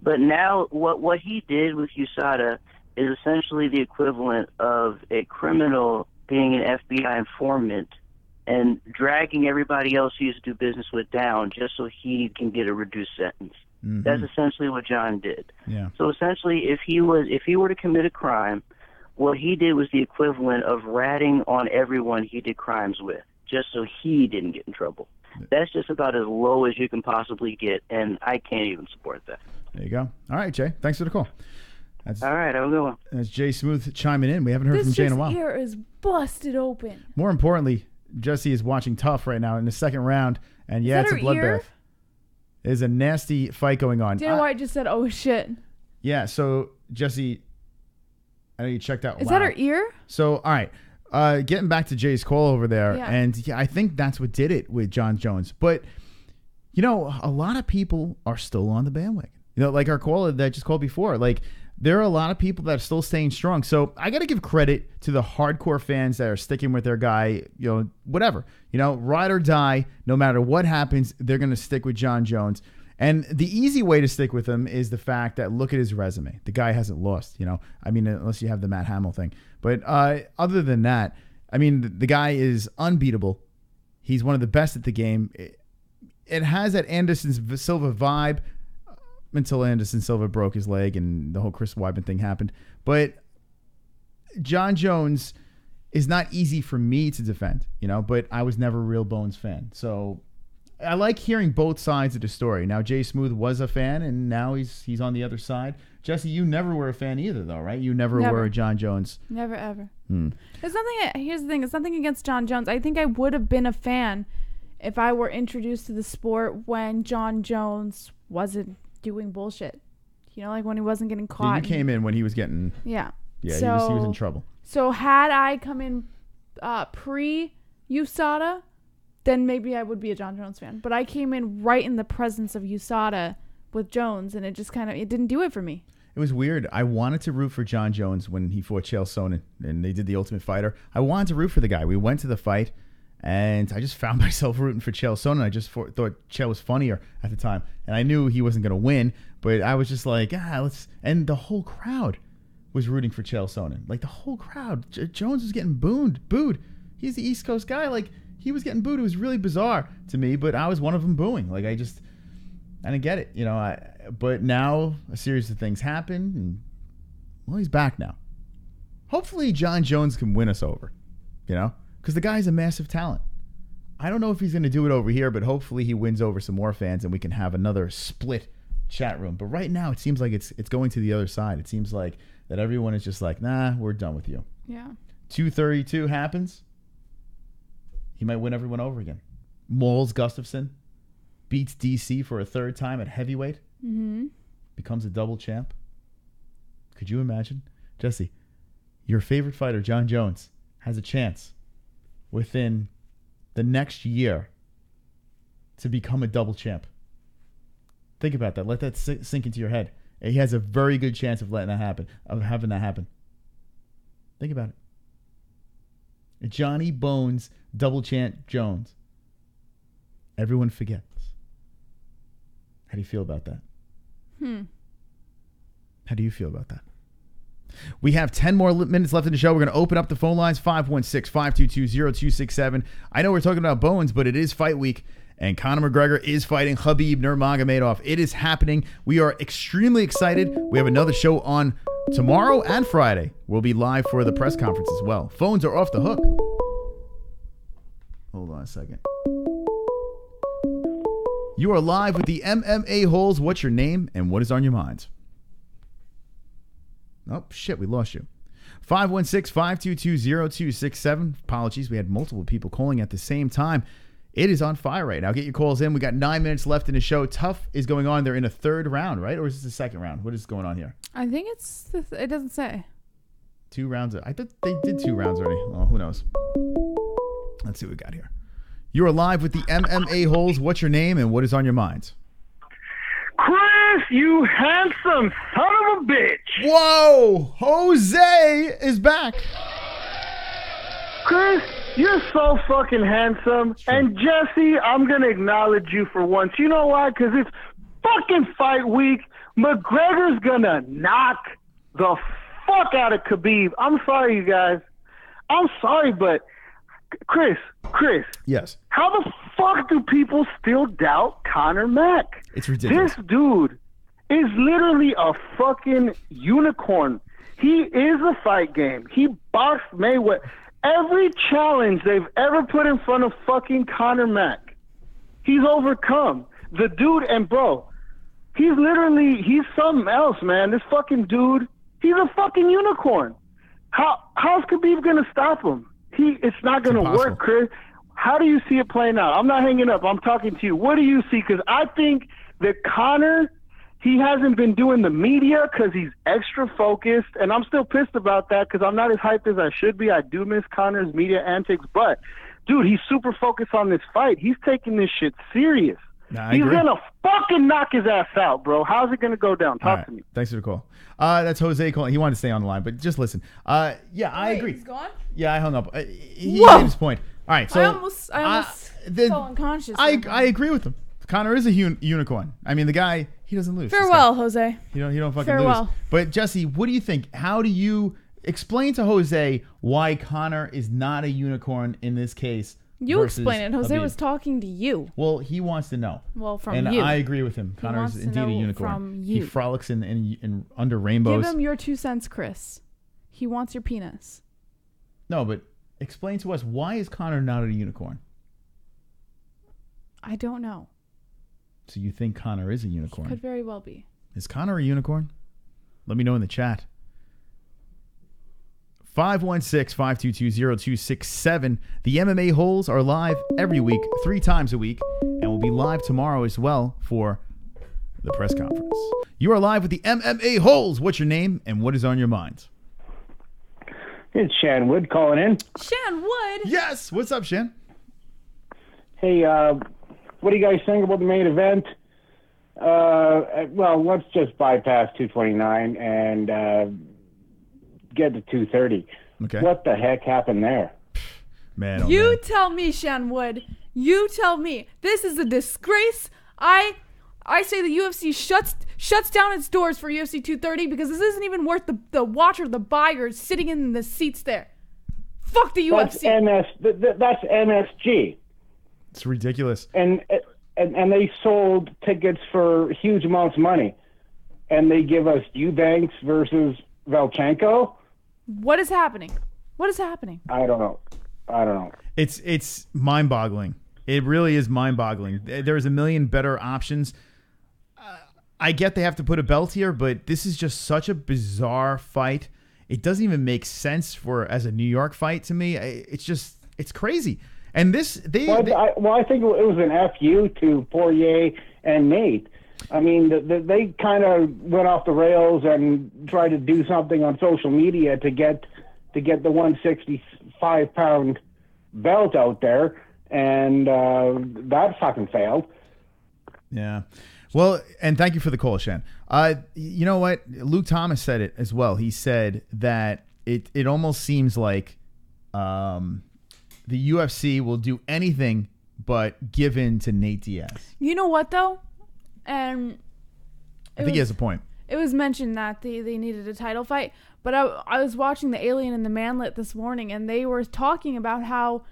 But now, what he did with USADA is essentially the equivalent of a criminal being an FBI informant and dragging everybody else he used to do business with down just so he can get a reduced sentence. Mm-hmm. That's essentially what Jon did. Yeah. So essentially, if he were to commit a crime, what he did was the equivalent of ratting on everyone he did crimes with, just so he didn't get in trouble. That's just about as low as you can possibly get, and I can't even support that. There you go. All right, Jay. Thanks for the call. All right, have a good one. That's Jay Smooth chiming in. We haven't heard from Jay in a while. This ear is busted open. More importantly, Jesse is watching Tough right now in the second round, and yeah, it's a bloodbath. There's a nasty fight going on. Do you know why I just said, oh, shit? Yeah, so, Jesse, I know you checked out. Is that her ear? So, all right. Getting back to Jay's call over there, yeah. And yeah, I think that's what did it with Jon Jones. But, you know, a lot of people are still on the bandwagon. You know, like our caller that just called before. Like, there are a lot of people that are still staying strong. So I got to give credit to the hardcore fans that are sticking with their guy, you know, whatever. You know, ride or die, no matter what happens, they're going to stick with Jon Jones. And the easy way to stick with him is the fact that look at his resume. The guy hasn't lost, you know. I mean, unless you have the Matt Hamill thing. But other than that, I mean, the guy is unbeatable. He's one of the best at the game. It has that Anderson Silva vibe until Anderson Silva broke his leg and the whole Chris Weidman thing happened. But Jon Jones is not easy for me to defend, you know, but I was never a Real Bones fan. So I like hearing both sides of the story. Now, Jay Smooth was a fan, and now he's on the other side. Jesse, you never were a fan either, though, right? You never were a Jon Jones. Never, ever. There's nothing. Here's the thing. It's nothing against Jon Jones. I think I would have been a fan if I were introduced to the sport when Jon Jones wasn't doing bullshit. You know, like when he wasn't getting caught. Yeah, you came in when he was getting... Yeah. Yeah, he was in trouble. So had I come in pre-USADA, then maybe I would be a Jon Jones fan. But I came in right in the presence of USADA with Jones, and it just it didn't do it for me. It was weird. I wanted to root for Jon Jones when he fought Chael Sonnen, and they did the Ultimate Fighter. I wanted to root for the guy. We went to the fight, and I just found myself rooting for Chael Sonnen. I just thought Chael was funnier at the time, and I knew he wasn't going to win, but I was just like, let's... And the whole crowd was rooting for Chael Sonnen. Like, the whole crowd. Jones was getting booed. He's the East Coast guy. Like, he was getting booed. It was really bizarre to me, but I was one of them booing. Like, I didn't get it, you know. But now a series of things happen, and well, he's back now. Hopefully, Jon Jones can win us over, you know, because the guy's a massive talent. I don't know if he's going to do it over here, but hopefully he wins over some more fans, and we can have another split chat room. But right now, it seems like it's going to the other side. It seems like that everyone is just like, nah, we're done with you. Yeah. 232 happens. He might win everyone over again. Moles Gustafsson beats DC for a third time at heavyweight. Mm-hmm. Becomes a double champ. Could you imagine? Jesse, your favorite fighter, Jon Jones, has a chance within the next year to become a double champ. Think about that. Let that sink into your head. He has a very good chance of letting that happen, of having that happen. Think about it. Johnny Bones, double champ Jones. Everyone forgets. How do you feel about that? How do you feel about that? We have 10 more minutes left in the show. We're going to open up the phone lines, 516-522-0267. I know we're talking about Bones, but it is fight week, and Conor McGregor is fighting Khabib Nurmagomedov. It is happening. We are extremely excited. We have another show on tomorrow and Friday. We'll be live for the press conference as well. Phones are off the hook. Hold on a second. You are live with the MMA-Holes. What's your name and what is on your mind? Oh, shit, we lost you. 516-522-0267. Apologies, we had multiple people calling at the same time. It is on fire right now. Get your calls in. We got 9 minutes left in the show. Tough is going on. They're in a third round, right? Or is this the second round? What is going on here? I think it's... it doesn't say. 2 rounds. I thought they did 2 rounds already. Well, who knows? Let's see what we got here. You are live with the MMA-Holes. What's your name and what is on your mind? Chris, you handsome son of a bitch. Whoa! Jose is back. Chris, you're so fucking handsome. Sure. And Jesse, I'm going to acknowledge you for once. You know why? Because it's fucking fight week. McGregor's going to knock the fuck out of Khabib. I'm sorry, you guys. I'm sorry, but Chris. Yes. How the fuck do people still doubt Conor Mac? It's ridiculous. This dude is literally a fucking unicorn. He is a fight game. He boxed Mayweather. Every challenge they've ever put in front of fucking Conor Mac, he's overcome. The dude, and bro, he's something else, man. This fucking dude, he's a fucking unicorn. How's Khabib gonna stop him? It's not gonna work, Chris. How do you see it playing out? I'm not hanging up. I'm talking to you. What do you see? Because I think that Conor, he hasn't been doing the media because he's extra focused, and I'm still pissed about that because I'm not as hyped as I should be. I do miss Conor's media antics, but, dude, he's super focused on this fight. He's taking this shit serious. He's going to fucking knock his ass out, bro. How's it going to go down? Talk to me. Thanks for the call. That's Jose calling. He wanted to stay on the line, but just listen. Yeah, I agree. He's gone? Yeah, I hung up. He made his point. All right, so I almost fell unconscious. I agree with him. Conor is a unicorn. I mean, the guy, he doesn't lose. Farewell, Jose. You don't fucking lose. But Jesse, what do you think? How do you explain to Jose why Conor is not a unicorn in this case? You explain it. Jose was talking to you. Well, he wants to know. Well, from you. And you. I agree with him. Conor is indeed a unicorn. From you. He frolics in under rainbows. Give him your 2 cents, Chris. He wants your penis. No, but explain to us, why is Conor not a unicorn? I don't know. So you think Conor is a unicorn? Could very well be. Is Conor a unicorn? Let me know in the chat. 516-522-0267. The MMA-Holes are live every week, 3 times a week, and will be live tomorrow as well for the press conference. You are live with the MMA-Holes. What's your name and what is on your mind? It's Shan Wood calling in. Shan Wood? Yes. What's up, Shan? Hey, what do you guys think about the main event? Well, let's just bypass 229 and get to 230. Okay. What the heck happened there? Man, you tell me, Shan Wood. You tell me. This is a disgrace. I say the UFC shuts down its doors for UFC 230 because this isn't even worth the watcher, the buyer sitting in the seats there. Fuck the UFC. That's MSG. It's ridiculous. And they sold tickets for huge amounts of money. And they give us Eubanks versus Valchenko. What is happening? What is happening? I don't know. It's mind-boggling. It really is mind-boggling. There's a million better options. I get they have to put a belt here, but this is just such a bizarre fight. It doesn't even make sense as a New York fight to me. It's crazy. And I think it was an FU to Poirier and Nate. I mean, they kind of went off the rails and tried to do something on social media to get the 165-pound belt out there, and that fucking failed. Yeah. Well, and thank you for the call, Shan. You know what? Luke Thomas said it as well. He said that it almost seems like the UFC will do anything but give in to Nate Diaz. You know what, though? And I think he has a point. It was mentioned that they needed a title fight, but I was watching the Alien and the Manlet this morning, and they were talking about how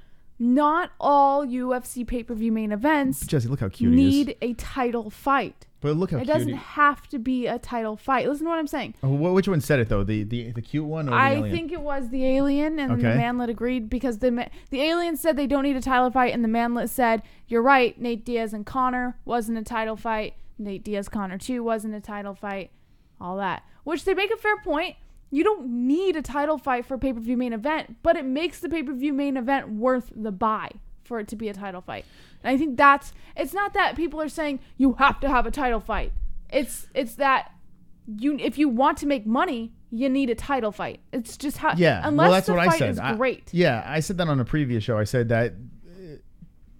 not all UFC pay-per-view main events Jesse, look how cute he is. need a title fight. But look how it cute doesn't have to be a title fight. Listen to what I'm saying. Oh, which one said it though? The cute one or the I alien? think it was the Alien, and the Manlet agreed because the Alien said they don't need a title fight, and the Manlet said, you're right, Nate Diaz and Conor wasn't a title fight. Nate Diaz Conor 2 wasn't a title fight. All that. Which they make a fair point. You don't need a title fight for a pay-per-view main event, but it makes the pay-per-view main event worth the buy for it to be a title fight. And I think it's not that people are saying you have to have a title fight. It's that if you want to make money, you need a title fight. It's just how, unless that's the what fight I said. is great. I said that on a previous show. I said that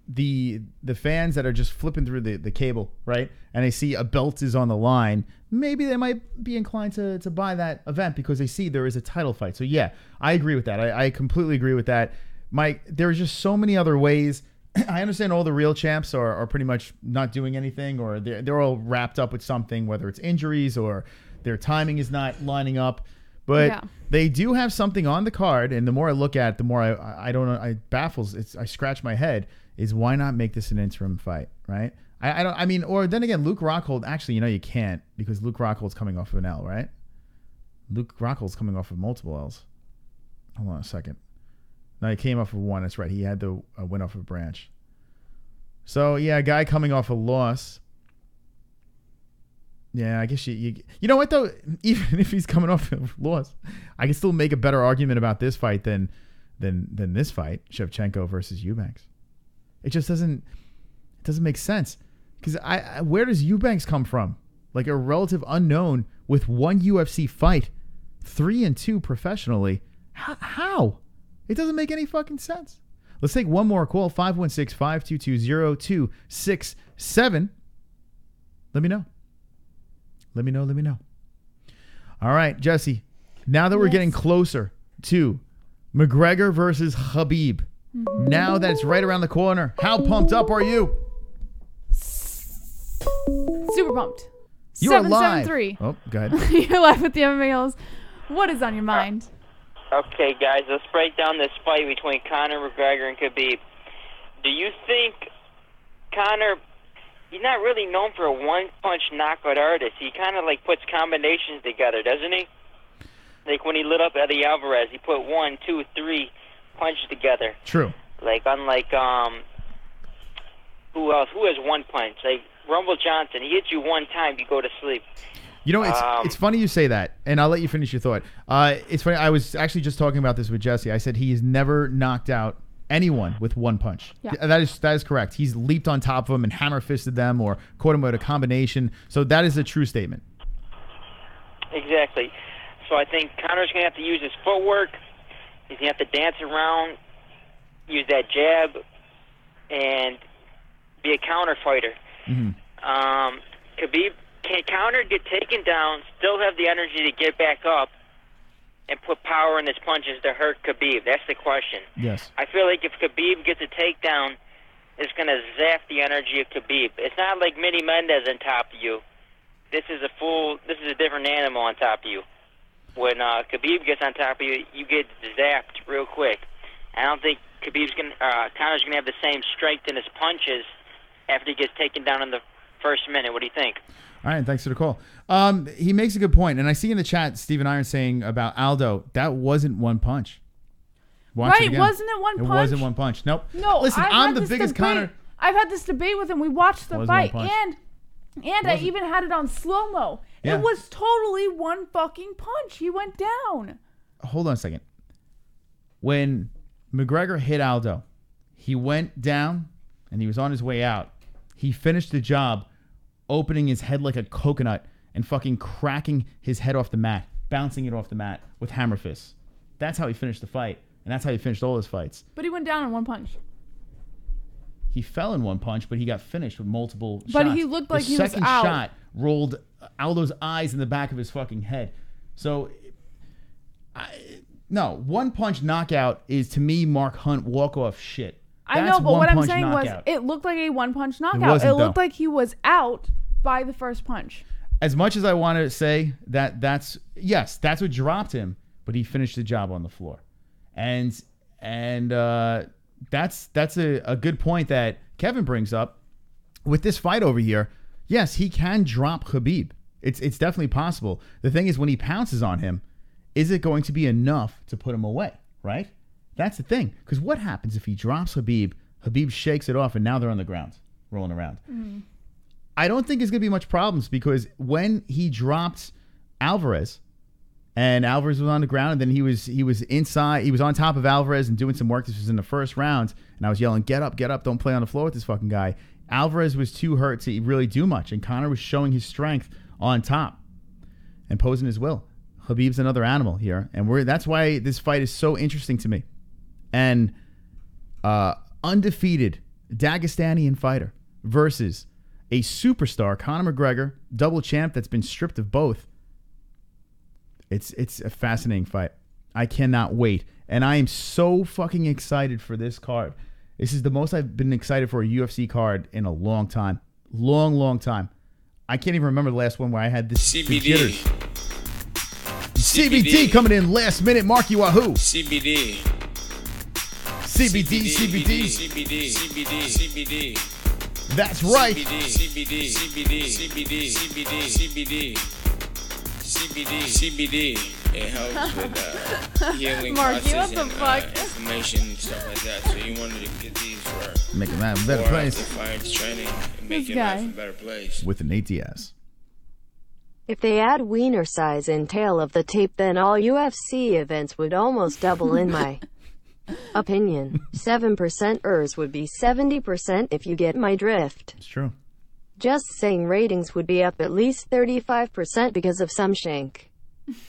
the fans that are just flipping through the cable, right, and they see a belt is on the line, maybe they might be inclined to buy that event because they see there is a title fight. So yeah, I agree with that. I completely agree with that. Mike, there's just so many other ways. I understand all the real champs are pretty much not doing anything, or they're all wrapped up with something, whether it's injuries or their timing is not lining up. But they do have something on the card, and the more I look at it, the more I don't know, I scratch my head, is why not make this an interim fight, right? Or then again, Luke Rockhold, actually, you can't, because Luke Rockhold's coming off of an L, right? Luke Rockhold's coming off of multiple L's. Hold on a second. No, he came off of one. That's right. He had the win off of Branch. So, yeah, a guy coming off a loss. Yeah, I guess you know what, though? Even if he's coming off a loss, I can still make a better argument about this fight than this fight, Shevchenko versus Eubanks. It just doesn't make sense. Because where does Eubanks come from? Like a relative unknown with one UFC fight, 3-2 professionally. How? It doesn't make any fucking sense. Let's take one more call. 516-522-0267. Let me know. Let me know. All right, Jesse. Now that we're getting closer to McGregor versus Khabib, now that it's right around the corner, how pumped up are you? Super pumped. You are live. 773. Oh, go ahead. You're live with the MMA-Holes. What is on your mind? Okay, guys, let's break down this fight between Conor McGregor and Khabib. Do you think Conor, he's not really known for a one-punch knockout artist. He kind of like puts combinations together, doesn't he? Like when he lit up Eddie Alvarez, he put 1, 2, 3 punches together. True. Like unlike who else? Who has one punch? Like Rumble Johnson, he hits you one time, you go to sleep. You know, it's funny you say that, and I'll let you finish your thought. It's funny. I was actually just talking about this with Jesse. I said he's never knocked out anyone with one punch. Yeah. That is correct. He's leaped on top of them and hammer fisted them or caught him with a combination. So that is a true statement. Exactly. So I think Conor's going to have to use his footwork. He's going to have to dance around, use that jab, and be a counter fighter. Mm-hmm. Khabib, can Conor get taken down, still have the energy to get back up, and put power in his punches to hurt Khabib? That's the question. Yes. I feel like if Khabib gets a takedown, it's going to zap the energy of Khabib. It's not like Mini Mendez on top of you. This is a different animal on top of you. When Khabib gets on top of you, you get zapped real quick. I don't think Connor's going to have the same strength in his punches after he gets taken down in the first minute. What do you think? All right, thanks for the call. He makes a good point, and I see in the chat Stephen Iron saying about Aldo, that wasn't one punch. Watch it again. Wasn't it one punch? It wasn't one punch. Nope. No, listen, I'm the biggest Conor. I've had this debate with him. We watched the fight, and I even had it on slow-mo. Yeah. It was totally one fucking punch. He went down. Hold on a second. When McGregor hit Aldo, he went down, and he was on his way out. He finished the job opening his head like a coconut and fucking cracking his head off the mat, bouncing it off the mat with hammer fists. That's how he finished the fight. And that's how he finished all his fights. But he went down in one punch. He fell in one punch, but he got finished with multiple shots. But he looked like he was out. The second shot rolled Aldo's eyes in the back of his fucking head. So, no, one punch knockout is, to me, Mark Hunt walk-off shit. I know, but what I'm saying was it looked like a one-punch knockout. It looked like he was out by the first punch. As much as I want to say that's what dropped him, but he finished the job on the floor. And that's a good point that Kevin brings up with this fight over here. Yes, he can drop Khabib. It's definitely possible. The thing is, when he pounces on him, is it going to be enough to put him away, right? That's the thing. Because what happens if he drops Khabib, Khabib shakes it off, and now they're on the ground, rolling around. Mm. I don't think there's going to be much problems, because when he dropped Alvarez, and Alvarez was on the ground, and then he was inside, he was on top of Alvarez and doing some work. This was in the first round, and I was yelling, get up, don't play on the floor with this fucking guy. Alvarez was too hurt to really do much, and Conor was showing his strength on top and posing his will. Khabib's another animal here, and that's why this fight is so interesting to me. And undefeated Dagestanian fighter versus a superstar, Conor McGregor, double champ that's been stripped of both. It's a fascinating fight. I cannot wait. And I am so fucking excited for this card. This is the most I've been excited for a UFC card in a long time. Long time. I can't even remember the last one where I had this jitters. CBD coming in last minute. Marky Wahoo. CBD. That's right. CBD. It helps with healing process and inflammation and stuff like that. So you wanted to get these for make your life a better place. Fight training and make your life a better place. With an ATS. If they add wiener size in tail of the tape, then all UFC events would almost double in my opinion. 7%ers would be 70% if you get my drift. It's true. Just saying, ratings would be up at least 35% because of some shank.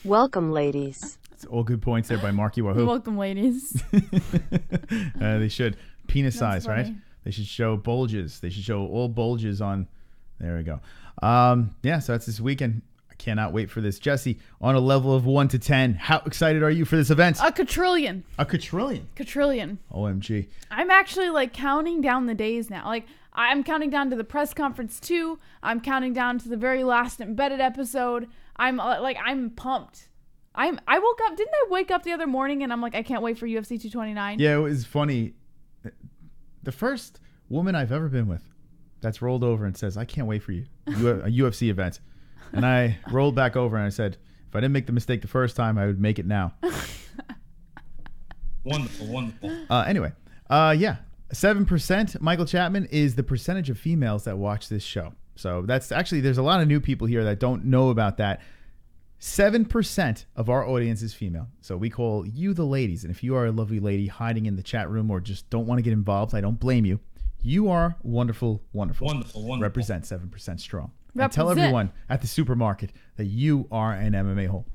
Welcome, ladies. It's all good points there by Marky Wahoo. Welcome, ladies. They should. Penis size, funny. right? They should show bulges. They should show all bulges on. There we go. Yeah, so that's this weekend. I cannot wait for this. Jesse, on a level of 1 to 10, how excited are you for this event? A quadrillion. A quadrillion? Quadrillion. OMG. I'm actually like counting down the days now. Like, I'm counting down to the press conference 2. I'm counting down to the very last embedded episode. I'm pumped. I woke up. Didn't I wake up the other morning and I'm like, I can't wait for UFC 229? Yeah, it was funny. The first woman I've ever been with that's rolled over and says, I can't wait for you. A UFC event. And I rolled back over and I said, if I didn't make the mistake the first time, I would make it now. Wonderful. Anyway, yeah. 7%, Michael Chapman, is the percentage of females that watch this show. So that's actually, there's a lot of new people here that don't know about that. 7% of our audience is female. So we call you the ladies. And if you are a lovely lady hiding in the chat room or just don't want to get involved, I don't blame you. You are wonderful. Represent 7% strong. And tell everyone at the supermarket that you are an MMA hole.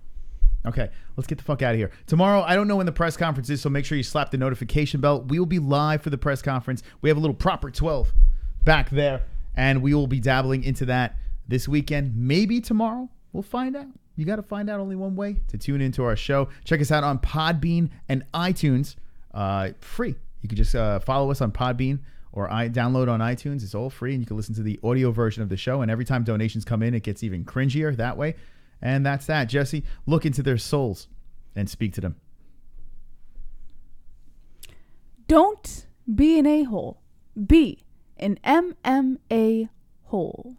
Okay, let's get the fuck out of here. Tomorrow, I don't know when the press conference is, so make sure you slap the notification bell. We will be live for the press conference. We have a little proper 12 back there, and we will be dabbling into that this weekend. Maybe tomorrow. We'll find out. You got to find out only one way to tune into our show. Check us out on Podbean and iTunes. Free. You can just follow us on Podbean or download on iTunes. It's all free, and you can listen to the audio version of the show. And every time donations come in, it gets even cringier that way. And that's that. Jesse, look into their souls and speak to them. Don't be an a-hole. Be an MMA hole.